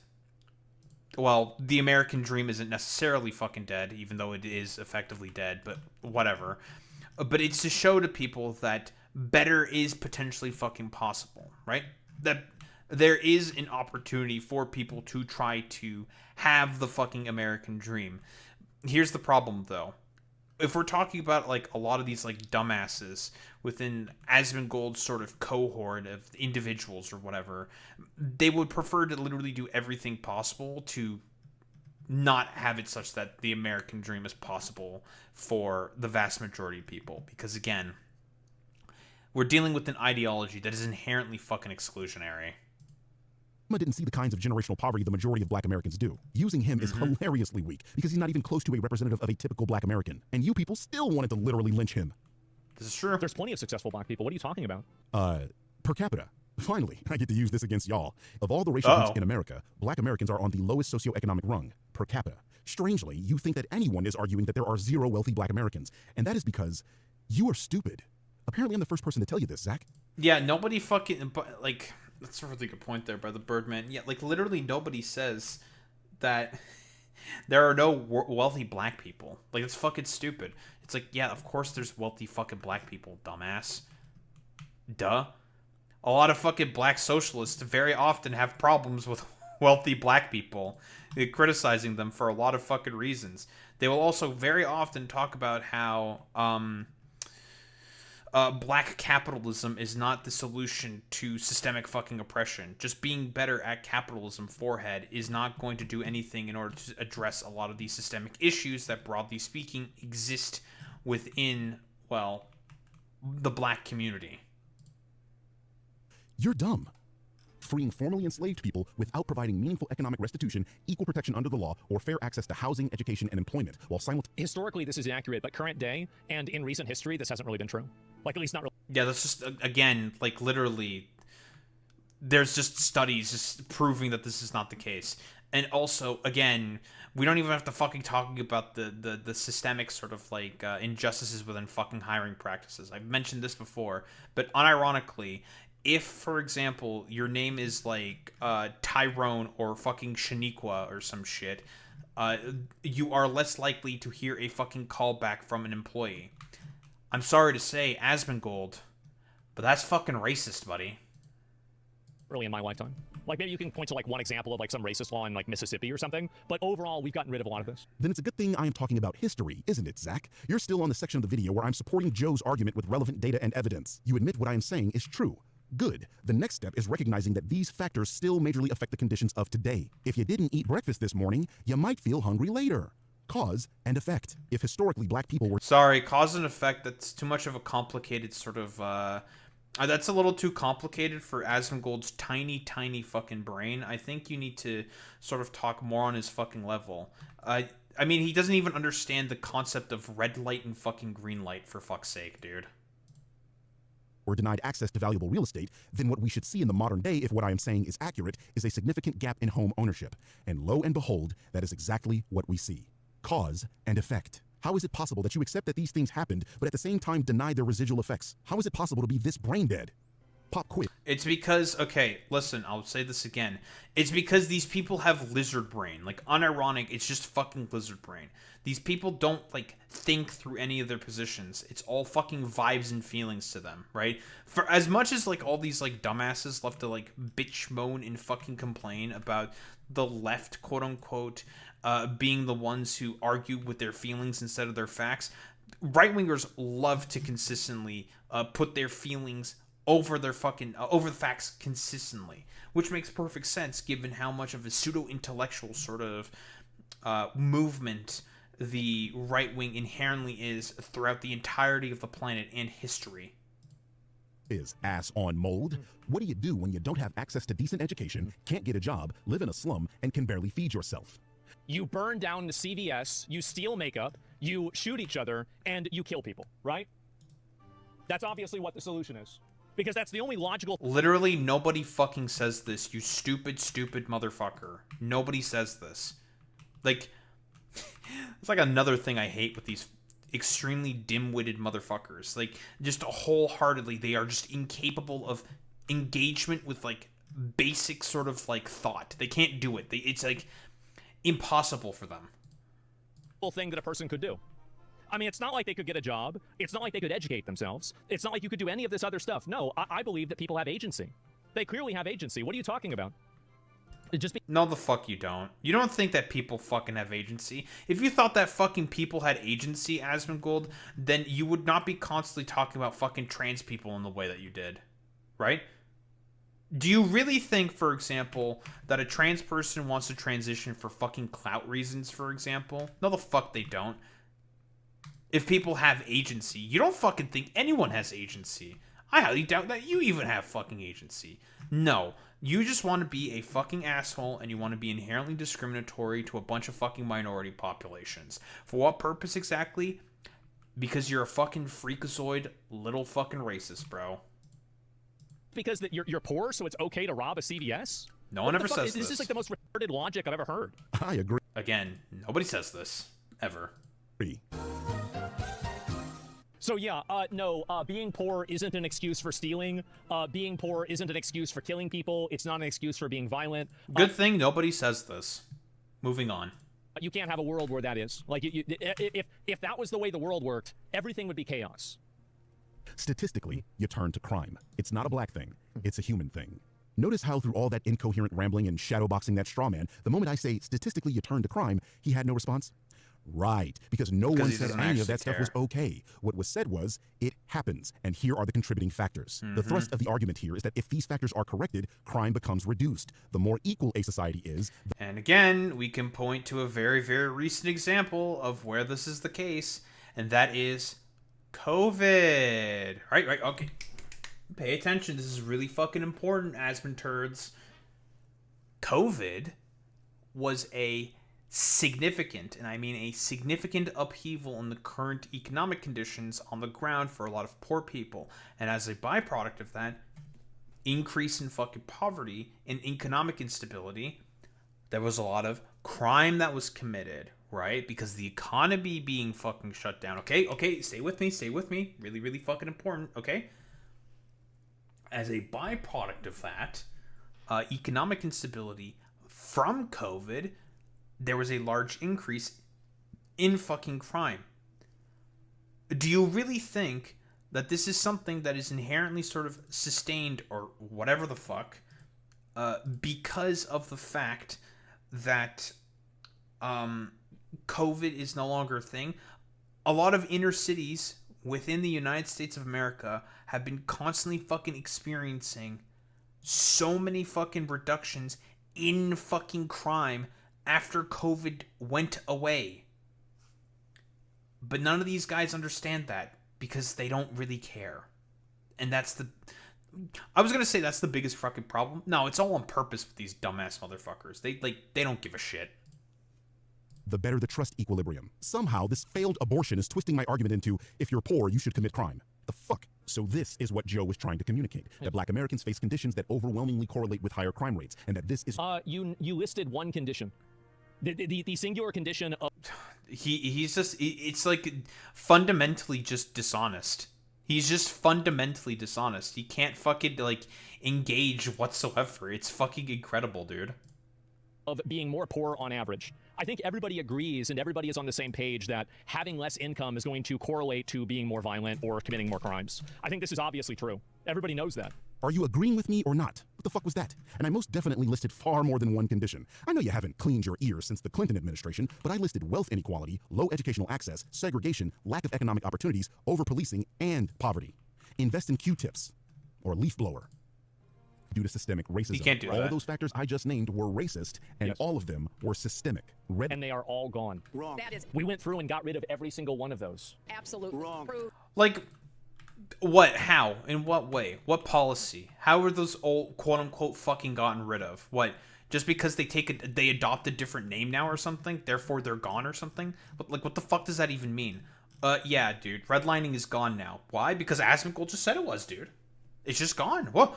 well, the American dream isn't necessarily fucking dead, even though it is effectively dead, but whatever. But it's to show to people that better is potentially fucking possible, right? That there is an opportunity for people to try to have the fucking American dream. Here's the problem, though. If we're talking about, like, a lot of these, like, dumbasses within Asmongold's sort of cohort of individuals or whatever, they would prefer to literally do everything possible to not have it such that the American dream is possible for the vast majority of people. Because, again, we're dealing with an ideology that is inherently fucking exclusionary. Obama didn't see the kinds of generational poverty the majority of black Americans do. Using him is hilariously weak because he's not even close to a representative of a typical black American. And you people still wanted to literally lynch him. This is true. There's plenty of successful black people. What are you talking about? Per capita. Finally, I get to use this against y'all. Of all the racial groups in America, black Americans are on the lowest socioeconomic rung, per capita. Strangely, you think that anyone is arguing that there are zero wealthy black Americans. And that is because you are stupid. Apparently, I'm the first person to tell you this, Zach. Yeah, nobody fucking, like, that's a really good point there by the Birdman. Yeah, like, literally nobody says that there are no wealthy black people. Like, it's fucking stupid. It's like, yeah, of course there's wealthy fucking black people, dumbass. Duh. A lot of fucking black socialists very often have problems with wealthy black people, criticizing them for a lot of fucking reasons. They will also very often talk about how black capitalism is not the solution to systemic fucking oppression. Just being better at capitalism forehead is not going to do anything in order to address a lot of these systemic issues that, broadly speaking, exist within, well, the black community. You're dumb. Freeing formerly enslaved people without providing meaningful economic restitution, equal protection under the law, or fair access to housing, education, and employment, while Historically, this is inaccurate, but current day and in recent history, this hasn't really been true. Like, at least not really. Yeah, that's just, again, like, literally, there's just studies just proving that this is not the case. And also, again, we don't even have to fucking talking about the systemic sort of, like, injustices within fucking hiring practices. I've mentioned this before, but unironically, if, for example, your name is, like, Tyrone or fucking Shaniqua or some shit, you are less likely to hear a fucking callback from an employee. I'm sorry to say, Asmongold, but that's fucking racist, buddy. really in my lifetime. Like maybe you can point to like one example of like some racist law in like Mississippi or something, but overall we've gotten rid of a lot of this. Then it's a good thing I am talking about history, isn't it, Zach? You're still on the section of the video where I'm supporting Joe's argument with relevant data and evidence. You admit what I am saying is true. Good. The next step is recognizing that these factors still majorly affect the conditions of today. If you didn't eat breakfast this morning, you might feel hungry later. Cause and effect. If historically black people were... Sorry, cause and effect, that's too much of a complicated sort of, that's a little too complicated for Asmongold's tiny, tiny fucking brain. I think you need to sort of talk more on his fucking level. I mean, he doesn't even understand the concept of red light and fucking green light, for fuck's sake, dude. Or denied access to valuable real estate, then what we should see in the modern day, if what I am saying is accurate, is a significant gap in home ownership. And lo and behold, that is exactly what we see. Cause and effect. How is it possible that you accept that these things happened, but at the same time deny their residual effects? How is it possible to be this brain dead? Pop quiz. It's because, okay, listen, I'll say this again. It's because these people have lizard brain. Like, unironic, it's just fucking lizard brain. These people don't, like, think through any of their positions. It's all fucking vibes and feelings to them, right? For as much as, like, all these, like, dumbasses love to, like, bitch, moan, and fucking complain about the left, quote-unquote, being the ones who argue with their feelings instead of their facts, right-wingers love to consistently put their feelings over their fucking over the facts consistently, which makes perfect sense given how much of a pseudo-intellectual sort of movement the right wing inherently is throughout the entirety of the planet and history. Is ass on mold. What do you do when you don't have access to decent education, can't get a job, live in a slum, and can barely feed yourself? You burn down the CVS, you steal makeup, you shoot each other, and you kill people, right? That's obviously what the solution is. Because that's the only logical... Literally, nobody fucking says this, you stupid, stupid motherfucker. Nobody says this. Like, it's like another thing I hate with these extremely dim-witted motherfuckers. Like, just wholeheartedly, they are just incapable of engagement with, like, basic sort of, like, thought. They can't do it. It's, like, impossible for them. Thing that a person could do. I mean, it's not like they could get a job. It's not like they could educate themselves. It's not like you could do any of this other stuff. No, I believe that people have agency. They clearly have agency. What are you talking about? No, the fuck you don't. You don't think that people fucking have agency. If you thought that fucking people had agency, Asmongold, then you would not be constantly talking about fucking trans people in the way that you did. Right? Do you really think, for example, that a trans person wants to transition for fucking clout reasons, for example? No, the fuck they don't. If people have agency, you don't fucking think anyone has agency. I highly doubt that you even have fucking agency. No, you just want to be a fucking asshole and you want to be inherently discriminatory to a bunch of fucking minority populations. For what purpose exactly? Because you're a fucking freakazoid little fucking racist, bro. Because that you're poor, so it's okay to rob a CVS? No one ever says this. This is like the most retarded logic I've ever heard. I agree. Again, nobody says this. Ever. So yeah, no, being poor isn't an excuse for stealing. Being poor isn't an excuse for killing people. It's not an excuse for being violent. Good thing nobody says this. Moving on. You can't have a world where that is. Like, if that was the way the world worked, everything would be chaos. Statistically, you turn to crime. It's not a black thing. It's a human thing. Notice how through all that incoherent rambling and shadowboxing that straw man, the moment I say statistically you turn to crime, he had no response? Right, because no one said any of that stuff was okay. What was said was, it happens, and here are the contributing factors. The thrust of the argument here is that if these factors are corrected, crime becomes reduced. The more equal a society is... And again, we can point to a very, very recent example of where this is the case, and that is COVID. Right, okay. Pay attention, this is really fucking important, Aspen turds. COVID was a significant, and I mean a significant upheaval in the current economic conditions on the ground for a lot of poor people. And as a byproduct of that, increase in fucking poverty and economic instability, there was a lot of crime that was committed, right? Because the economy being fucking shut down. Okay, stay with me. Really, really fucking important, okay? As a byproduct of that, economic instability from COVID, there was a large increase in fucking crime. Do you really think that this is something that is inherently sort of sustained or whatever the fuck because of the fact that COVID is no longer a thing. A lot of inner cities within the United States of America have been constantly fucking experiencing so many fucking reductions in fucking crime after COVID went away. But none of these guys understand that because they don't really care. And that's I was gonna say that's the biggest fucking problem. No, it's all on purpose with these dumbass motherfuckers. They don't give a shit. The better the trust equilibrium. Somehow, this failed abortion is twisting my argument into, if you're poor, you should commit crime. The fuck? So this is what Joe was trying to communicate. That black Americans face conditions that overwhelmingly correlate with higher crime rates, and that this is... You listed one condition. The singular condition of... He's just... It's like fundamentally just dishonest. He's just fundamentally dishonest. He can't fucking, like, engage whatsoever. It's fucking incredible, dude. Of being more poor on average. I think everybody agrees and everybody is on the same page that having less income is going to correlate to being more violent or committing more crimes. I think this is obviously true. Everybody knows that. Are you agreeing with me or not? What the fuck was that? And I most definitely listed far more than one condition. I know you haven't cleaned your ears since the Clinton administration, but I listed wealth inequality, low educational access, segregation, lack of economic opportunities, over-policing, and poverty. Invest in Q-tips or leaf blower. Due to systemic racism. You can't do all that. those factors I just named were racist, and all of them were systemic. And they are all gone. Wrong. That is We went through and got rid of every single one of those. absolutely Wrong. true. Like, what? How? In what way? What policy? How are those old quote-unquote fucking gotten rid of? What? Just because they adopt a different name now or something, therefore they're gone or something? But, like, what the fuck does that even mean? Yeah, dude. Redlining is gone now. Why? Because Asmongold just said it was, dude. It's just gone. What?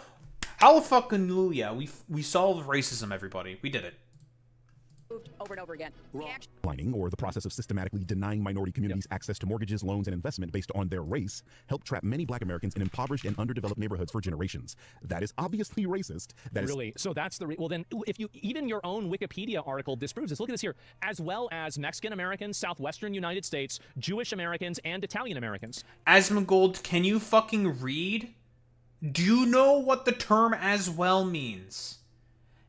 Hallelujah. We solved racism, everybody. We did it. Moved over and over again. Wrong. Lining, or the process of systematically denying minority communities access to mortgages, loans, and investment based on their race, helped trap many black Americans in impoverished and underdeveloped neighborhoods for generations. That is obviously racist. That is Really? So that's the... Well, then, if you... Even your own Wikipedia article disproves this. Look at this here. As well as Mexican Americans, Southwestern United States, Jewish Americans, and Italian Americans. Asmongold, can you fucking read? Do you know what the term as well means?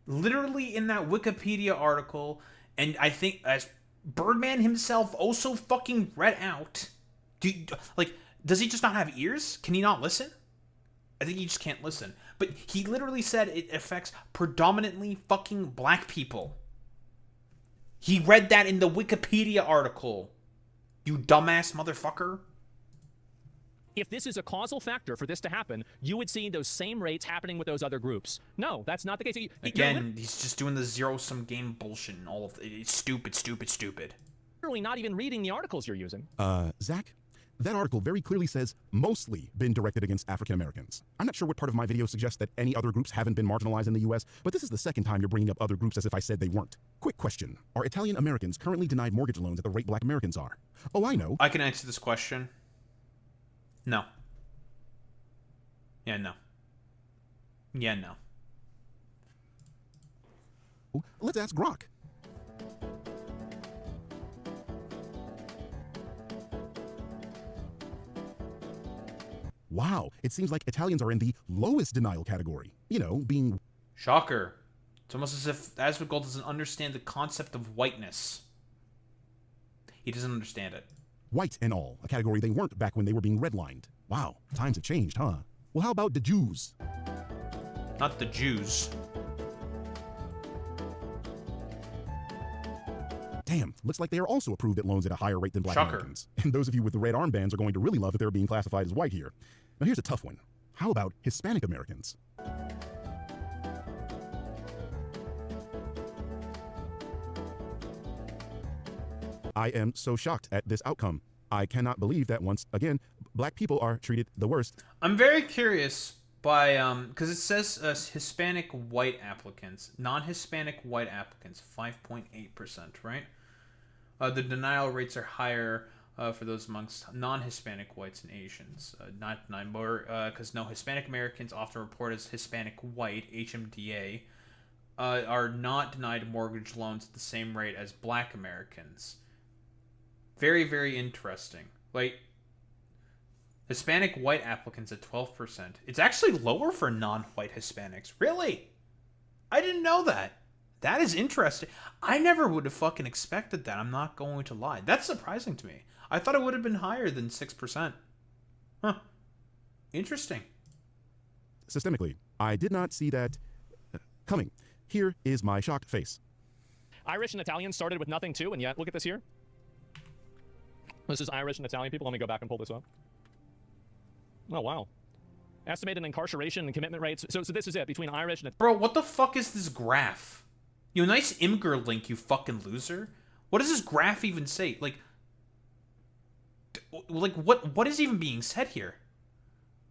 Literally in that Wikipedia article, and I think as Birdman himself also fucking read out. Does he just not have ears? Can he not listen? I think he just can't listen. But he literally said it affects predominantly fucking black people. He read that in the Wikipedia article. You dumbass motherfucker. If this is a causal factor for this to happen, you would see those same rates happening with those other groups. No, that's not the case. Again, he's just doing the zero-sum game bullshit and all of it. It's stupid. Literally not even reading the articles you're using. Zach, that article very clearly says mostly been directed against African Americans. I'm not sure what part of my video suggests that any other groups haven't been marginalized in the U.S., but this is the second time you're bringing up other groups as if I said they weren't. Quick question. Are Italian Americans currently denied mortgage loans at the rate black Americans are? Oh, I know. I can answer this question. No. Yeah, no. Yeah, no. Let's ask Grok. Wow, it seems like Italians are in the lowest denial category. You know, being... Shocker. It's almost as if Asmongold doesn't understand the concept of whiteness. He doesn't understand it. white and all, a category they weren't back when they were being redlined. Wow, times have changed, huh? Well, how about the Jews? Not the Jews. Damn, looks like they are also approved at loans at a higher rate than black Shocker. Americans. And those of you with the red armbands are going to really love that they're being classified as white here. Now here's a tough one. How about Hispanic Americans? I am so shocked at this outcome. I cannot believe that once again, black people are treated the worst. I'm very curious by because it says Hispanic white applicants, non-Hispanic white applicants, 5.8%, right? The denial rates are higher for those amongst non-Hispanic whites and Asians. Not denied more because no Hispanic Americans, often reported as Hispanic white (HMDA), are not denied mortgage loans at the same rate as Black Americans. Very, very interesting. Like, Hispanic white applicants at 12%. It's actually lower for non-white Hispanics. Really? I didn't know that. That is interesting. I never would have fucking expected that. I'm not going to lie. That's surprising to me. I thought it would have been higher than 6%. Huh. Interesting. Systemically, I did not see that coming. Here is my shocked face. Irish and Italian started with nothing too, and yet, look at this here. This is Irish and Italian people. Let me go back and pull this up. Oh, wow. Estimated incarceration and commitment rates. So this is it, between Irish and... Bro, what the fuck is this graph? You nice Imgur link, you fucking loser. What does this graph even say? Like what is even being said here?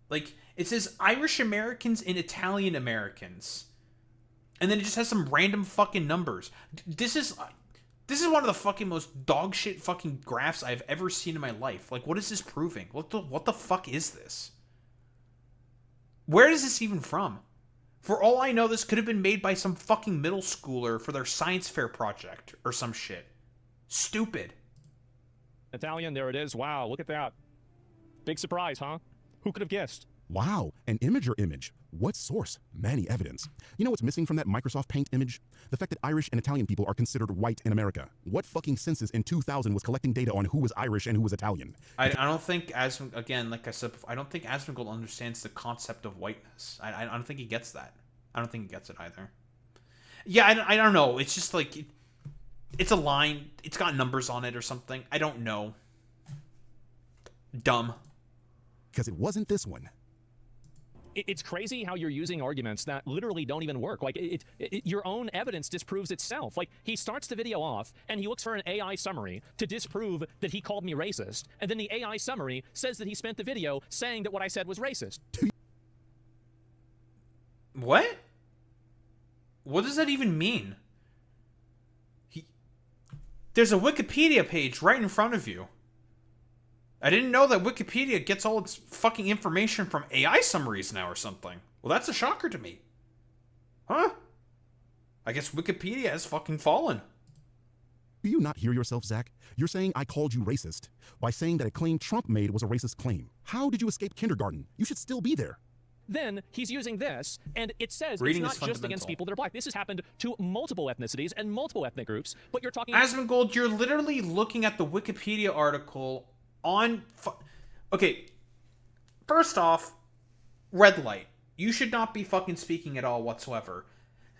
Like, it says Irish Americans and Italian Americans. And then it just has some random fucking numbers. This is one of the fucking most dog shit fucking graphs I've ever seen in my life. Like, what is this proving? What the fuck is this? Where is this even from? For all I know, this could have been made by some fucking middle schooler for their science fair project or some shit. Stupid. Italian, there it is. Wow, look at that. Big surprise, huh? Who could have guessed? Wow, an imager image. What source? Many evidence. You know what's missing from that Microsoft Paint image? The fact that Irish and Italian people are considered white in America. What fucking census in 2000 was collecting data on who was Irish and who was Italian? I don't think, again, like I said before, I don't think Asmongold understands the concept of whiteness. I don't think he gets that. I don't think he gets it either. Yeah, I don't know. It's just like, it's a line. It's got numbers on it or something. I don't know. Dumb. Because it wasn't this one. It's crazy how you're using arguments that literally don't even work. Like, your own evidence disproves itself. Like, he starts the video off, and he looks for an AI summary to disprove that he called me racist. And then the AI summary says that he spent the video saying that what I said was racist. What? What does that even mean? There's a Wikipedia page right in front of you. I didn't know that Wikipedia gets all its fucking information from AI summaries now or something. Well, that's a shocker to me. Huh? I guess Wikipedia has fucking fallen. Do you not hear yourself, Zach? You're saying I called you racist by saying that a claim Trump made was a racist claim. How did you escape kindergarten? You should still be there. Then he's using this, and it says Reading it's not just against people that are black. This has happened to multiple ethnicities and multiple ethnic groups, but you're talking... Asmongold, you're literally looking at the Wikipedia article on... Okay, first off, red light. You should not be fucking speaking at all whatsoever.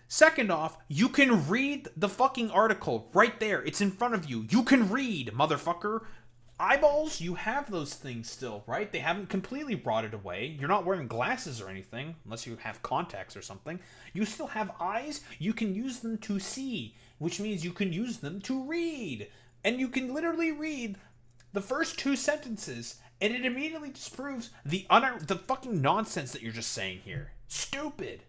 Second off, you can read the fucking article right there. It's in front of you. You can read, motherfucker. Eyeballs, you have those things still, right? They haven't completely rotted away. You're not wearing glasses or anything, unless you have contacts or something. You still have eyes. You can use them to see, which means you can use them to read. And you can literally read the first two sentences, and it immediately disproves the fucking nonsense that you're just saying here. Stupid.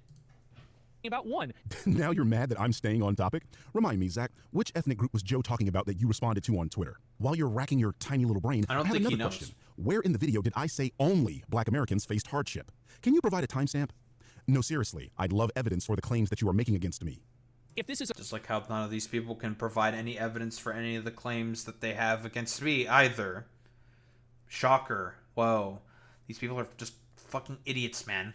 About one. Now you're mad that I'm staying on topic? Remind me, Zach, which ethnic group was Joe talking about that you responded to on Twitter? While you're racking your tiny little brain, I don't have think another he knows. question. Where in the video did I say only black Americans faced hardship? Can you provide a timestamp? No, seriously, I'd love evidence for the claims that you are making against me. If this is... Just like how none of these people can provide any evidence for any of the claims that they have against me either. Shocker. Whoa. These people are just fucking idiots, man.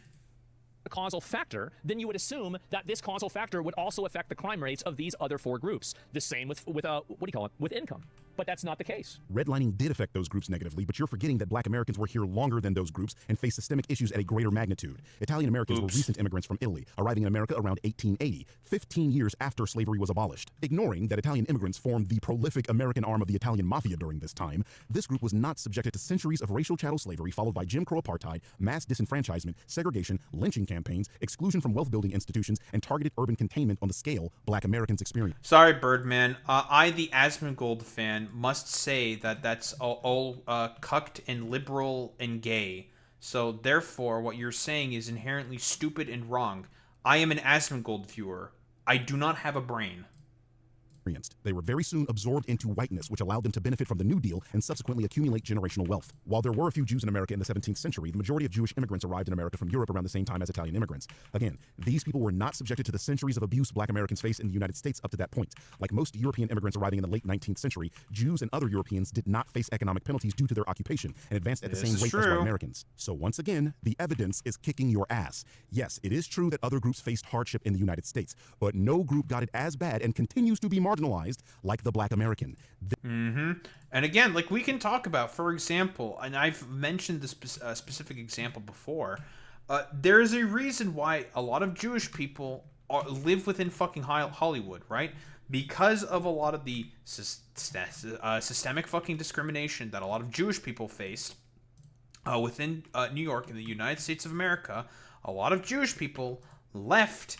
A causal factor, then you would assume that this causal factor would also affect the crime rates of these other four groups. The same with what do you call it? With income. But that's not the case. Redlining did affect those groups negatively, but you're forgetting that black Americans were here longer than those groups and face systemic issues at a greater magnitude. Italian Americans were recent immigrants from Italy, arriving in America around 1880, 15 years after slavery was abolished. Ignoring that Italian immigrants formed the prolific American arm of the Italian mafia during this time, this group was not subjected to centuries of racial chattel slavery followed by Jim Crow apartheid, mass disenfranchisement, segregation, lynching campaigns, exclusion from wealth-building institutions, and targeted urban containment on the scale black Americans experienced. Sorry, Birdman. I, the Asmongold fan, must say that that's all cucked and liberal and gay. So therefore, what you're saying is inherently stupid and wrong. I am an Asmongold viewer. I do not have a brain. They were very soon absorbed into whiteness, which allowed them to benefit from the New Deal and subsequently accumulate generational wealth. While there were a few Jews in America in the 17th century, the majority of Jewish immigrants arrived in America from Europe around the same time as Italian immigrants. Again, these people were not subjected to the centuries of abuse Black Americans faced in the United States up to that point. Like most European immigrants arriving in the late 19th century, Jews and other Europeans did not face economic penalties due to their occupation and advanced at the same rate as white Americans. So once again, the evidence is kicking your ass. Yes, it is true that other groups faced hardship in the United States, but no group got it as bad and continues to be marginalized like the Black American. And again, like we can talk about, for example, and I've mentioned this specific example before, there is a reason why a lot of Jewish people live within fucking Hollywood, right? Because of a lot of the systemic fucking discrimination that a lot of Jewish people faced within New York in the United States of America. A lot of Jewish people left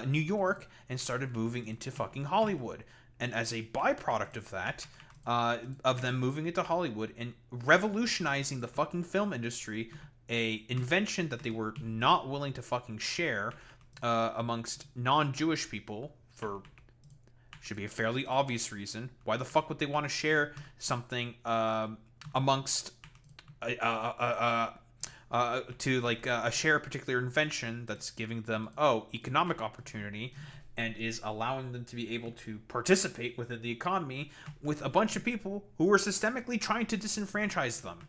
New York and started moving into fucking Hollywood. And as a byproduct of that, of them moving into Hollywood and revolutionizing the fucking film industry, a invention that they were not willing to fucking share amongst non-Jewish people for should be a fairly obvious reason. Why the fuck would they want to share something amongst share a particular invention that's giving them economic opportunity and is allowing them to be able to participate within the economy with a bunch of people who are systemically trying to disenfranchise them?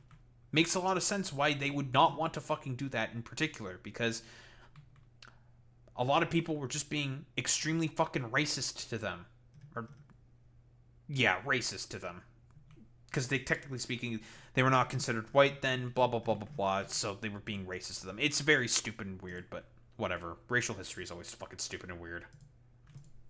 Makes a lot of sense why they would not want to fucking do that in particular, because a lot of people were just being extremely fucking racist to them. Racist to them. Because they, technically speaking, they were not considered white then, blah, blah, blah, blah, blah, so they were being racist to them. It's very stupid and weird, but whatever. Racial history is always fucking stupid and weird.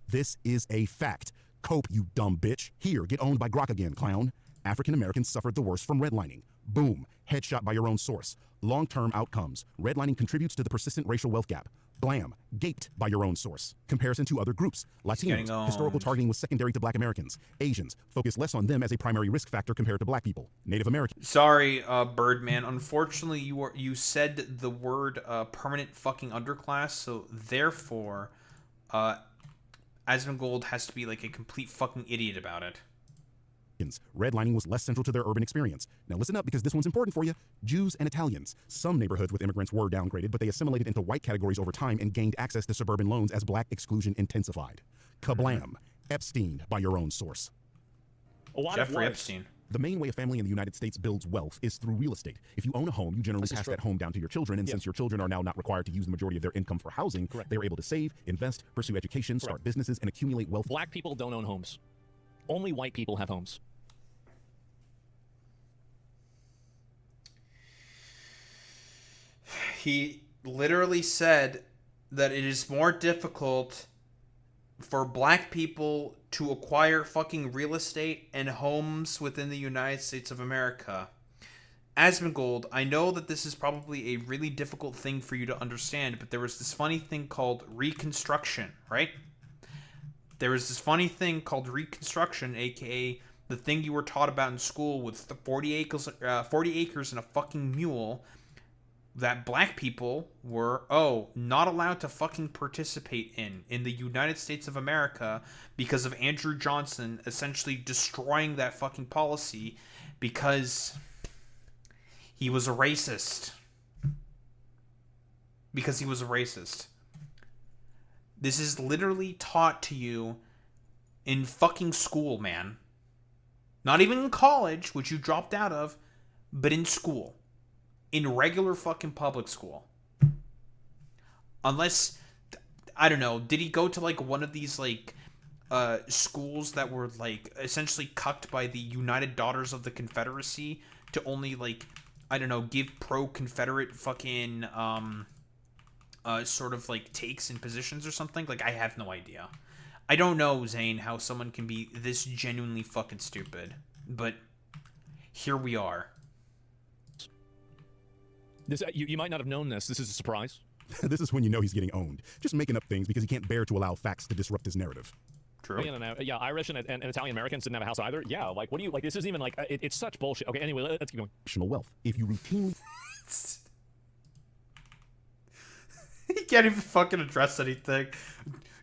This is a fact. Cope, you dumb bitch. Here, get owned by Grok again, clown. African Americans suffered the worst from redlining. Boom. Headshot by your own source. Long-term outcomes. Redlining contributes to the persistent racial wealth gap. Blam. Gaped by your own source. Comparison to other groups. Latinos. Historical targeting was secondary to Black Americans. Asians. Focus less on them as a primary risk factor compared to Black people. Native Americans. Sorry, Birdman. Unfortunately, you said the word permanent fucking underclass, so therefore, Asmongold has to be like a complete fucking idiot about it. Redlining was less central to their urban experience. Now listen up, because this one's important for you. Jews and Italians. Some neighborhoods with immigrants were downgraded, but they assimilated into white categories over time and gained access to suburban loans as Black exclusion intensified. Kablam. Epstein by your own source. Jeffrey Epstein. The main way a family in the United States builds wealth is through real estate. If you own a home, you generally pass that home down to your children, and since your children are now not required to use the majority of their income for housing, they are able to save, invest, pursue education, start businesses, and accumulate wealth. Black people don't own homes. Only white people have homes. He literally said that it is more difficult for Black people to acquire fucking real estate and homes within the United States of America. Asmongold, I know that this is probably a really difficult thing for you to understand, but there was this funny thing called Reconstruction, right? There was this funny thing called Reconstruction, aka the thing you were taught about in school with the 40 acres and a fucking mule, that Black people were, not allowed to fucking participate in the United States of America because of Andrew Johnson essentially destroying that fucking policy because he was a racist. Because he was a racist. This is literally taught to you in fucking school, man. Not even in college, which you dropped out of, but in school. In regular fucking public school. Unless, I don't know, did he go to like one of these like schools that were like essentially cucked by the United Daughters of the Confederacy to only like, I don't know, give pro-Confederate fucking sort of like takes and positions or something? Like, I have no idea. I don't know, Zane, how someone can be this genuinely fucking stupid. But here we are. This, you might not have known this. This is a surprise. This is when you know he's getting owned. Just making up things because he can't bear to allow facts to disrupt his narrative. True. Yeah, Irish and Italian Americans didn't have a house either. Yeah, like, what do you, like, this isn't even, like, it's such bullshit. Okay, anyway, let's keep going. National wealth. If you routinely... He can't even fucking address anything.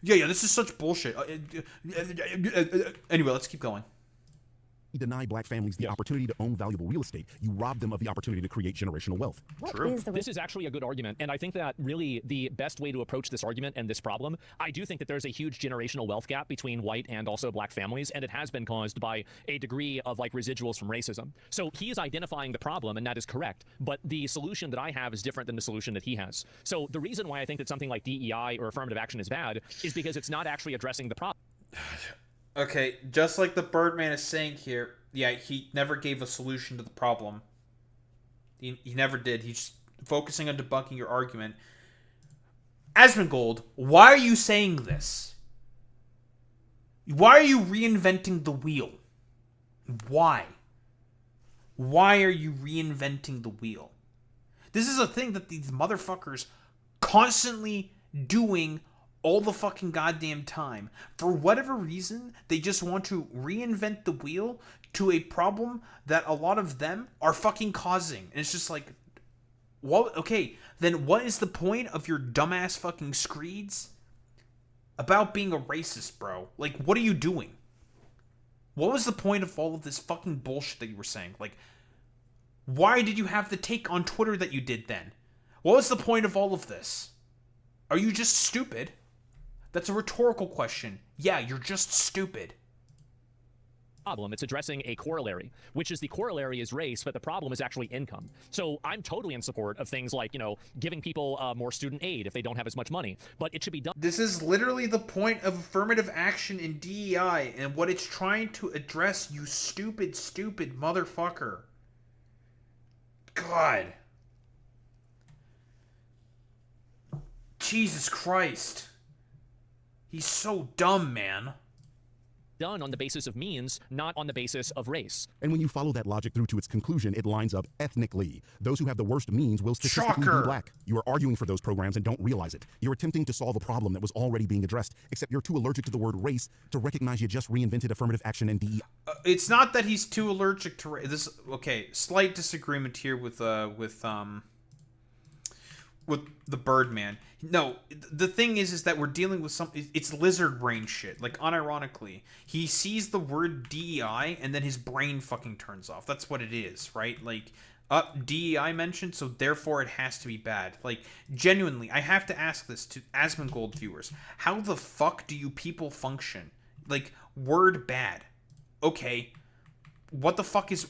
Yeah, this is such bullshit. Anyway, let's keep going. You deny black families the opportunity to own valuable real estate. You rob them of the opportunity to create generational wealth. This is actually a good argument, and I think that really the best way to approach this argument and this problem, I do think that there's a huge generational wealth gap between white and also black families, and it has been caused by a degree of like residuals from racism. So he is identifying the problem, and that is correct, but the solution that I have is different than the solution that he has. So the reason why I think that something like DEI or affirmative action is bad is because it's not actually addressing the problem. Okay, just like the Birdman is saying here, yeah, he never gave a solution to the problem. He never did. He's just focusing on debunking your argument. Asmongold, why are you saying this? Why are you reinventing the wheel? Why? Why are you reinventing the wheel? This is a thing that these motherfuckers constantly doing all the fucking goddamn time. For whatever reason, they just want to reinvent the wheel to a problem that a lot of them are fucking causing. And it's just like, well, okay, then what is the point of your dumbass fucking screeds about being a racist, bro? Like, what are you doing? What was the point of all of this fucking bullshit that you were saying? Like, why did you have the take on Twitter that you did then? What was the point of all of this? Are you just stupid? That's a rhetorical question. Yeah, you're just stupid. It's addressing a corollary, which is the corollary is race, but the problem is actually income. So I'm totally in support of things like, you know, giving people more student aid if they don't have as much money, but it should be done. This is literally the point of affirmative action in DEI and what it's trying to address, you stupid, stupid motherfucker. God. Jesus Christ. He's so dumb, man. Done on the basis of means, not on the basis of race. And when you follow that logic through to its conclusion, it lines up ethnically. Those who have the worst means will statistically be black. You are arguing for those programs and don't realize it. You're attempting to solve a problem that was already being addressed, except you're too allergic to the word race to recognize you just reinvented affirmative action and DEI. It's not that he's too allergic to race. This, okay, slight disagreement here with the Birdman. No, the thing is that we're dealing with it's lizard brain shit. Like, unironically, he sees the word DEI and then his brain fucking turns off. That's what it is, right? Like, DEI mentioned, so therefore it has to be bad. Like, genuinely, I have to ask this to Asmongold viewers. How the fuck do you people function? Like, word bad. Okay. What the fuck is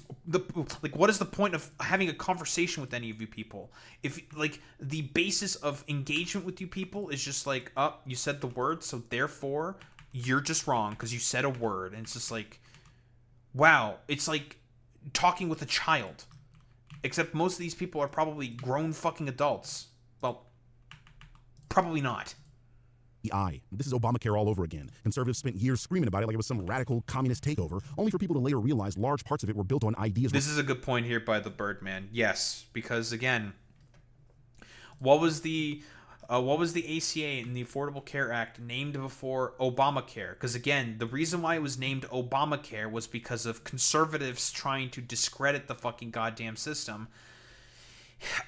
what is the point of having a conversation with any of you people if like the basis of engagement with you people is just like, oh, you said the word, so therefore you're just wrong because you said a word? And it's just like, wow, it's like talking with a child, except most of these people are probably grown fucking adults. Well, probably not. This is Obamacare all over again. Conservatives spent years screaming about it like it was some radical communist takeover, only for people to later realize large parts of it were built on ideas. This is a good point here by the Birdman. Yes, because again, what was the ACA and the Affordable Care Act named before Obamacare? Because again, the reason why it was named Obamacare was because of conservatives trying to discredit the fucking goddamn system.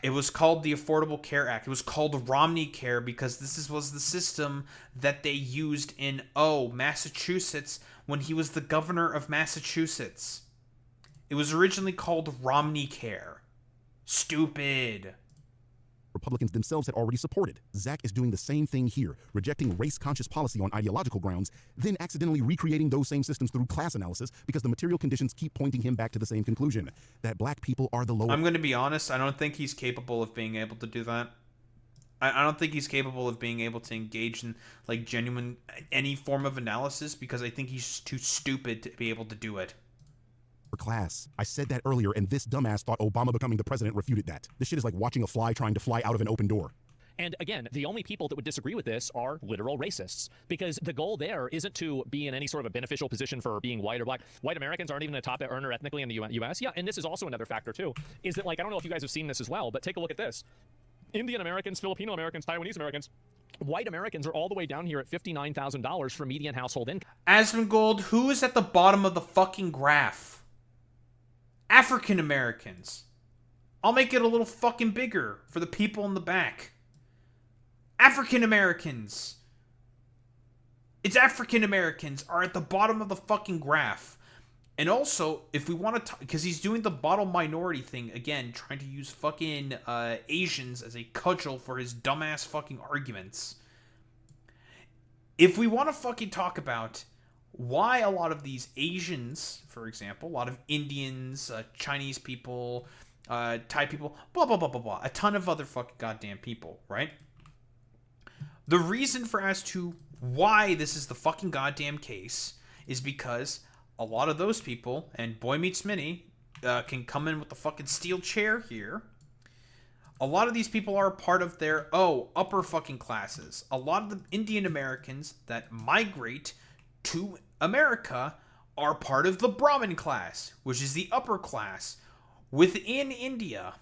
It was called the Affordable Care Act. It was called Romney Care because this was the system that they used in, Massachusetts when he was the governor of Massachusetts. It was originally called Romney Care. Stupid. Republicans themselves had already supported. Zach is doing the same thing here, rejecting race-conscious policy on ideological grounds, then accidentally recreating those same systems through class analysis because the material conditions keep pointing him back to the same conclusion, that black people are the lower... I'm going to be honest, I don't think he's capable of being able to do that. I don't think he's capable of being able to engage in, like, genuine, any form of analysis because I think he's just too stupid to be able to do it. Class. I said that earlier, and this dumbass thought Obama becoming the president refuted that. This shit is like watching a fly trying to fly out of an open door. And again, the only people that would disagree with this are literal racists, because the goal there isn't to be in any sort of a beneficial position for being white or black. White Americans aren't even a top earner ethnically in the U.S. Yeah, and this is also another factor too, is that, like, I don't know if you guys have seen this as well, but take a look at this. Indian Americans, Filipino Americans, Taiwanese Americans, white Americans are all the way down here at $59,000 for median household income. Asmongold, who is at the bottom of the fucking graph? African Americans. I'll make it a little fucking bigger for the people in the back. African Americans. It's African Americans are at the bottom of the fucking graph. And also, if we want to, because he's doing the bottom minority thing again, trying to use fucking Asians as a cudgel for his dumbass fucking arguments. If we want to fucking talk about why a lot of these Asians, for example, a lot of Indians, Chinese people, Thai people, blah, blah, blah, blah, blah, a ton of other fucking goddamn people, right? The reason for as to why this is the fucking goddamn case is because a lot of those people, and Boy Meets Minnie can come in with the fucking steel chair here. A lot of these people are part of their, upper fucking classes. A lot of the Indian Americans that migrate to America are part of the Brahmin class, which is the upper class within India.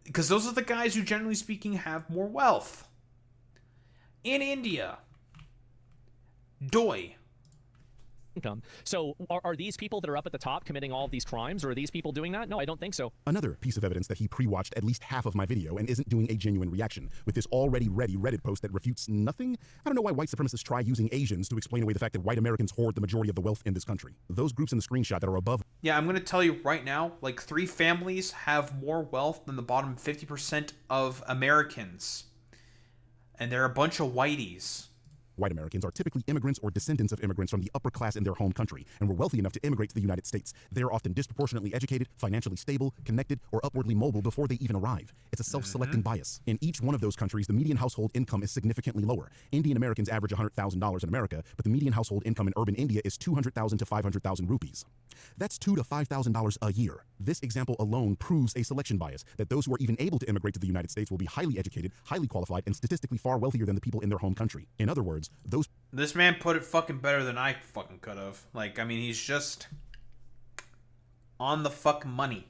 Because those are the guys who, generally speaking, have more wealth. In India. Doi. Income. So are these people that are up at the top committing all of these crimes, or are these people doing that? No, I don't think so. Another piece of evidence that he pre-watched at least half of my video and isn't doing a genuine reaction with this already ready Reddit post that refutes nothing. I don't know why white supremacists try using Asians to explain away the fact that white Americans hoard the majority of the wealth in this country. Those groups in the screenshot that are above. Yeah, I'm going to tell you right now, like 3 families have more wealth than the bottom 50% of Americans. And they're a bunch of whiteys. White Americans are typically immigrants or descendants of immigrants from the upper class in their home country and were wealthy enough to immigrate to the United States. They are often disproportionately educated, financially stable, connected, or upwardly mobile before they even arrive. It's a self-selecting bias. In each one of those countries, the median household income is significantly lower. Indian Americans average $100,000 in America, but the median household income in urban India is 200,000 to 500,000 rupees. That's $2,000 to $5,000 a year. This example alone proves a selection bias, that those who are even able to immigrate to the United States will be highly educated, highly qualified, and statistically far wealthier than the people in their home country. In other words, This man put it fucking better than I fucking could have. Like, I mean, he's just on the fucking money.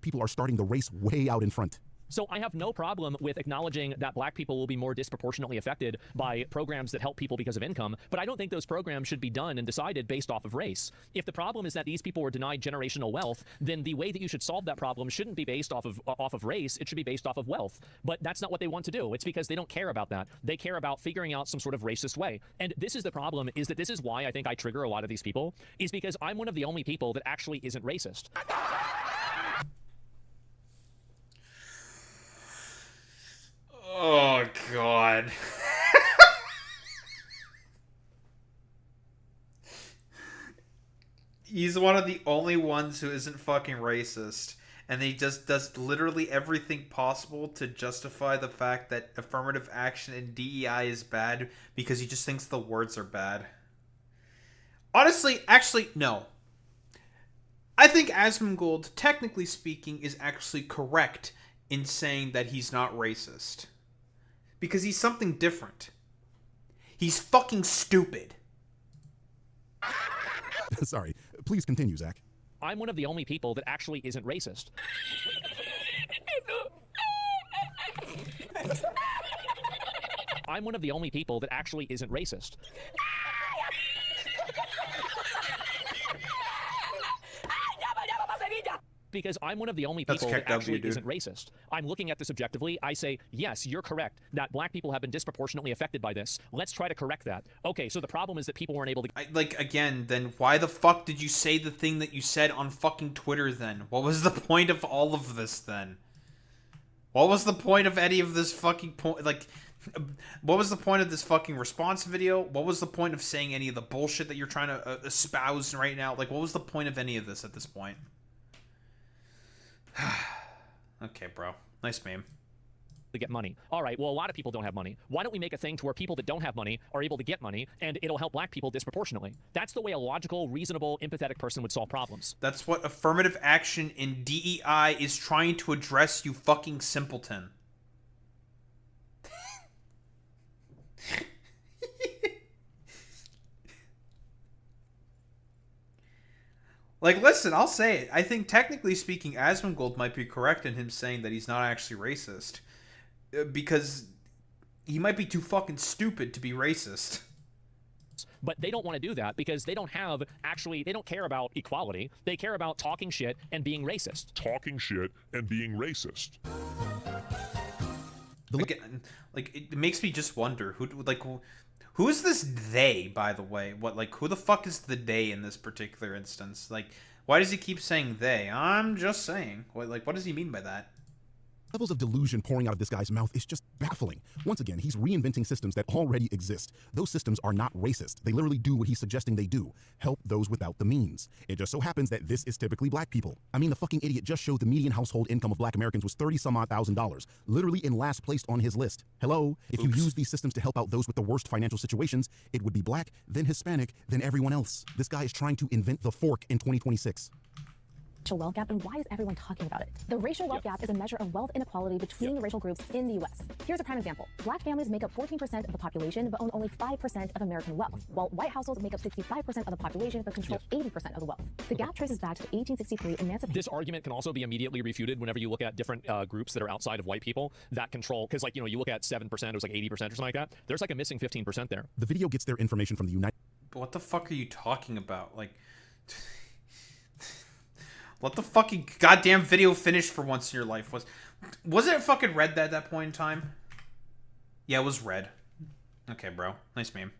People are starting the race way out in front. So I have no problem with acknowledging that black people will be more disproportionately affected by programs that help people because of income, but I don't think those programs should be done and decided based off of race. If the problem is that these people were denied generational wealth, then the way that you should solve that problem shouldn't be based off of race, it should be based off of wealth. But that's not what they want to do. It's because they don't care about that. They care about figuring out some sort of racist way. And this is the problem, is that this is why I think I trigger a lot of these people, is because I'm one of the only people that actually isn't racist. Oh, God. He's one of the only ones who isn't fucking racist. And he just does literally everything possible to justify the fact that affirmative action in DEI is bad because he just thinks the words are bad. Honestly, actually, no. I think Asmongold, technically speaking, is actually correct in saying that he's not racist. Because he's something different. He's fucking stupid. Sorry. Please continue, Zach. I'm one of the only people that actually isn't racist. I'm one of the only people that actually isn't racist. Because I'm one of the only people that actually isn't racist. I'm looking at this objectively. I say, yes, you're correct, that black people have been disproportionately affected by this. Let's try to correct that. Okay, so the problem is that people weren't able to... Again, then why the fuck did you say the thing that you said on fucking Twitter then? What was the point of all of this then? What was the point of any of this fucking point? Like, what was the point of this fucking response video? What was the point of saying any of the bullshit that you're trying to espouse right now? Like, what was the point of any of this at this point? Okay, bro. Nice meme. To get money. All right, well, a lot of people don't have money. Why don't we make a thing to where people that don't have money are able to get money, and it'll help black people disproportionately? That's the way a logical, reasonable, empathetic person would solve problems. That's what affirmative action in DEI is trying to address, you fucking simpleton. Like, listen, I'll say it. I think, technically speaking, Asmongold might be correct in him saying that he's not actually racist. Because he might be too fucking stupid to be racist. But they don't want to do that because they don't have, they don't care about equality. They care about talking shit and being racist. Talking shit and being racist. Again, like it makes me just wonder who is this they, by the way? Who the fuck is the they in this particular instance? Like, why does he keep saying they? I'm just saying. What does he mean by that? Levels of delusion pouring out of this guy's mouth is just baffling. Once again, he's reinventing systems that already exist. Those systems are not racist. They literally do what he's suggesting they do. Help those without the means. It just so happens that this is typically black people. I mean, the fucking idiot just showed the median household income of black Americans was $30-some-odd thousand, literally in last place on his list. Hello? If you use these systems to help out those with the worst financial situations, it would be black, then Hispanic, then everyone else. This guy is trying to invent the fork in 2026. Racial wealth gap, and why is everyone talking about it? The racial wealth gap is a measure of wealth inequality between racial groups in the U.S. Here's a prime example. Black families make up 14% of the population, but own only 5% of American wealth, while white households make up 65% of the population, but control 80% of the wealth. The gap traces back to the 1863 emancipation. This argument can also be immediately refuted whenever you look at different groups that are outside of white people that control, because you look at 7%, it was like 80% or something like that. There's like a missing 15% there. The video gets their information from the United... What the fuck are you talking about? Let the fucking goddamn video finish for once in your life. Wasn't it fucking red at that point in time? Yeah, it was red. Okay, bro. Nice meme.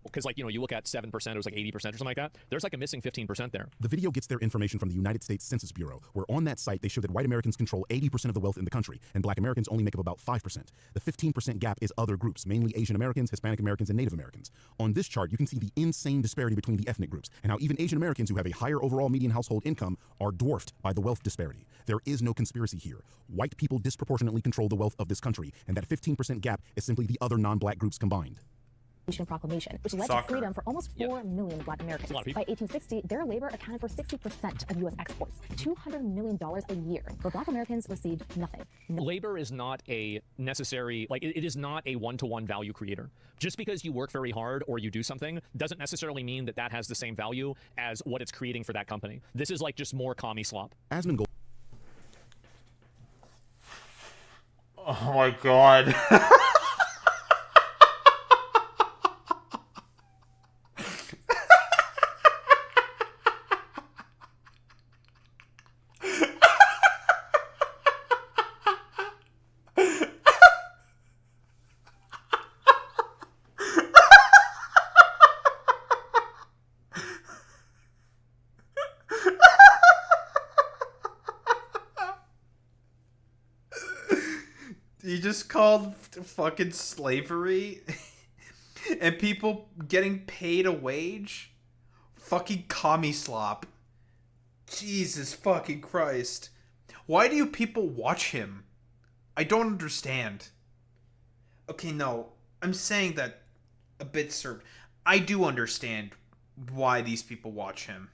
Because you look at 7%, it was like 80% or something like that. There's like a missing 15% there. The video gets their information from the United States Census Bureau, where on that site they show that white Americans control 80% of the wealth in the country, and black Americans only make up about 5%. The 15% gap is other groups, mainly Asian Americans, Hispanic Americans, and Native Americans. On this chart, you can see the insane disparity between the ethnic groups, and how even Asian Americans who have a higher overall median household income are dwarfed by the wealth disparity. There is no conspiracy here. White people disproportionately control the wealth of this country, and that 15% gap is simply the other non-black groups combined. Proclamation, which led to freedom for almost 4 million black Americans. By 1860, their labor accounted for 60% of U.S. exports, $200 million a year, where black Americans received nothing. Labor is not a necessary, it is not a one-to-one value creator. Just because you work very hard or you do something doesn't necessarily mean that that has the same value as what it's creating for that company. This is just more commie slop. Asmongold. Oh my god. You just called fucking slavery and people getting paid a wage fucking commie slop. Jesus fucking Christ. Why do you people watch him? I don't understand. Okay, no. I'm saying that a bit, sir. I do understand why these people watch him.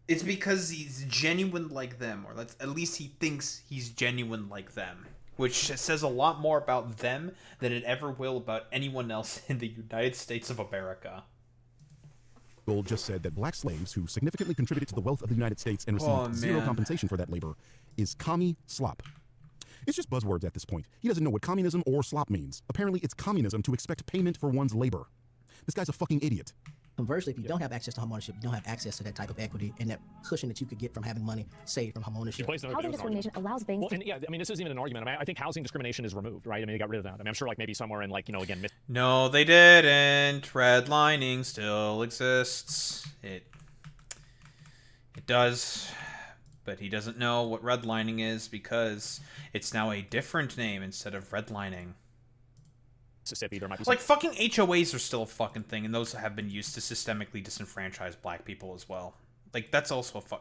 It's because he's genuine like them, or at least he thinks he's genuine like them. Which says a lot more about them than it ever will about anyone else in the United States of America. Gold just said that black slaves who significantly contributed to the wealth of the United States and received zero compensation for that labor is commie slop. It's just buzzwords at this point. He doesn't know what communism or slop means. Apparently it's communism to expect payment for one's labor. This guy's a fucking idiot. Conversely, if you don't have access to homeownership, you don't have access to that type of equity and that cushion that you could get from having money saved from homeownership. Housing discrimination allows banks to... I mean, this isn't even an argument. I think housing discrimination is removed, right? I mean, they got rid of that. I mean, I'm sure maybe somewhere in again... No, they didn't. Redlining still exists. It does. But he doesn't know what redlining is because it's now a different name instead of redlining. Mississippi, there might be fucking HOAs are still a fucking thing, and those have been used to systemically disenfranchise black people as well. That's also a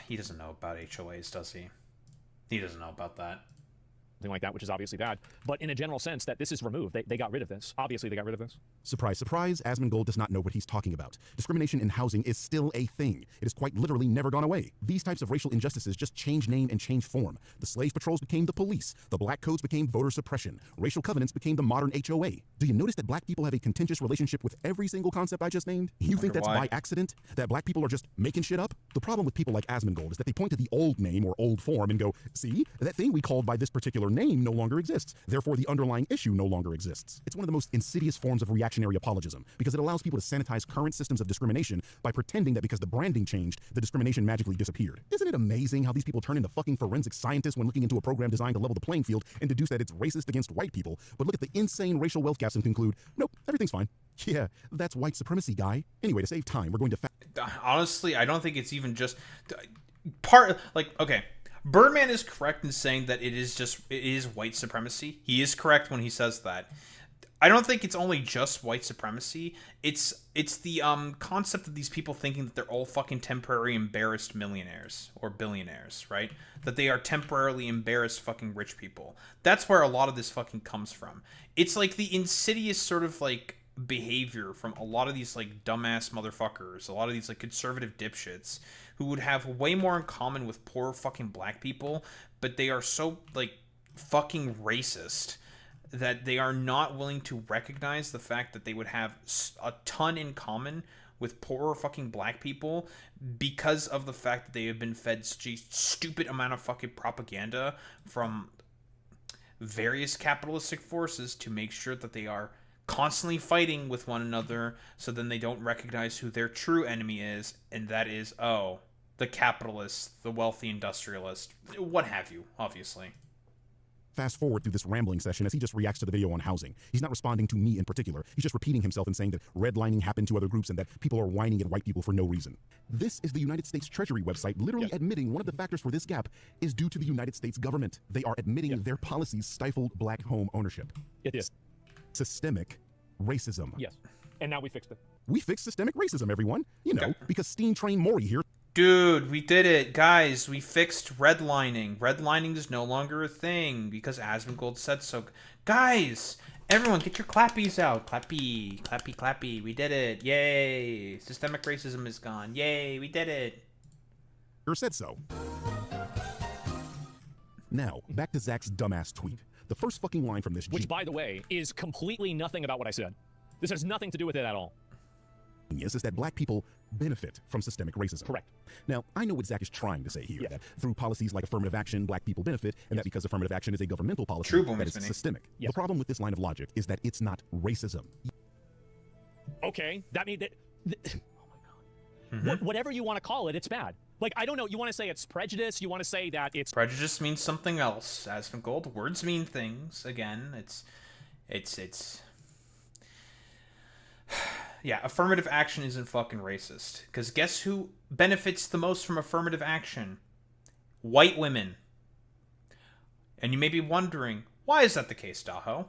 He doesn't know about HOAs, does he? He doesn't know about that. Something like that, which is obviously bad. But in a general sense, that this is removed. They got rid of this. Obviously, they got rid of this. Surprise, surprise, Asmongold does not know what he's talking about. Discrimination in housing is still a thing. It has quite literally never gone away. These types of racial injustices just change name and change form. The slave patrols became the police. The black codes became voter suppression. Racial covenants became the modern HOA. Do you notice that black people have a contentious relationship with every single concept I just named? You think that's by accident? That black people are just making shit up? The problem with people like Asmongold is that they point to the old name or old form and go, see, that thing we called by this particular particular name no longer exists. Therefore, the underlying issue no longer exists. It's one of the most insidious forms of reactionary apologism because it allows people to sanitize current systems of discrimination by pretending that because the branding changed, the discrimination magically disappeared. Isn't it amazing how these people turn into fucking forensic scientists when looking into a program designed to level the playing field and deduce that it's racist against white people, but look at the insane racial wealth gaps and conclude, nope, everything's fine. Yeah, that's white supremacy, guy. Anyway, to save time, we're going to... Honestly, I don't think it's even just... okay, Birdman is correct in saying that it is white supremacy. He is correct when he says that. I don't think it's only just white supremacy. It's the concept of these people thinking that they're all fucking temporary embarrassed millionaires or billionaires, right? That they are temporarily embarrassed fucking rich people. That's where a lot of this fucking comes from. It's like the insidious sort of like behavior from a lot of these like dumbass motherfuckers, a lot of these like conservative dipshits who would have way more in common with poor fucking black people, but they are so like fucking racist that they are not willing to recognize the fact that they would have a ton in common with poorer fucking black people because of the fact that they have been fed such a stupid amount of fucking propaganda from various capitalistic forces to make sure that they are constantly fighting with one another, so then they don't recognize who their true enemy is, and that is, the capitalist, the wealthy industrialist, what have you, obviously. Fast forward through this rambling session as he just reacts to the video on housing. He's not responding to me in particular. He's just repeating himself and saying that redlining happened to other groups and that people are whining at white people for no reason. This is the United States Treasury website literally admitting one of the factors for this gap is due to the United States government. They are admitting their policies stifled black home ownership. It is. Systemic racism. Yes. And now we fixed it. We fixed systemic racism, everyone. You know, because Steam Train Maury here. Dude, we did it. Guys, we fixed redlining. Redlining is no longer a thing because Asmongold said so. Guys, everyone get your clappies out. Clappy, clappy, clappy. We did it. Yay. Systemic racism is gone. Yay, we did it. Or said so. Now, back to Zach's dumbass tweet. The first fucking line from this... Which, by the way, is completely nothing about what I said. This has nothing to do with it at all. Is that black people benefit from systemic racism. Correct. Now, I know what Zach is trying to say here, that through policies like affirmative action, black people benefit, and that because affirmative action is a governmental policy, that it's systemic. The problem with this line of logic is that it's not racism. Okay, that means that... oh my God. Whatever you want to call it, it's bad. Like, I don't know, you want to say it's prejudice, you want to say that it's... Prejudice means something else, Asmongold. Words mean things. Again, it's... Yeah, affirmative action isn't fucking racist. Because guess who benefits the most from affirmative action? White women. And you may be wondering, why is that the case, Daho?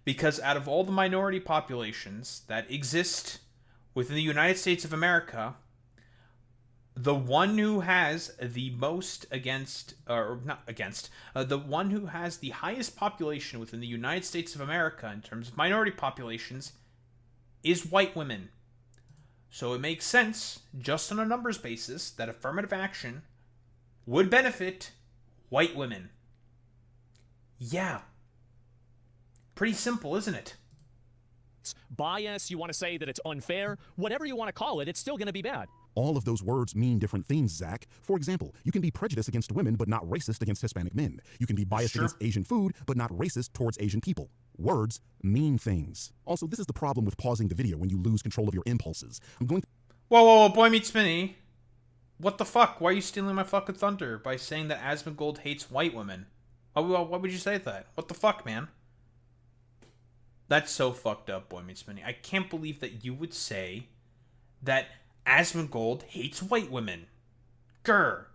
Because out of all the minority populations that exist within the United States of America, the one who has the most the one who has the highest population within the United States of America in terms of minority populations is white women. So it makes sense, just on a numbers basis, that affirmative action would benefit white women. Yeah. Pretty simple, isn't it? Bias, you want to say that it's unfair, whatever you want to call it, it's still going to be bad. All of those words mean different things, Zach. For example, you can be prejudiced against women, but not racist against Hispanic men. You can be biased against Asian food, but not racist towards Asian people. Words mean things. Also, this is the problem with pausing the video when you lose control of your impulses. I'm going to... Whoa, Boy Meets Minnie. What the fuck? Why are you stealing my fucking thunder by saying that Asmongold hates white women? Why would you say that? What the fuck, man? That's so fucked up, Boy Meets Minnie. I can't believe that you would say that Asmongold hates white women. Grr.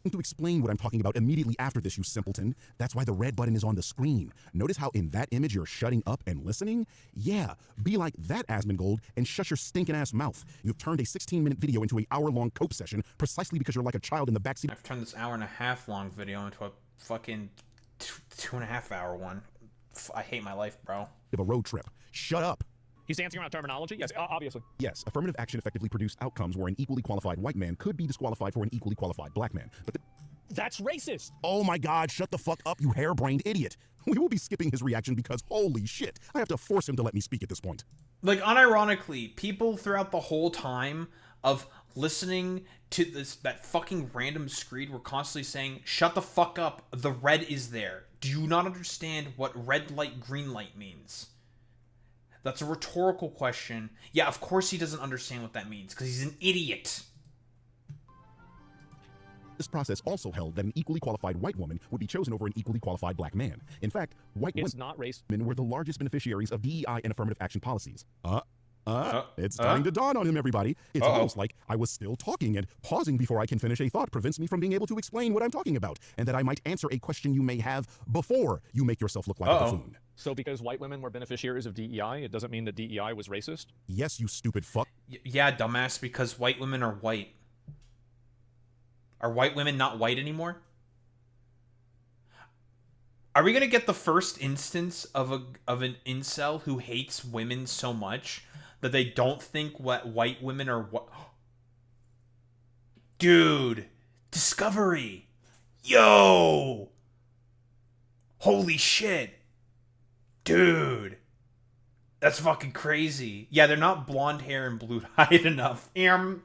To explain what I'm talking about immediately after this, you simpleton. That's why the red button is on the screen. Notice how in that image you're shutting up and listening? Yeah, be like that, Asmongold, and shut your stinking ass mouth. You've turned a 16-minute video into an hour-long cope session precisely because you're like a child in the backseat. I've turned this hour-and-a-half-long video into a fucking 2.5-hour one. I hate my life, bro. Of a road trip. Shut up. He's dancing around terminology? Yes, obviously. Yes, affirmative action effectively produced outcomes where an equally qualified white man could be disqualified for an equally qualified black man. But that's racist! Oh my God, shut the fuck up, you harebrained idiot. We will be skipping his reaction because, holy shit, I have to force him to let me speak at this point. Like, unironically, people throughout the whole time of listening to that fucking random screed, we're constantly saying, shut the fuck up, the red is there. Do you not understand what red light, green light means? That's a rhetorical question. Yeah, of course he doesn't understand what that means, because he's an idiot. This process also held that an equally qualified white woman would be chosen over an equally qualified black man. In fact, white women were the largest beneficiaries of DEI and affirmative action policies. It's starting to dawn on him, everybody. It's almost like I was still talking, and pausing before I can finish a thought prevents me from being able to explain what I'm talking about, and that I might answer a question you may have before you make yourself look like a buffoon. So because white women were beneficiaries of DEI, it doesn't mean that DEI was racist? Yes, you stupid fuck. Yeah, dumbass, because white women are white. Are white women not white anymore? Are we gonna get the first instance of an incel who hates women so much that they don't think what white women are what? Dude, Discovery, yo, holy shit, dude, that's fucking crazy. Yeah, they're not blonde hair and blue-eyed enough. You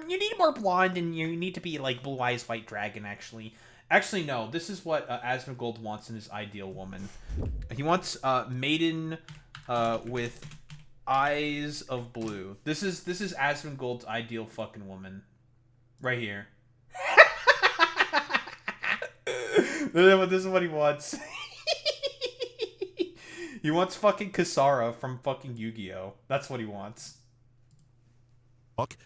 need more blonde, and you need to be like Blue Eyes White Dragon. Actually, no. This is what Asmongold wants in his ideal woman. He wants maiden with eyes of blue. This is Asmongold's ideal fucking woman, right here. This is what he wants. He wants fucking Kasara from fucking Yu-Gi-Oh! That's what he wants.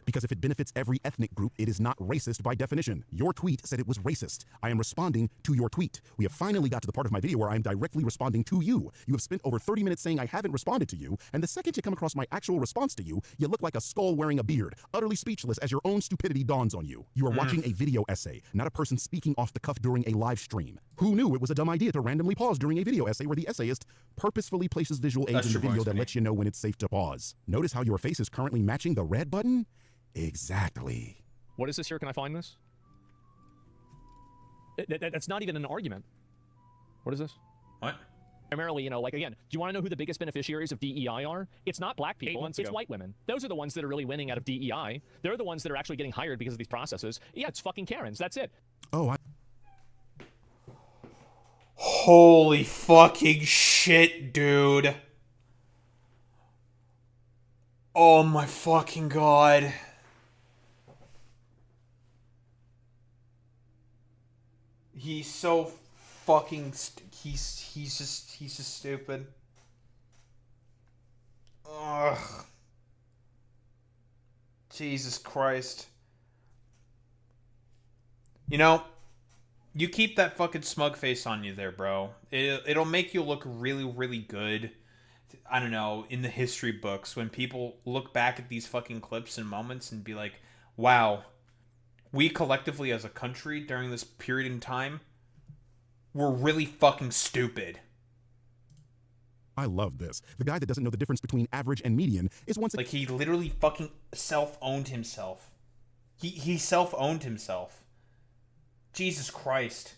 Because if it benefits every ethnic group, it is not racist by definition. Your tweet said it was racist. I am responding to your tweet. We have finally got to the part of my video where I am directly responding to you. You have spent over 30 minutes saying I haven't responded to you, and the second you come across my actual response to you, you look like a skull wearing a beard, utterly speechless as your own stupidity dawns on you. You are watching a video essay, not a person speaking off the cuff during a live stream. Who knew it was a dumb idea to randomly pause during a video essay where the essayist purposefully places visual aids in the video that lets you know when it's safe to pause? Notice how your face is currently matching the red button? Exactly. What is this here? Can I find this? That's not even an argument. What is this? What? Primarily, you know, like, again, do you want to know who the biggest beneficiaries of DEI are? It's not black people, it's white women. Those are the ones that are really winning out of DEI. They're the ones that are actually getting hired because of these processes. Yeah, it's fucking Karens. That's it. Oh, Holy fucking shit, dude. Oh my fucking god. He's so fucking he's just stupid. Ugh. Jesus Christ. You know, you keep that fucking smug face on you there, bro. It'll make you look really, really good. I don't know, in the history books, when people look back at these fucking clips and moments and be like, wow, we collectively as a country during this period in time were really fucking stupid. I love this. The guy that doesn't know the difference between average and median is once like he literally fucking self-owned himself. He self-owned himself. Jesus Christ.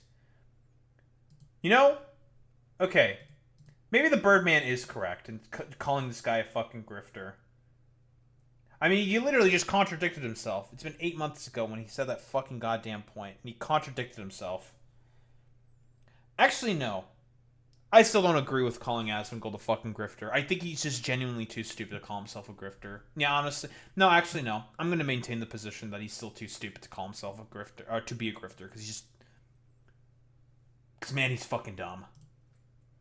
You know? Okay. Maybe the Birdman is correct in calling this guy a fucking grifter. I mean, he literally just contradicted himself. It's been 8 months ago when he said that fucking goddamn point. And he contradicted himself. Actually, no. I still don't agree with calling Asmongold a fucking grifter. I think he's just genuinely too stupid to call himself a grifter. Yeah, honestly. No, actually, no. I'm going to maintain the position that he's still too stupid to call himself a grifter. Or to be a grifter. Because he's just... Because, man, he's fucking dumb.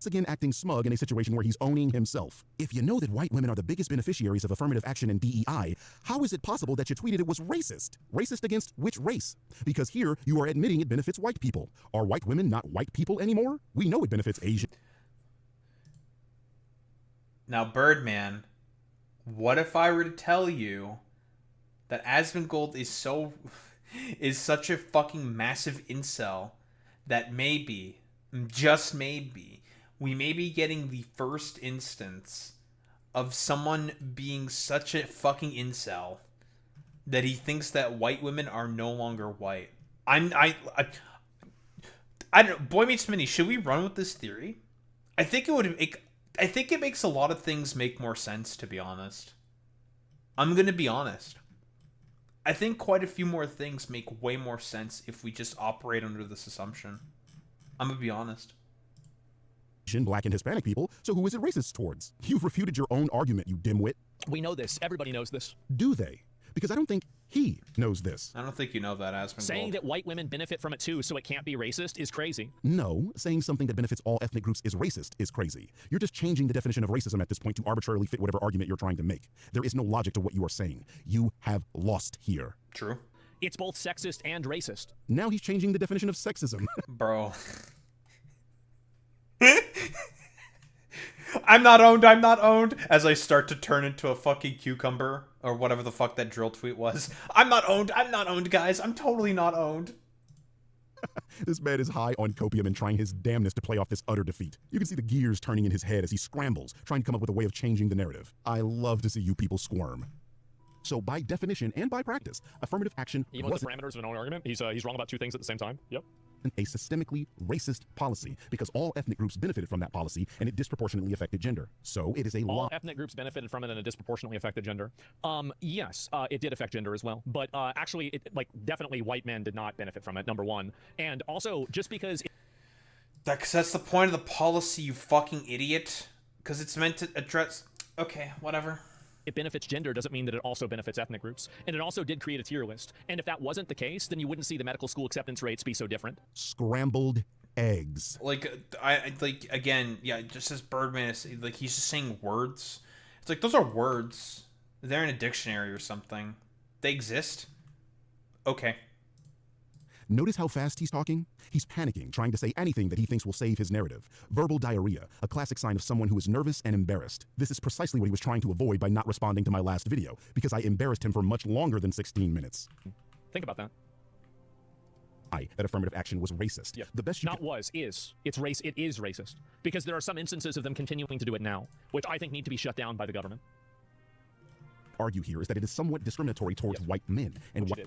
Again acting smug in a situation where he's owning himself. If you know that white women are the biggest beneficiaries of affirmative action and DEI, how is it possible that you tweeted it was racist? Racist against which race? Because here you are admitting it benefits white people. Are white women not white people anymore? We know it benefits Asian. Now, Birdman, what if I were to tell you that Asmongold is such a fucking massive incel that maybe, just maybe, we may be getting the first instance of someone being such a fucking incel that he thinks that white women are no longer white. I don't. Boy Meets Mini, should we run with this theory? I think it makes a lot of things make more sense, to be honest. I'm gonna be honest. I think quite a few more things make way more sense if we just operate under this assumption. I'm gonna be honest. Black and Hispanic people, so who is it racist towards? You've refuted your own argument, you dimwit. We know this. Everybody knows this. Do they? Because I don't think he knows this. I don't think you know that, Asmongold. Saying that white women benefit from it too, so it can't be racist, is crazy. No, saying something that benefits all ethnic groups is racist is crazy. You're just changing the definition of racism at this point to arbitrarily fit whatever argument you're trying to make. There is no logic to what you are saying. You have lost here. True. It's both sexist and racist. Now he's changing the definition of sexism. Bro. I'm not owned, I'm not owned, as I start to turn into a fucking cucumber, or whatever the fuck that drill tweet was. I'm not owned, guys. I'm totally not owned. This man is high on copium and trying his damnness to play off this utter defeat. You can see the gears turning in his head as he scrambles, trying to come up with a way of changing the narrative. I love to see you people squirm. So by definition and by practice, affirmative action Even with the parameters of an own argument, he's wrong about two things at the same time. Yep. A systemically racist policy because all ethnic groups benefited from that policy and it disproportionately affected gender. So it is a all ethnic groups benefited from it and it disproportionately affected gender. Yes, it did affect gender as well, but actually, definitely white men did not benefit from it. Number one, and also just because that's the point of the policy, you fucking idiot. Because it's meant to address. Okay, whatever. It benefits gender doesn't mean that it also benefits ethnic groups. And it also did create a tier list. And if that wasn't the case, then you wouldn't see the medical school acceptance rates be so different. Scrambled eggs. Again, yeah, just as Birdman is, he's just saying words. It's like, those are words. They're in a dictionary or something. They exist. Okay. Notice how fast he's talking? He's panicking, trying to say anything that he thinks will save his narrative. Verbal diarrhea, a classic sign of someone who is nervous and embarrassed. This is precisely what he was trying to avoid by not responding to my last video, because I embarrassed him for much longer than 16 minutes. Think about that. That affirmative action was racist. Yep. The best you is. It is racist. Because there are some instances of them continuing to do it now, which I think need to be shut down by the government. Argue here is that it is somewhat discriminatory towards white men, and white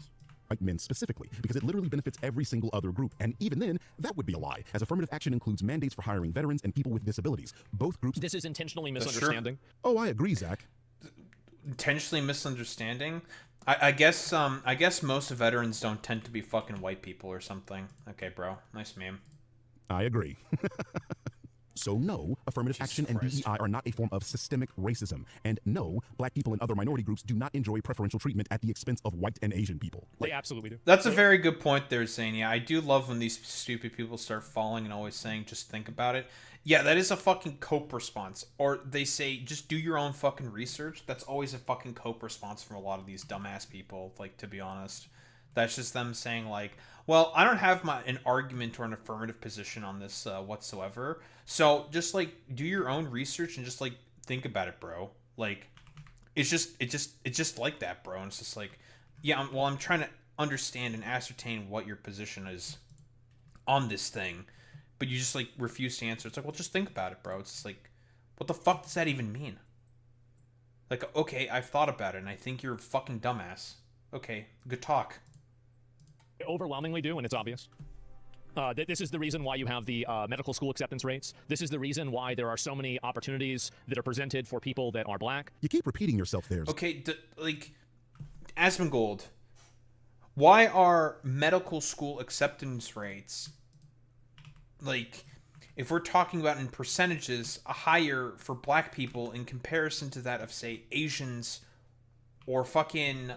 men specifically, because it literally benefits every single other group. And even then, that would be a lie, as affirmative action includes mandates for hiring veterans and people with disabilities. Both groups... This is intentionally misunderstanding. Oh, I agree, Zach. Intentionally misunderstanding? I guess most veterans don't tend to be fucking white people or something. Okay, bro. Nice meme. I agree. So no, affirmative action and DEI are not a form of systemic racism. And no, black people and other minority groups do not enjoy preferential treatment at the expense of white and Asian people. They absolutely do. That's a very good point there, Zania. I do love when these stupid people start falling and always saying, just think about it. Yeah, that is a fucking cope response. Or they say, just do your own fucking research. That's always a fucking cope response from a lot of these dumbass people, to be honest. That's just them saying, well, I don't have an argument or an affirmative position on this whatsoever. So just, do your own research and just, think about it, bro. It's just like that, bro. And it's just yeah, I'm trying to understand and ascertain what your position is on this thing. But you just, refuse to answer. It's well, just think about it, bro. It's just what the fuck does that even mean? Okay, I've thought about it, and I think you're a fucking dumbass. Okay, good talk. They overwhelmingly do, and it's obvious. This is the reason why you have the medical school acceptance rates. This is the reason why there are so many opportunities that are presented for people that are black. You keep repeating yourself there. Okay, Asmongold, why are medical school acceptance rates, if we're talking about in percentages, higher for black people in comparison to that of, say, Asians or fucking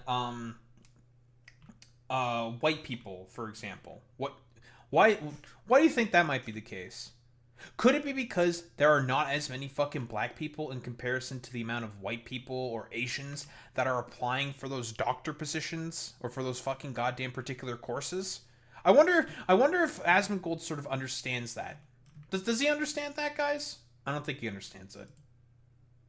white people, for example? Why do you think that might be the case? Could it be because there are not as many fucking black people in comparison to the amount of white people or Asians that are applying for those doctor positions or for those fucking goddamn particular courses? I wonder if Asmongold sort of understands that. Does he understand that, guys? I don't think he understands it.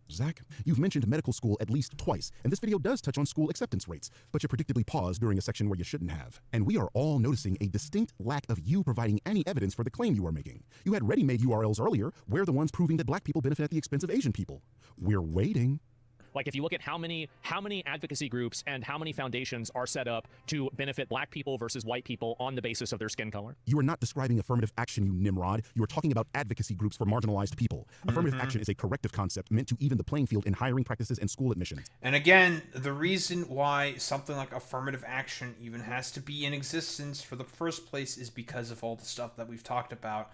Zach, you've mentioned medical school at least twice, and this video does touch on school acceptance rates, but you predictably paused during a section where you shouldn't have. And we are all noticing a distinct lack of you providing any evidence for the claim you are making. You had ready-made URLs earlier. We're the ones proving that black people benefit at the expense of Asian people. We're waiting. Like if you look at how many advocacy groups and how many foundations are set up to benefit black people versus white people on the basis of their skin color. You are not describing affirmative action, you Nimrod. You are talking about advocacy groups for marginalized people. Affirmative action is a corrective concept meant to even the playing field in hiring practices and school admissions. And again, the reason why something like affirmative action even has to be in existence for the first place is because of all the stuff that we've talked about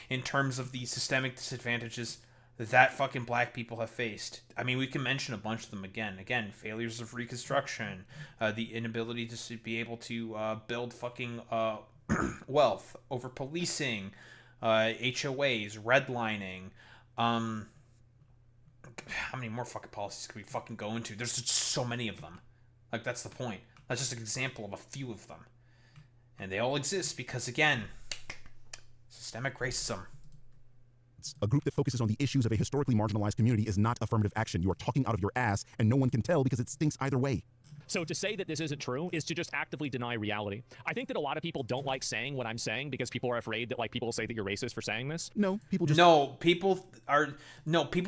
in terms of the systemic disadvantages that fucking black people have faced. I mean, we can mention a bunch of them again. Again, failures of Reconstruction, the inability to be able to build fucking wealth, over policing, HOAs, redlining. How many more fucking policies could we fucking go into? There's just so many of them. Like, that's the point. That's just an example of a few of them. And they all exist because, again, systemic racism. A group that focuses on the issues of a historically marginalized community is not affirmative action. You are talking out of your ass, and no one can tell because it stinks either way. So to say that this isn't true is to just actively deny reality. I think that a lot of people don't like saying what I'm saying because people are afraid that like people will say that you're racist for saying this. No, people just... people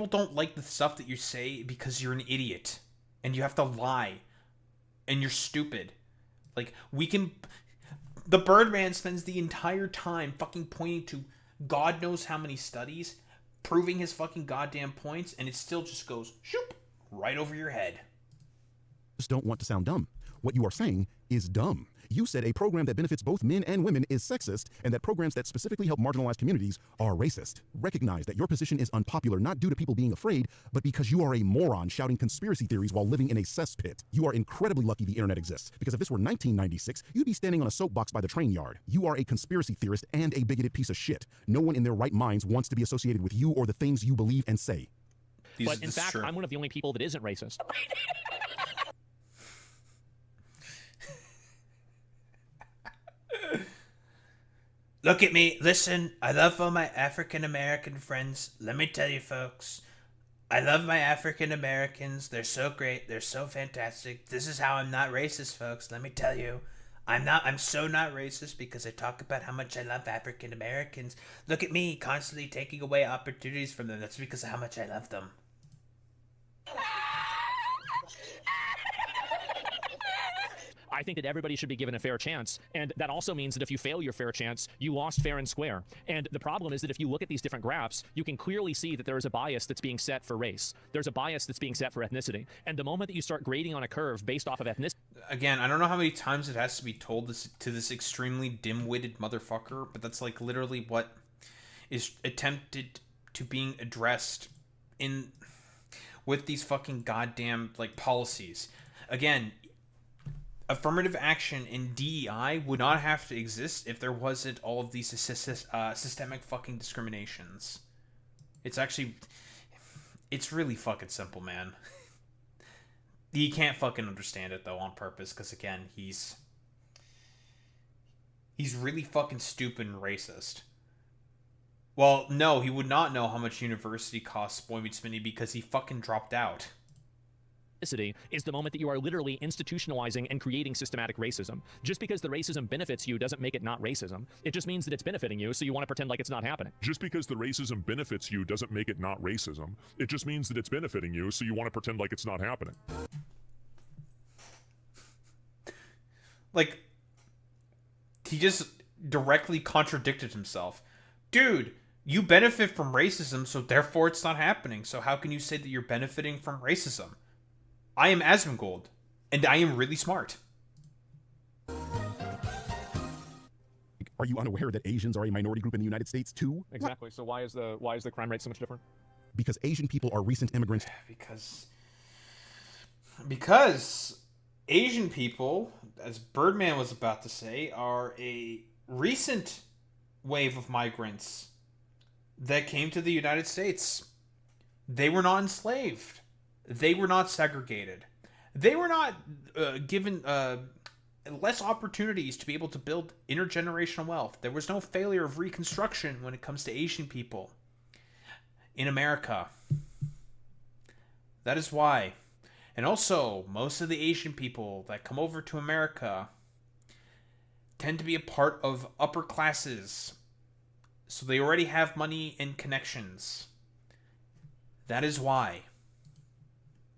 don't like the stuff that you say because you're an idiot. And you have to lie. And you're stupid. Like, the Birdman spends the entire time fucking pointing to God knows how many studies, proving his fucking goddamn points, and it still just goes, shoop, right over your head. Just don't want to sound dumb. What you are saying is dumb. You said a program that benefits both men and women is sexist, and that programs that specifically help marginalized communities are racist. Recognize that your position is unpopular not due to people being afraid, but because you are a moron shouting conspiracy theories while living in a cesspit. You are incredibly lucky the internet exists, because if this were 1996, you'd be standing on a soapbox by the train yard. You are a conspiracy theorist and a bigoted piece of shit. No one in their right minds wants to be associated with you or the things you believe and say. But in fact, I'm one of the only people that isn't racist. Look at me, listen, I love all my African American friends. Let me tell you folks, I love my African Americans. They're so great, they're so fantastic. This is how I'm not racist, folks. Let me tell you. I'm so not racist because I talk about how much I love African Americans. Look at me, constantly taking away opportunities from them. That's because of how much I love them. I think that everybody should be given a fair chance, and that also means that if you fail your fair chance, you lost fair and square. And the problem is that if you look at these different graphs, you can clearly see that there is a bias that's being set for race. There's a bias that's being set for ethnicity. And the moment that you start grading on a curve based off of ethnicity... Again, I don't know how many times it has to be told to this extremely dim-witted motherfucker, but that's like literally what is attempted to being addressed with these fucking goddamn like policies. Again, affirmative action in DEI would not have to exist if there wasn't all of these systemic fucking discriminations. It's really fucking simple, man. He can't fucking understand it though on purpose because again, he's really fucking stupid and racist. Well, no, he would not know how much university costs Boy Meets Smitty because he fucking dropped out. Is the moment that you are literally institutionalizing and creating systematic racism. Just because the racism benefits you doesn't make it not racism. It just means that it's benefiting you, so you want to pretend like it's not happening. Just because the racism benefits you doesn't make it not racism. It just means that it's benefiting you, so you want to pretend like it's not happening. Like, he just directly contradicted himself. Dude, you benefit from racism, so therefore it's not happening. So how can you say that you're benefiting from racism? I am Asmongold, and I am really smart. Are you unaware that Asians are a minority group in the United States too? Exactly. So why is the crime rate so much different? Because Asian people are recent immigrants. Because Asian people, as Birdman was about to say, are a recent wave of migrants that came to the United States. They were not enslaved. They were not segregated. They were not given less opportunities to be able to build intergenerational wealth. There was no failure of Reconstruction when it comes to Asian people in America. That is why. And also, most of the Asian people that come over to America tend to be a part of upper classes. So they already have money and connections. That is why.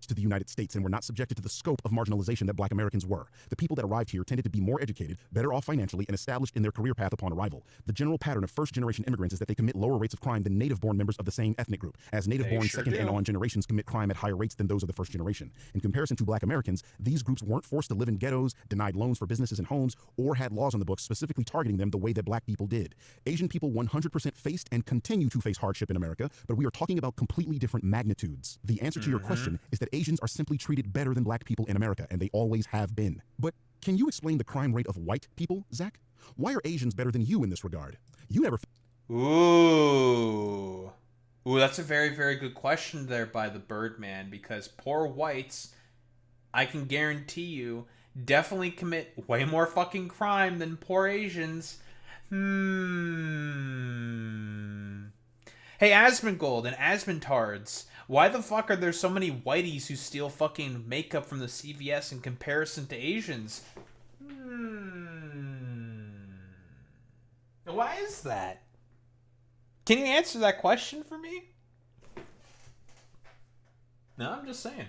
to the United States and were not subjected to the scope of marginalization that black Americans were. The people that arrived here tended to be more educated, better off financially, and established in their career path upon arrival. The general pattern of first-generation immigrants is that they commit lower rates of crime than native-born members of the same ethnic group, as native-born second and on generations commit crime at higher rates than those of the first generation. In comparison to black Americans, these groups weren't forced to live in ghettos, denied loans for businesses and homes, or had laws on the books specifically targeting them the way that black people did. Asian people 100% faced and continue to face hardship in America, but we are talking about completely different magnitudes. The answer to your question is that Asians are simply treated better than black people in America, and they always have been. But can you explain the crime rate of white people, Zach? Why are Asians better than you in this regard? You never... Ooh, that's a very, very good question there by the Birdman, because poor whites, I can guarantee you, definitely commit way more fucking crime than poor Asians. Hey, Asmongold and Asmontards, why the fuck are there so many whiteys who steal fucking makeup from the CVS in comparison to Asians? Why is that? Can you answer that question for me? No, I'm just saying.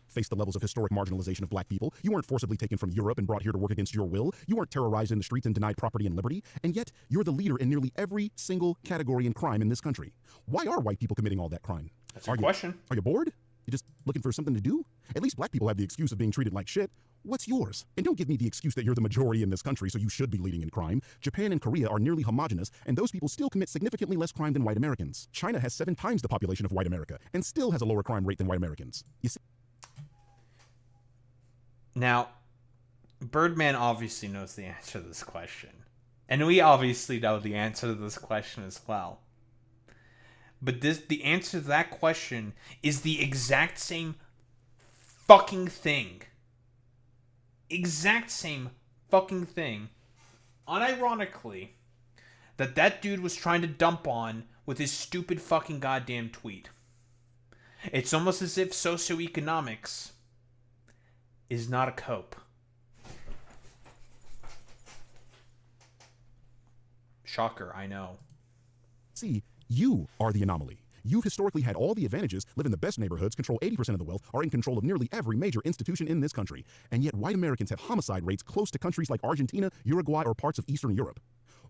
Face the levels of historic marginalization of black people. You weren't forcibly taken from Europe and brought here to work against your will. You weren't terrorized in the streets and denied property and liberty. And yet, you're the leader in nearly every single category in crime in this country. Why are white people committing all that crime? That's a question. Are you bored? You just looking for something to do? At least black people have the excuse of being treated like shit. What's yours? And don't give me the excuse that you're the majority in this country, so you should be leading in crime. Japan and Korea are nearly homogenous, and those people still commit significantly less crime than white Americans. China has 7 times the population of white America, and still has a lower crime rate than white Americans. You see? Now, Birdman obviously knows the answer to this question. And we obviously know the answer to this question as well. But the answer to that question is the exact same fucking thing. Exact same fucking thing. Unironically, that dude was trying to dump on with his stupid fucking goddamn tweet. It's almost as if socioeconomics is not a cope. Shocker, I know. See, you are the anomaly. You've historically had all the advantages, live in the best neighborhoods, control 80% of the wealth, are in control of nearly every major institution in this country. And yet white Americans have homicide rates close to countries like Argentina, Uruguay, or parts of Eastern Europe.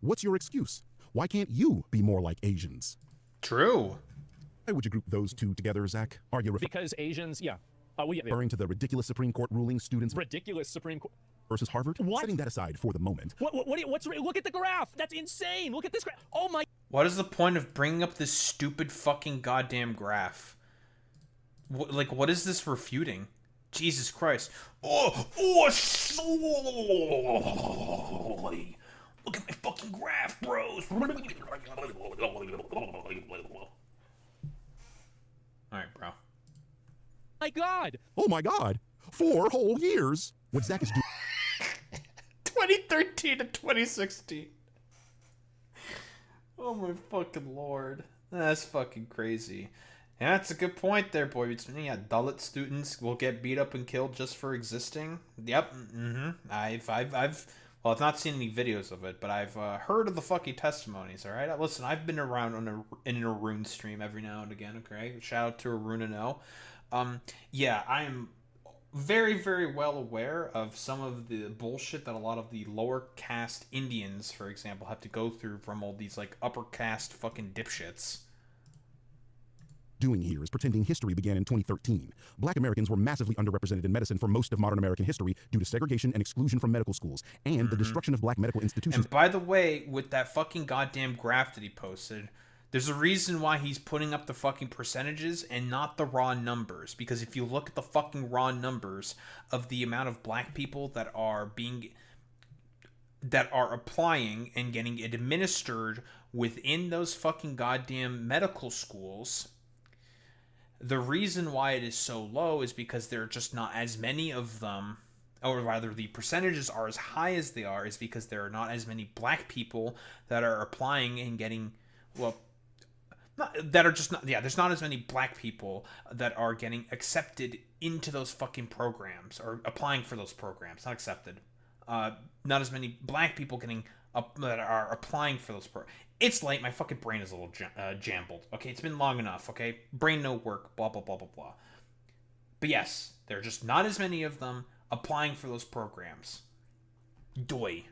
What's your excuse? Why can't you be more like Asians? True. Why would you group those two together, Zach? Are you because Asians, yeah. Referring to the ridiculous Supreme Court ruling students... Ridiculous Supreme Court... versus Harvard? What? Setting that aside for the moment. Look at the graph! That's insane! Look at this graph! Oh my... What is the point of bringing up this stupid fucking goddamn graph? What is this refuting? Jesus Christ. Oh, look at my fucking graph, bros. Alright, bro. My God! Oh my God! 4 whole years! What Zach is doing... 2013 to 2016. Oh my fucking lord. That's fucking crazy. Yeah, that's a good point there, boy. Yeah, Dalit students will get beat up and killed just for existing. Yep. I've not seen any videos of it, but I've heard of the fucking testimonies, alright? Listen, I've been around in an Arun stream every now and again, okay? Shout out to Arun and O. Yeah, I am very, very well aware of some of the bullshit that a lot of the lower caste Indians, for example, have to go through from all these, like, upper caste fucking dipshits. Doing here is pretending history began in 2013. Black Americans were massively underrepresented in medicine for most of modern American history due to segregation and exclusion from medical schools, and the destruction of black medical institutions. And by the way, with that fucking goddamn graph that he posted, there's a reason why he's putting up the fucking percentages and not the raw numbers. Because if you look at the fucking raw numbers of the amount of black people that are applying and getting administered within those fucking goddamn medical schools, the reason why it is so low is because there are just not as many of them, or rather the percentages are as high as they are, is because there are not as many black people that are applying and getting, well, there's not as many black people that are getting accepted into those fucking programs, or applying for those programs, not accepted. Not as many black people that are applying for those programs. It's late, my fucking brain is a little jambled, okay? It's been long enough, okay? Brain no work, blah, blah, blah, blah, blah. But yes, there are just not as many of them applying for those programs. Doy.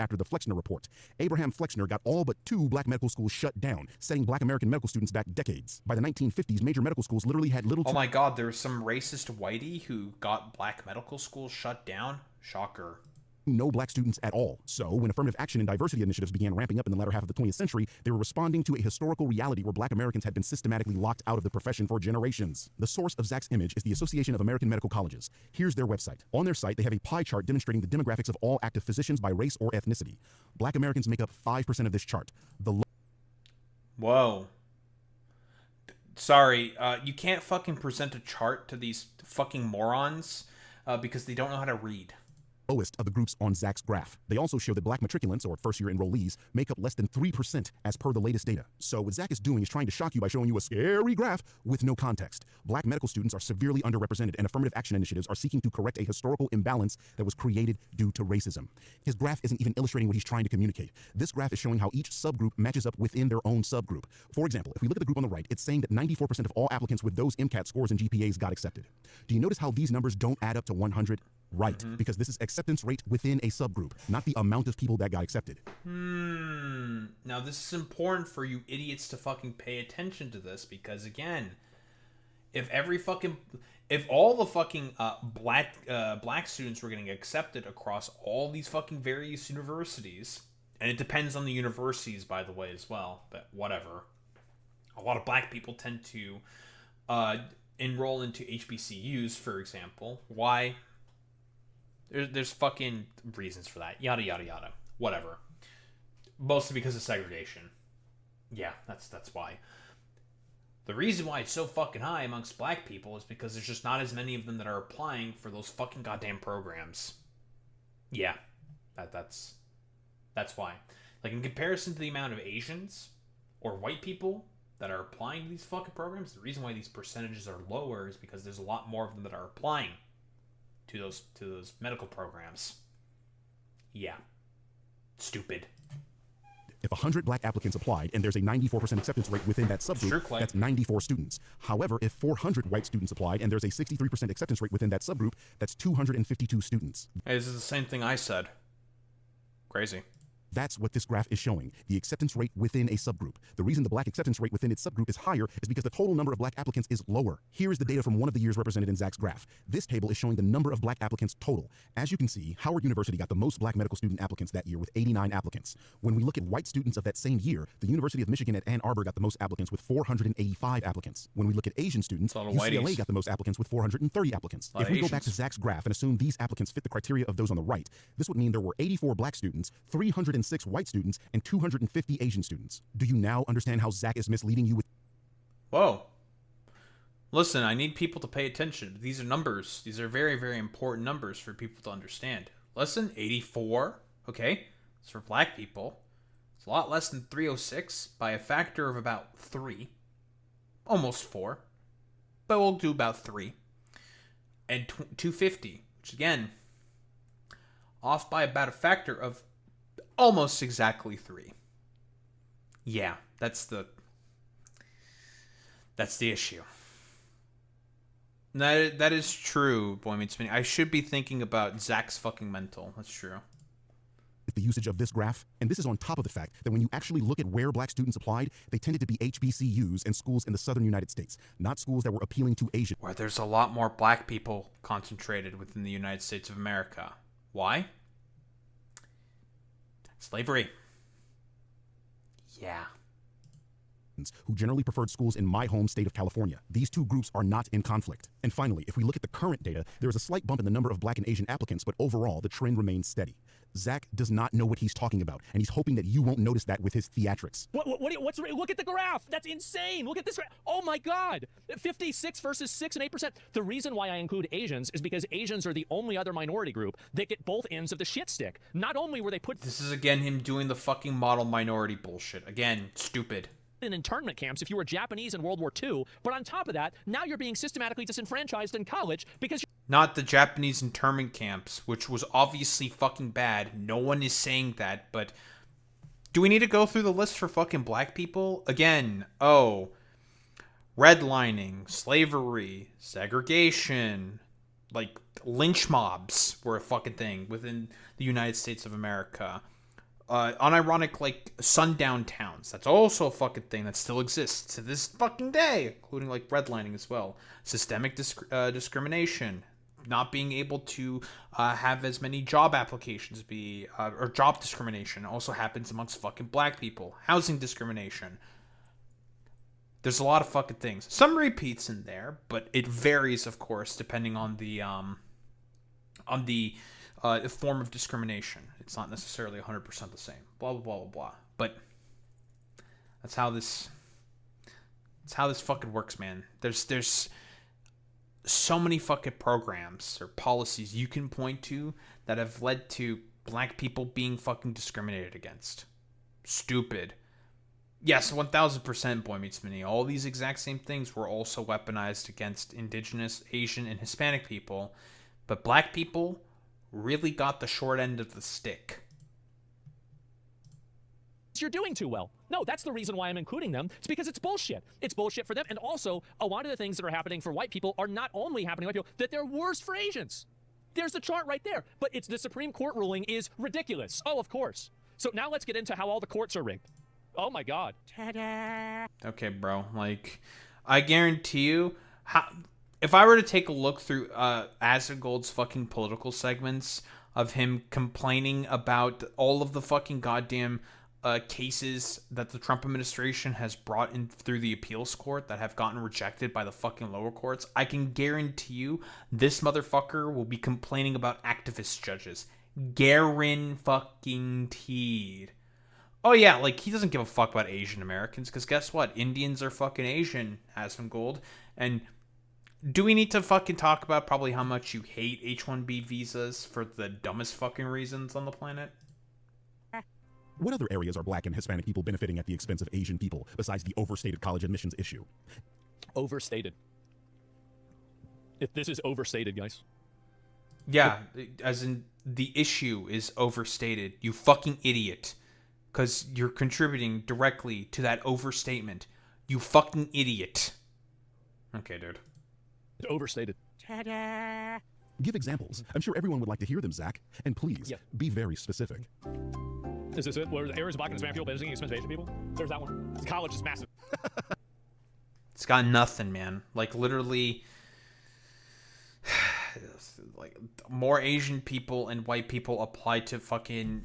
After the Flexner report, Abraham Flexner got all but 2 black medical schools shut down, setting black American medical students back decades. By the 1950s, major medical schools literally had little... Oh my god, there was some racist whitey who got black medical schools shut down? Shocker. No black students at all. So, when affirmative action and diversity initiatives began ramping up in the latter half of the 20th century, they were responding to a historical reality where black Americans had been systematically locked out of the profession for generations. The source of Zach's image is the Association of American Medical Colleges. Here's their website. On their site, they have a pie chart demonstrating the demographics of all active physicians by race or ethnicity. Black Americans make up 5% of this chart. Whoa. Sorry, you can't fucking present a chart to these fucking morons because they don't know how to read. Lowest of the groups on Zach's graph. They also show that black matriculants, or first-year enrollees, make up less than 3% as per the latest data. So what Zach is doing is trying to shock you by showing you a scary graph with no context. Black medical students are severely underrepresented, and affirmative action initiatives are seeking to correct a historical imbalance that was created due to racism. His graph isn't even illustrating what he's trying to communicate. This graph is showing how each subgroup matches up within their own subgroup. For example, if we look at the group on the right, it's saying that 94% of all applicants with those MCAT scores and GPAs got accepted. Do you notice how these numbers don't add up to 100? Right, because this is acceptance rate within a subgroup, not the amount of people that got accepted. Now this is important for you idiots to fucking pay attention to this, because again, if all the fucking black students were getting accepted across all these fucking various universities, and it depends on the universities, by the way, as well, but whatever. A lot of black people tend to enroll into HBCUs, for example. Why? There's fucking reasons for that. Yada, yada, yada. Whatever. Mostly because of segregation. Yeah, that's why. The reason why it's so fucking high amongst black people is because there's just not as many of them that are applying for those fucking goddamn programs. Yeah, that's why. Like, in comparison to the amount of Asians or white people that are applying to these fucking programs, the reason why these percentages are lower is because there's a lot more of them that are applying to those medical programs. Yeah. Stupid. If 100 black applicants applied and there's a 94% acceptance rate within that subgroup, that's 94 students. However, if 400 white students applied and there's a 63% acceptance rate within that subgroup, that's 252 students. Hey, this is the same thing I said. Crazy. That's what this graph is showing, the acceptance rate within a subgroup. The reason the black acceptance rate within its subgroup is higher is because the total number of black applicants is lower. Here is the data from one of the years represented in Zach's graph. This table is showing the number of black applicants total. As you can see, Howard University got the most black medical student applicants that year with 89 applicants. When we look at white students of that same year, the University of Michigan at Ann Arbor got the most applicants with 485 applicants. When we look at Asian students, UCLA got the most applicants with 430 applicants. If we go back to Zach's graph and assume these applicants fit the criteria of those on the right, this would mean there were 84 black students, 306 white students, and 250 Asian students. Do you now understand how Zach is misleading you with... Whoa. Listen, I need people to pay attention. These are numbers. These are very, very important numbers for people to understand. Listen, 84, okay? It's for black people. It's a lot less than 306 by a factor of about 3. Almost 4. But we'll do about 3. And 250, which again, off by about a factor of almost exactly 3. Yeah, that's the issue. That is true, Boy Meets Mini. I should be thinking about Zach's fucking mental. That's true. The usage of this graph, and this is on top of the fact that when you actually look at where black students applied, they tended to be HBCUs and schools in the southern United States, not schools that were appealing to Asian. Where there's a lot more black people concentrated within the United States of America. Why? Slavery. Yeah. Who generally preferred schools in my home state of California. These two groups are not in conflict. And finally, if we look at the current data, there is a slight bump in the number of black and Asian applicants, but overall, the trend remains steady. Zach does not know what he's talking about, and he's hoping that you won't notice that with his theatrics. Look at the graph. That's insane. Look at this. Oh my God. 56 versus 6 and 8%. The reason why I include Asians is because Asians are the only other minority group that get both ends of the shit stick. Not only were they put... This is again him doing the fucking model minority bullshit. Again, stupid. In internment camps if you were Japanese in World War II, but on top of that, now you're being systematically disenfranchised in college because... Not the Japanese internment camps, which was obviously fucking bad. No one is saying that, but... Do we need to go through the list for fucking black people? Again, redlining, slavery, segregation, like lynch mobs were a fucking thing within the United States of America. Unironic, like, sundown towns. That's also a fucking thing that still exists to this fucking day, including, like, redlining as well. Systemic discrimination. Not being able to have as many job applications be, or job discrimination also happens amongst fucking black people. Housing discrimination. There's a lot of fucking things. Some repeats in there, but it varies, of course, depending on the form of discrimination. It's not necessarily 100% the same. Blah, blah, blah, blah, blah. But that's how this fucking works, man. There's so many fucking programs or policies you can point to that have led to black people being fucking discriminated against. Stupid. Yes, 1000% Boy Meets Minnie. All these exact same things were also weaponized against indigenous, Asian, and Hispanic people. But black people really got the short end of the stick. You're doing too well. No, that's the reason why I'm including them. It's because it's bullshit. It's bullshit for them. And also, a lot of the things that are happening for white people are not only happening to white people, that they're worse for Asians. There's the chart right there. But it's the Supreme Court ruling is ridiculous. Oh, of course. So now let's get into how all the courts are rigged. Oh my God. Ta-da! Okay, bro. Like, I guarantee you, if I were to take a look through Asmongold's fucking political segments of him complaining about all of the fucking goddamn cases that the Trump administration has brought in through the appeals court that have gotten rejected by the fucking lower courts, I can guarantee you this motherfucker will be complaining about activist judges. Guaranteed. Oh yeah, like, he doesn't give a fuck about Asian Americans, because guess what? Indians are fucking Asian, Asmongold. And do we need to fucking talk about probably how much you hate H-1B visas for the dumbest fucking reasons on the planet? What other areas are black and Hispanic people benefiting at the expense of Asian people, besides the overstated college admissions issue? Overstated. If this is overstated, guys. Yeah, as in the issue is overstated. You fucking idiot. Because you're contributing directly to that overstatement. You fucking idiot. Okay, dude. Overstated. Ta-da! Give examples. I'm sure everyone would like to hear them, Zach. And please, be very specific. Is this it? Where areas of black and Hispanic people benefiting against Asian people? There's that one. The college is massive. It's got nothing, man. Like, literally, like, more Asian people and white people apply to fucking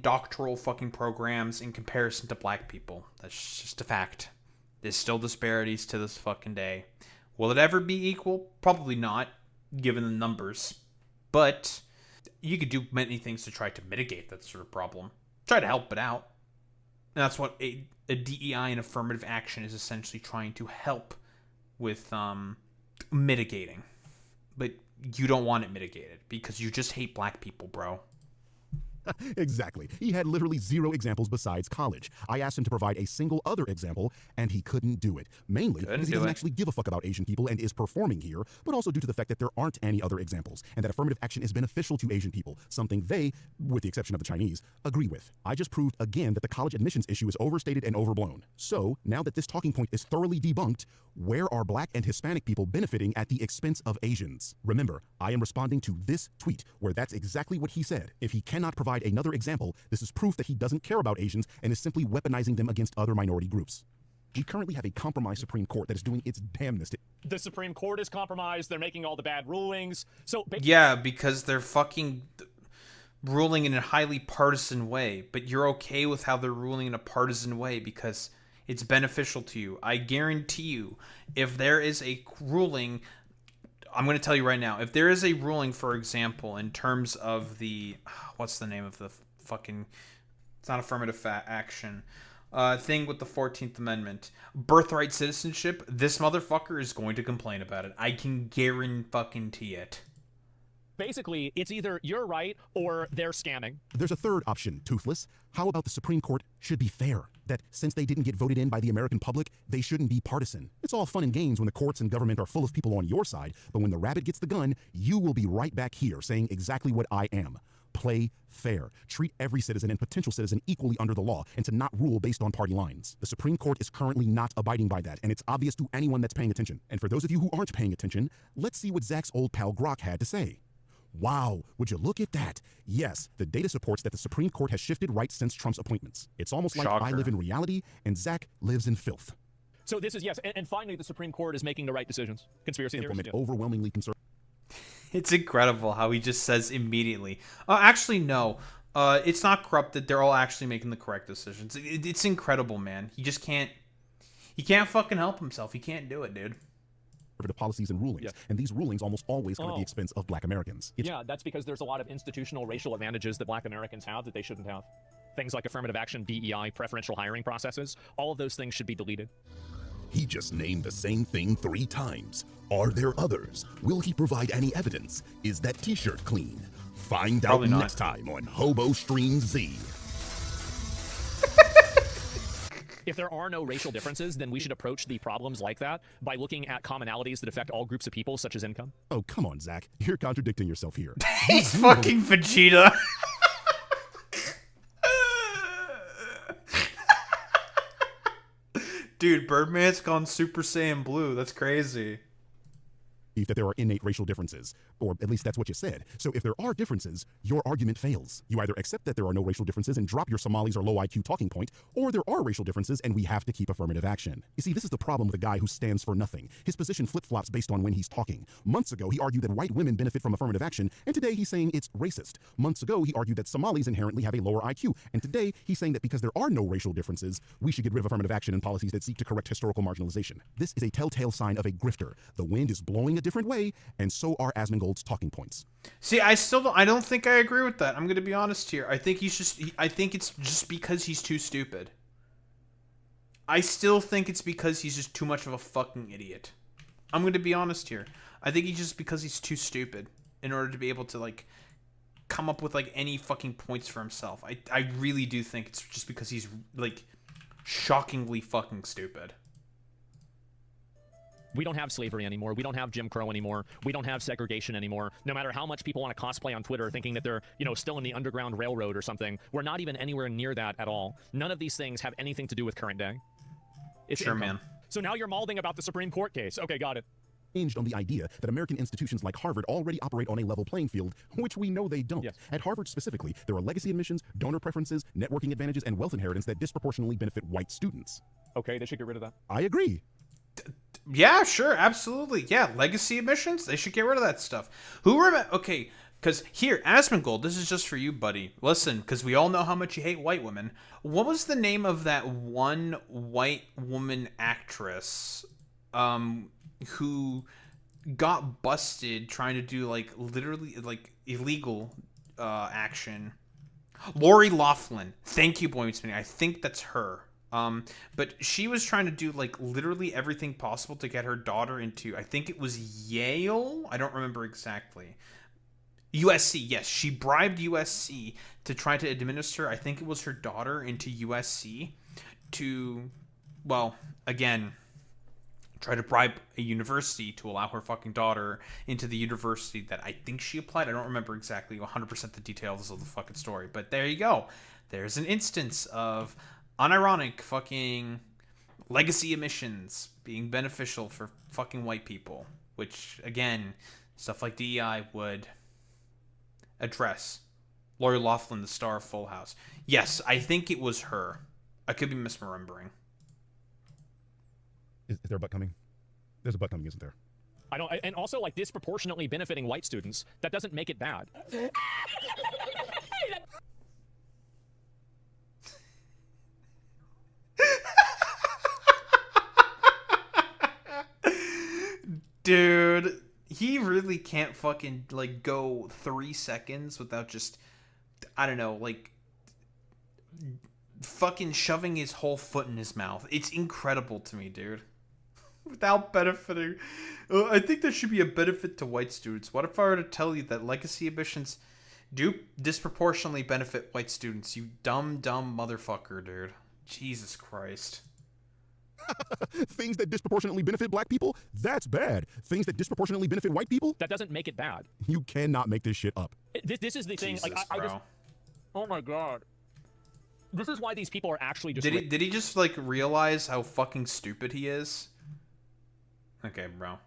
doctoral fucking programs in comparison to black people. That's just a fact. There's still disparities to this fucking day. Will it ever be equal? Probably not, given the numbers. But you could do many things to try to mitigate that sort of problem. Try to help it out. And that's what a DEI and affirmative action is essentially trying to help with mitigating. But you don't want it mitigated because you just hate black people, bro. Exactly. He had literally zero examples besides college. I asked him to provide a single other example, and he couldn't do it. Mainly because he doesn't actually give a fuck about Asian people and is performing here, but also due to the fact that there aren't any other examples, and that affirmative action is beneficial to Asian people, something they, with the exception of the Chinese, agree with. I just proved again that the college admissions issue is overstated and overblown. So, now that this talking point is thoroughly debunked, where are black and Hispanic people benefiting at the expense of Asians? Remember, I am responding to this tweet, where that's exactly what he said. If he cannot provide another example, this is proof that he doesn't care about Asians and is simply weaponizing them against other minority groups. We currently have a compromised Supreme Court that is doing its damnedest. The Supreme Court is compromised. They're making all the bad rulings. So yeah, because they're fucking ruling in a highly partisan way. But you're okay with how they're ruling in a partisan way because it's beneficial to you. I guarantee you, if there is a ruling, I'm going to tell you right now, if there is a ruling, for example, in terms of the, what's the name of the fucking, it's not affirmative action, thing with the 14th Amendment, birthright citizenship, this motherfucker is going to complain about it. I can guarantee it. Basically, it's either you're right or they're scamming. There's a third option, Toothless. How about the Supreme Court should be fair? That since they didn't get voted in by the American public, they shouldn't be partisan. It's all fun and games when the courts and government are full of people on your side, but when the rabbit gets the gun, you will be right back here saying exactly what I am. Play fair. Treat every citizen and potential citizen equally under the law, and to not rule based on party lines. The Supreme Court is currently not abiding by that, and it's obvious to anyone that's paying attention. And for those of you who aren't paying attention, let's see what Zach's old pal Grok had to say. Wow, would you look at that? Yes, the data supports that the Supreme Court has shifted right since Trump's appointments. It's almost like I live in reality and Zach lives in filth. So this is, yes, and finally the Supreme Court is making the right decisions. Conspiracy theories. Implement overwhelmingly conservative. It's incredible how he just says immediately, actually, no, it's not corrupted. They're all actually making the correct decisions. It's incredible, man. He just can't, he can't fucking help himself. He can't do it, dude. Policies and rulings, and these rulings almost always come at the expense of Black Americans. Yeah, that's because there's a lot of institutional racial advantages that Black Americans have that they shouldn't have. Things like affirmative action, DEI, preferential hiring processes, all of those things should be deleted. He just named the same thing 3 times. Are there others? Will he provide any evidence? Is that t-shirt clean? Find out next time on Hobo Stream Z. If there are no racial differences, then we should approach the problems like that by looking at commonalities that affect all groups of people, such as income. Oh, come on, Zach. You're contradicting yourself here. He's fucking Vegeta. Dude, Birdman's gone Super Saiyan Blue. That's crazy. That there are innate racial differences, or at least that's what you said. So if there are differences, your argument fails. You either accept that there are no racial differences and drop your Somalis or low IQ talking point, or there are racial differences and we have to keep affirmative action. You see, this is the problem with a guy who stands for nothing. His position flip-flops based on when he's talking. Months ago, he argued that white women benefit from affirmative action, and today he's saying it's racist. Months ago, he argued that Somalis inherently have a lower IQ, and today he's saying that because there are no racial differences, we should get rid of affirmative action and policies that seek to correct historical marginalization. This is a telltale sign of a grifter. The wind is blowing a different way, and so are Asmongold's talking points. See, I don't think I agree with that. I'm going to be honest here. I think I think it's just because he's too stupid. I still think it's because he's just too much of a fucking idiot. I'm going to be honest here. I think he's just because he's too stupid in order to be able to, like, come up with, like, any fucking points for himself. I really do think it's just because he's, like, shockingly fucking stupid. We don't have slavery anymore. We don't have Jim Crow anymore. We don't have segregation anymore. No matter how much people want to cosplay on Twitter thinking that they're, still in the Underground Railroad or something, we're not even anywhere near that at all. None of these things have anything to do with current day. It's sure, income. Man. So now you're malding about the Supreme Court case. Okay, got it. Hinged on the idea that American institutions like Harvard already operate on a level playing field, which we know they don't. Yes. At Harvard specifically, there are legacy admissions, donor preferences, networking advantages, and wealth inheritance that disproportionately benefit white students. Okay, they should get rid of that. I agree. Yeah, sure, absolutely. Yeah, legacy admissions, they should get rid of that stuff. Okay, because here, Asmongold, this is just for you, buddy. Listen, because we all know how much you hate white women. What was the name of that one white woman actress who got busted trying to do, like, literally, like, illegal action? Lori Loughlin. Thank you, Boy Meets Spinning. I think that's her. But she was trying to do, like, literally everything possible to get her daughter into, I think it was Yale? I don't remember exactly. USC, yes. She bribed USC to try to administer, I think it was her daughter, into USC to, well, again, try to bribe a university to allow her fucking daughter into the university that I think she applied. I don't remember exactly 100% the details of the fucking story, but there you go. There's an instance of unironic fucking legacy emissions being beneficial for fucking white people, which, again, stuff like DEI would address. Lori Loughlin, the star of Full House. Yes, I think it was her. I could be misremembering. Is there a butt coming? There's a butt coming, isn't there? I don't, and also, like, disproportionately benefiting white students, that doesn't make it bad. Dude, he really can't fucking, like, go 3 seconds without just, I don't know, like, fucking shoving his whole foot in his mouth. It's incredible to me, dude. Without benefiting. I think there should be a benefit to white students. What if I were to tell you that legacy admissions do disproportionately benefit white students? You dumb motherfucker, dude. Jesus Christ. Things that disproportionately benefit black people? That's bad. Things that disproportionately benefit white people? That doesn't make it bad. You cannot make this shit up. This is the thing. Jesus, like, I just. Oh my god. This is why these people are actually just. Did he just like realize how fucking stupid he is? Okay, bro.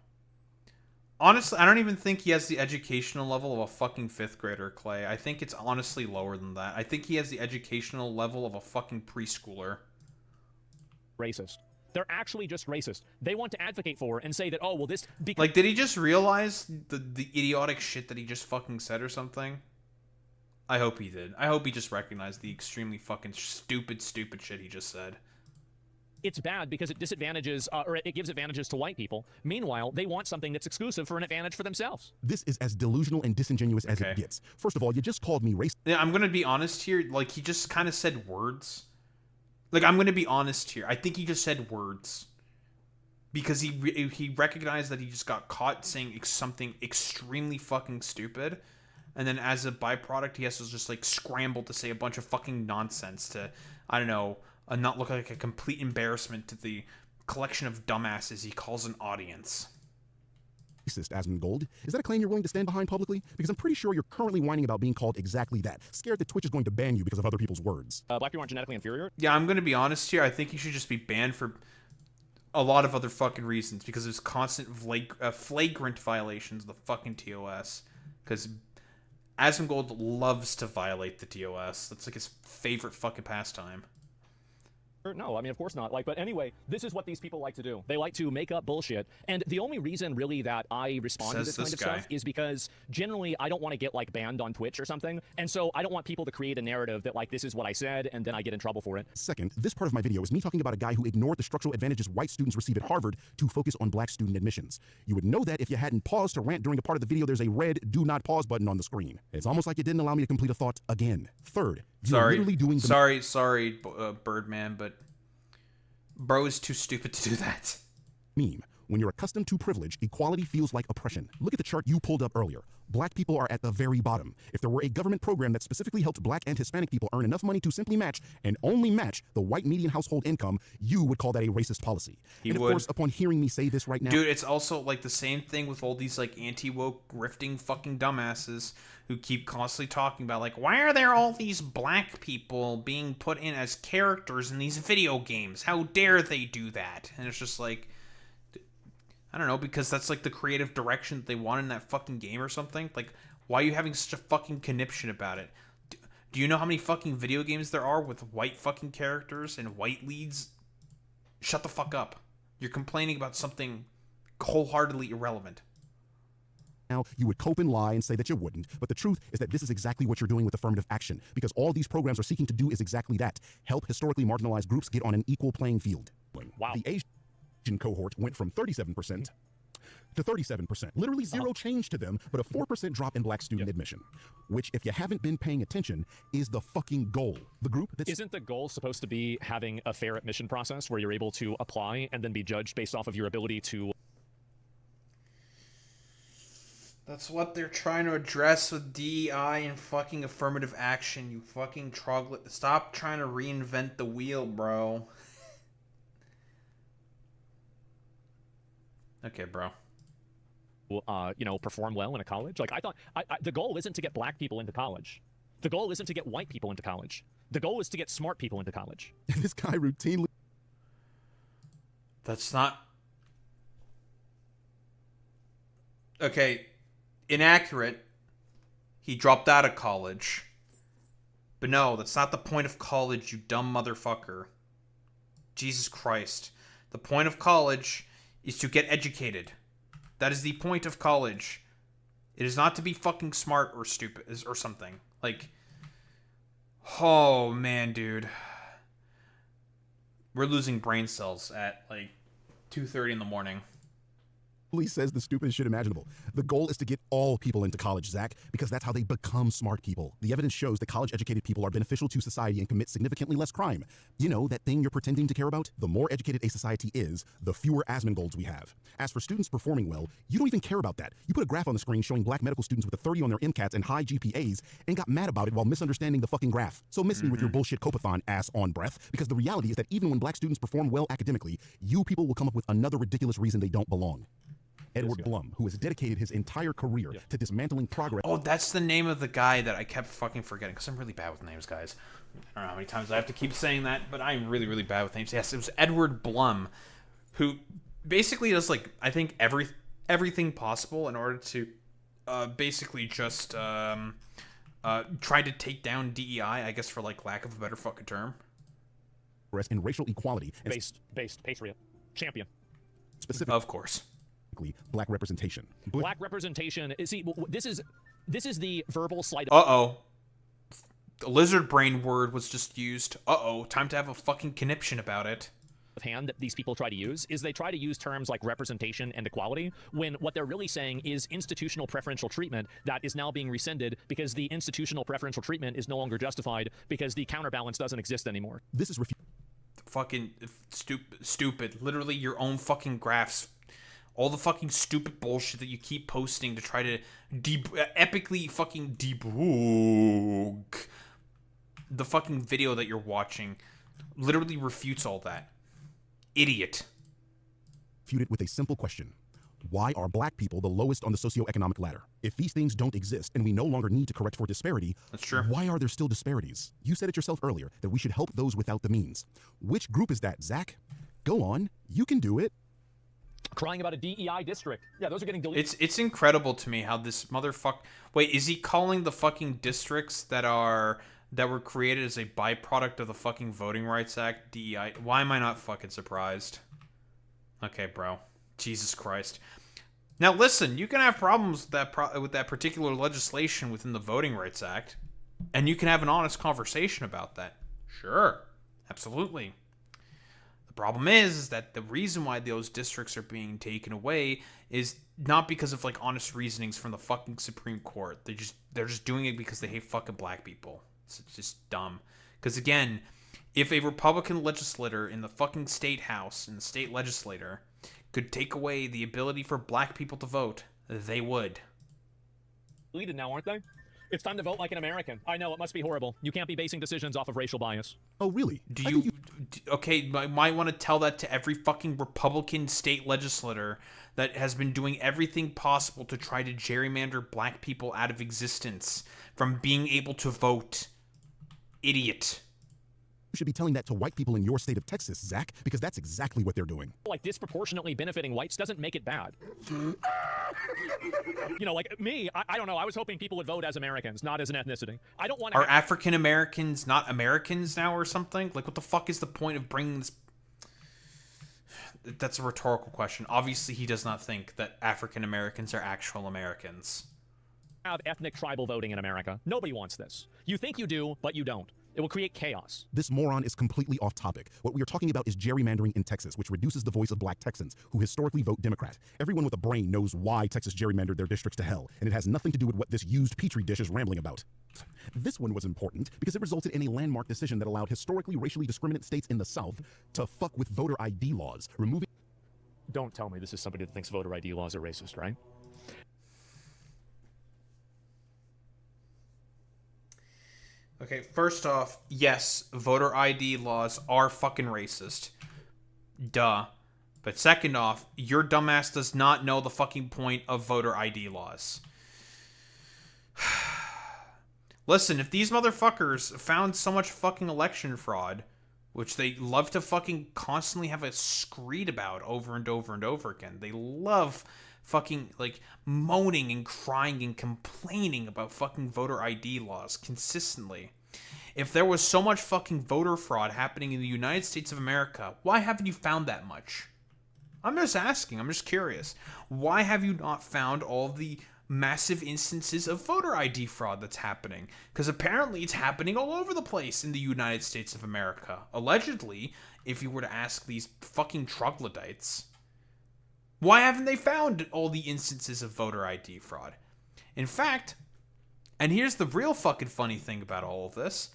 Honestly, I don't even think he has the educational level of a fucking 5th grader, Clay. I think it's honestly lower than that. I think he has the educational level of a fucking preschooler. Racist. They're actually just racist. They want to advocate for and say that, oh, well, this... Like, did he just realize the idiotic shit that he just fucking said or something? I hope he did. I hope he just recognized the extremely fucking stupid shit he just said. It's bad because it disadvantages, or it gives advantages to white people. Meanwhile, they want something that's exclusive for an advantage for themselves. This is as delusional and disingenuous as it gets. First of all, you just called me racist. Yeah, I'm gonna be honest here. Like, he just kind of said words. Like, I'm gonna be honest here. I think he just said words. Because he recognized that he just got caught saying something extremely fucking stupid. And then as a byproduct, he has to just, like, scramble to say a bunch of fucking nonsense to, I don't know, not look like a complete embarrassment to the collection of dumbasses he calls an audience. Racist, Asmongold. Is that a claim you're willing to stand behind publicly? Because I'm pretty sure you're currently whining about being called exactly that. Scared that Twitch is going to ban you because of other people's words. Black people aren't genetically inferior? Yeah, I'm going to be honest here. I think he should just be banned for a lot of other fucking reasons. Because there's constant flagrant violations of the fucking TOS. Because Asmongold loves to violate the TOS. That's like his favorite fucking pastime. No, I mean, of course not. Like, but anyway, this is what these people like to do. They like to make up bullshit. And the only reason, really, that I respond to this kind of stuff is because generally I don't want to get, like, banned on Twitch or something. And so I don't want people to create a narrative that, like, this is what I said, and then I get in trouble for it. Second, this part of my video is me talking about a guy who ignored the structural advantages white students receive at Harvard to focus on black student admissions. You would know that if you hadn't paused to rant during a part of the video. There's a red do not pause button on the screen. It's almost like you didn't allow me to complete a thought again. Third, you're literally doing the sorry, Birdman, but bro is too stupid to do that. Meme. When you're accustomed to privilege, equality feels like oppression. Look at the chart you pulled up earlier. Black people are at the very bottom. If there were a government program that specifically helped black and Hispanic people earn enough money to simply match and only match the white median household income, you would call that a racist policy. He and of would. course, upon hearing me say this right now... Dude, it's also like the same thing with all these like anti-woke grifting fucking dumbasses who keep constantly talking about like, why are there all these black people being put in as characters in these video games? How dare they do that? And it's just like... I don't know, because that's like the creative direction that they want in that fucking game or something. Like, why are you having such a fucking conniption about it? Do you know how many fucking video games there are with white fucking characters and white leads? Shut the fuck up. You're complaining about something wholeheartedly irrelevant. Now, you would cope and lie and say that you wouldn't, but the truth is that this is exactly what you're doing with affirmative action, because all these programs are seeking to do is exactly that. Help historically marginalized groups get on an equal playing field. Wow. The Asian cohort went from 37% to 37%. Literally zero change to them, but a 4% drop in black student admission, which, if you haven't been paying attention, is the fucking goal. The group that's... Isn't the goal supposed to be having a fair admission process where you're able to apply and then be judged based off of your ability to... That's what they're trying to address with DEI and fucking affirmative action, you fucking troglodyte. Stop trying to reinvent the wheel, bro. Okay, bro. You know, perform well in a college. Like, I thought the goal isn't to get black people into college. The goal isn't to get white people into college. The goal is to get smart people into college. This guy routinely... That's not... Okay, inaccurate. He dropped out of college. But no, that's not the point of college, you dumb motherfucker. Jesus Christ. The point of college is to get educated. That is the point of college. It is not to be fucking smart or stupid or something. Like, oh man, dude. We're losing brain cells at like 2:30 in the morning. says the stupidest shit imaginable. The goal is to get all people into college, Zach, because that's how they become smart people. The evidence shows that college-educated people are beneficial to society and commit significantly less crime. You know, that thing you're pretending to care about? The more educated a society is, the fewer Asmongolds we have. As for students performing well, you don't even care about that. You put a graph on the screen showing black medical students with a 30 on their MCATs and high GPAs and got mad about it while misunderstanding the fucking graph. So miss me with your bullshit copathon ass on breath, because the reality is that even when black students perform well academically, you people will come up with another ridiculous reason they don't belong. Edward Blum, who has dedicated his entire career to dismantling progress. Oh, that's the name of the guy that I kept fucking forgetting, because I'm really bad with names, guys. I don't know how many times I have to keep saying that, but I'm really, really bad with names. Yes, it was Edward Blum, who basically does, like, I think everything possible in order to basically just try to take down DEI, I guess, for, like, lack of a better fucking term. In racial equality. Based, patriot, champion. Specific. Of course. Black representation. Black representation. See, this is the verbal sleight of... Uh-oh. The lizard brain word was just used. Uh-oh. Time to have a fucking conniption about it. Hand that these people try to use is they try to use terms like representation and equality when what they're really saying is institutional preferential treatment that is now being rescinded because the institutional preferential treatment is no longer justified because the counterbalance doesn't exist anymore. This is fucking stupid. Literally your own fucking graphs. All the fucking stupid bullshit that you keep posting to try to epically fucking debug the fucking video that you're watching literally refutes all that. Idiot. Refuted with a simple question. Why are black people the lowest on the socioeconomic ladder? If these things don't exist and we no longer need to correct for disparity, that's true. Why are there still disparities? You said it yourself earlier that we should help those without the means. Which group is that, Zach? Go on. You can do it. Crying about a DEI district. Yeah, those are getting deleted. It's incredible to me how this motherfucker... Wait, is he calling the fucking districts that were created as a byproduct of the fucking Voting Rights Act DEI? Why am I not fucking surprised? Okay, bro. Jesus Christ. Now listen, you can have problems with that particular legislation within the Voting Rights Act, and you can have an honest conversation about that. Sure. Absolutely. The problem is that the reason why those districts are being taken away is not because of, like, honest reasonings from the fucking Supreme Court. They're just doing it because they hate fucking black people. It's just dumb. Because, again, if a Republican legislator in the fucking state house, in the state legislature, could take away the ability for black people to vote, they would. Deleted now, aren't they? It's time to vote like an American. I know, it must be horrible. You can't be basing decisions off of racial bias. Oh, really? Okay, I might want to tell that to every fucking Republican state legislator that has been doing everything possible to try to gerrymander black people out of existence from being able to vote. Idiot. You should be telling that to white people in your state of Texas, Zach, because that's exactly what they're doing. Like, disproportionately benefiting whites doesn't make it bad. You know, like, me, I don't know, I was hoping people would vote as Americans, not as an ethnicity. I don't want to... Are African Americans not Americans now or something? Like, what the fuck is the point of bringing this... That's a rhetorical question. Obviously, he does not think that African Americans are actual Americans. Have ethnic tribal voting in America. Nobody wants this. You think you do, but you don't. It will create chaos. This moron is completely off topic. What we are talking about is gerrymandering in Texas, which reduces the voice of black Texans who historically vote Democrat. Everyone with a brain knows why Texas gerrymandered their districts to hell, and it has nothing to do with what this used petri dish is rambling about. This one was important because it resulted in a landmark decision that allowed historically racially discriminant states in the South to fuck with voter ID laws, removing... Don't tell me this is somebody that thinks voter ID laws are racist, right? Okay, first off, yes, voter ID laws are fucking racist. Duh. But second off, your dumbass does not know the fucking point of voter ID laws. Listen, if these motherfuckers found so much fucking election fraud, which they love to fucking constantly have a screed about over and over and over again, they love fucking, like, moaning and crying and complaining about fucking voter ID laws consistently. If there was so much fucking voter fraud happening in the United States of America, why haven't you found that much? I'm just asking. I'm just curious. Why have you not found all the massive instances of voter ID fraud that's happening? Because apparently it's happening all over the place in the United States of America. Allegedly, if you were to ask these fucking troglodytes. Why haven't they found all the instances of voter ID fraud? In fact, and here's the real fucking funny thing about all of this,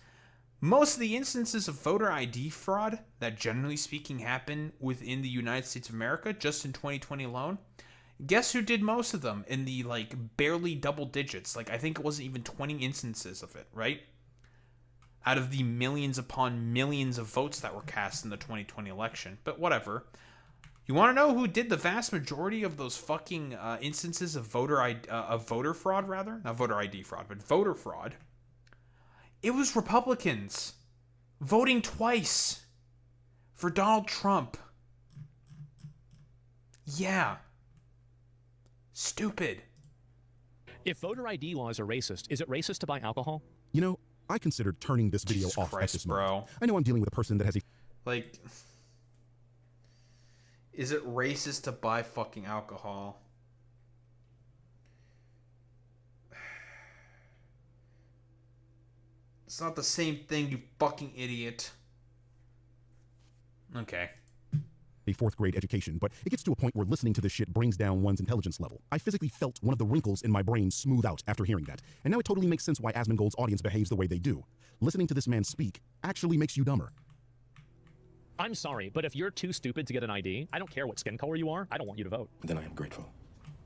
most of the instances of voter ID fraud that generally speaking happen within the United States of America just in 2020 alone, guess who did most of them in the like barely double digits? Like I think it wasn't even 20 instances of it, right? Out of the millions upon millions of votes that were cast in the 2020 election. But whatever. You want to know who did the vast majority of those fucking instances of voter fraud, rather? Not voter ID fraud, but voter fraud. It was Republicans voting twice for Donald Trump. Yeah. Stupid. If voter ID laws are racist, is it racist to buy alcohol? You know, I considered turning this video Jesus off Christ, at this bro. moment. I know I'm dealing with a person that has a... Like, is it racist to buy fucking alcohol? It's not the same thing, you fucking idiot. Okay. a fourth grade education, but it gets to a point where listening to this shit brings down one's intelligence level. I physically felt one of the wrinkles in my brain smooth out after hearing that, and now it totally makes sense why Asmongold's audience behaves the way they do. Listening to this man speak actually makes you dumber. I'm sorry, but if you're too stupid to get an ID, I don't care what skin color you are, I don't want you to vote. Then I am grateful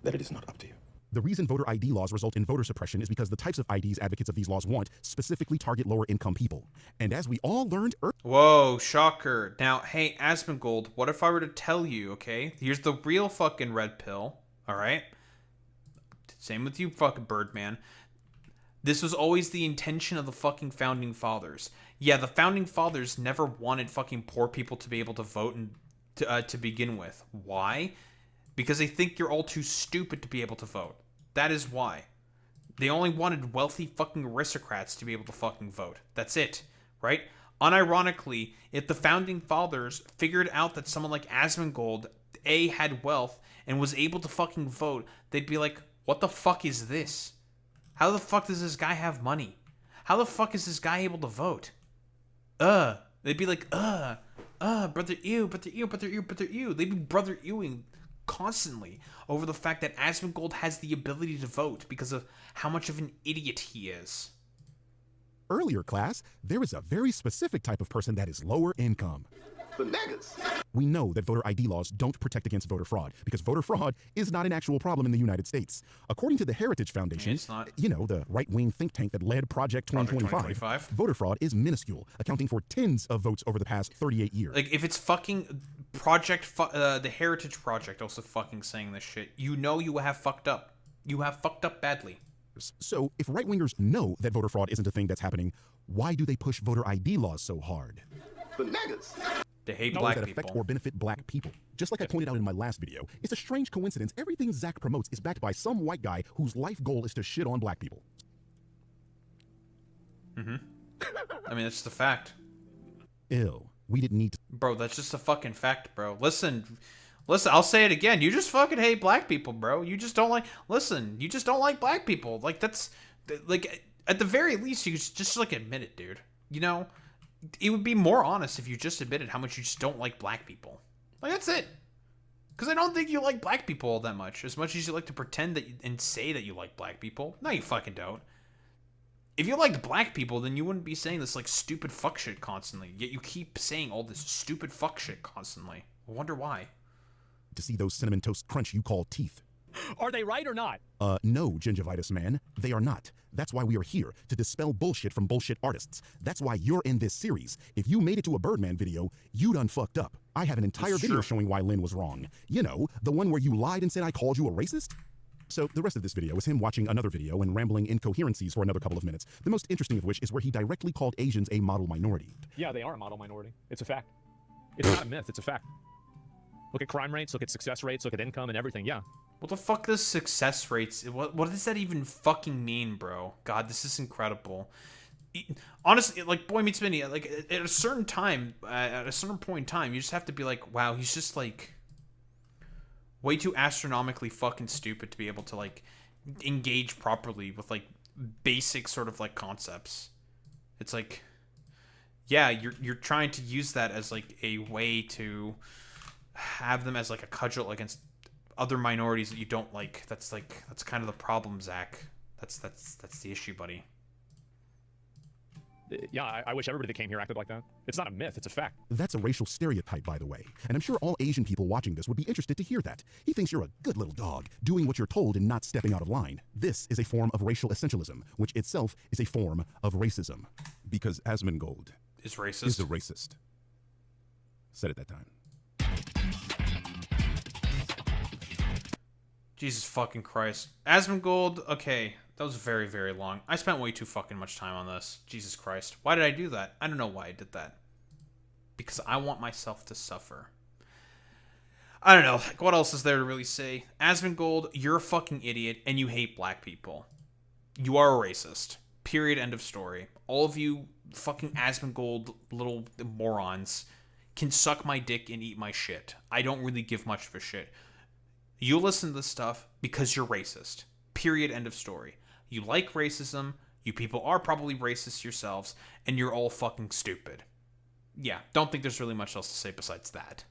that it is not up to you. The reason voter ID laws result in voter suppression is because the types of IDs advocates of these laws want specifically target lower income people. And as we all learned Whoa, shocker. Now, hey, Asmongold, what if I were to tell you, okay? Here's the real fucking red pill, alright? Same with you, fucking Birdman. This was always the intention of the fucking founding fathers. Yeah, the founding fathers never wanted fucking poor people to be able to vote to begin with. Why? Because they think you're all too stupid to be able to vote. That is why. They only wanted wealthy fucking aristocrats to be able to fucking vote. That's it, right? Unironically, if the founding fathers figured out that someone like Asmongold, A, had wealth and was able to fucking vote, they'd be like, what the fuck is this? How the fuck does this guy have money? How the fuck is this guy able to vote? They'd be like, brother ew, brother ew, brother ew, brother ew. They'd be brother ewing constantly over the fact that Asmongold has the ability to vote because of how much of an idiot he is. Earlier class, there is a very specific type of person that is lower income. The niggas. We know that voter ID laws don't protect against voter fraud because voter fraud is not an actual problem in the United States. According to the Heritage Foundation, it's not. You know, the right-wing think tank that led Project 2025, voter fraud is minuscule, accounting for tens of votes over the past 38 years. Like, if it's fucking the Heritage Project also fucking saying this shit, you know you have fucked up. You have fucked up badly. So, if right-wingers know that voter fraud isn't a thing that's happening, why do they push voter ID laws so hard? The niggas. They hate Laws black that people. affect or benefit black people. Just like I pointed out in my last video, it's a strange coincidence everything Zach promotes is backed by some white guy whose life goal is to shit on black people. I mean, that's just a fact. Ew. We didn't need to... Bro, that's just a fucking fact, bro. Listen, I'll say it again. You just fucking hate black people, bro. You just don't like... Listen, you just don't like black people. Like, that's... Like, at the very least, you just like, admit it, dude. You know? It would be more honest if you just admitted how much you just don't like black people. Like, that's it. Because I don't think you like black people all that much. As much as you like to pretend that and say that you like black people. No, you fucking don't. If you liked black people, then you wouldn't be saying this, like, stupid fuck shit constantly. Yet you keep saying all this stupid fuck shit constantly. I wonder why. To see those Cinnamon Toast Crunch you call teeth. Are they right or not? No, Gingivitis man. They are not. That's why we are here, to dispel bullshit from bullshit artists. That's why you're in this series. If you made it to a Birdman video, you done fucked up. I have an entire video showing why Lynn was wrong. You know, the one where you lied and said I called you a racist? So the rest of this video is him watching another video and rambling incoherencies for another couple of minutes, the most interesting of which is where he directly called Asians a model minority. Yeah, they are a model minority. It's a fact. It's not a myth, it's a fact. Look at crime rates, look at success rates, look at income and everything, yeah. What the fuck does success rates... What does that even fucking mean, bro? God, this is incredible. Honestly, like, Boy Meets Minnie, like, at a certain time, at a certain point in time, you just have to be like, wow, he's just, like, way too astronomically fucking stupid to be able to, like, engage properly with, like, basic sort of, like, concepts. It's like, yeah, you're trying to use that as, like, a way to have them as, like, a cudgel against other minorities that you don't like. That's kind of the problem, Zach. That's the issue, buddy. Yeah, I wish everybody that came here acted like that. It's not a myth, it's a fact. That's a racial stereotype, by the way. And I'm sure all Asian people watching this would be interested to hear that. He thinks you're a good little dog, doing what you're told and not stepping out of line. This is a form of racial essentialism, which itself is a form of racism. Because Asmongold is racist. Is a racist. Said it that time. Jesus fucking Christ. Asmongold, okay. That was very, very long. I spent way too fucking much time on this. Jesus Christ. Why did I do that? I don't know why I did that. Because I want myself to suffer. I don't know. Like, what else is there to really say? Asmongold, you're a fucking idiot and you hate black people. You are a racist. Period. End of story. All of you fucking Asmongold little morons can suck my dick and eat my shit. I don't really give much of a shit. You listen to this stuff because you're racist. Period. End of story. You like racism, you people are probably racist yourselves, and you're all fucking stupid. Yeah, don't think there's really much else to say besides that.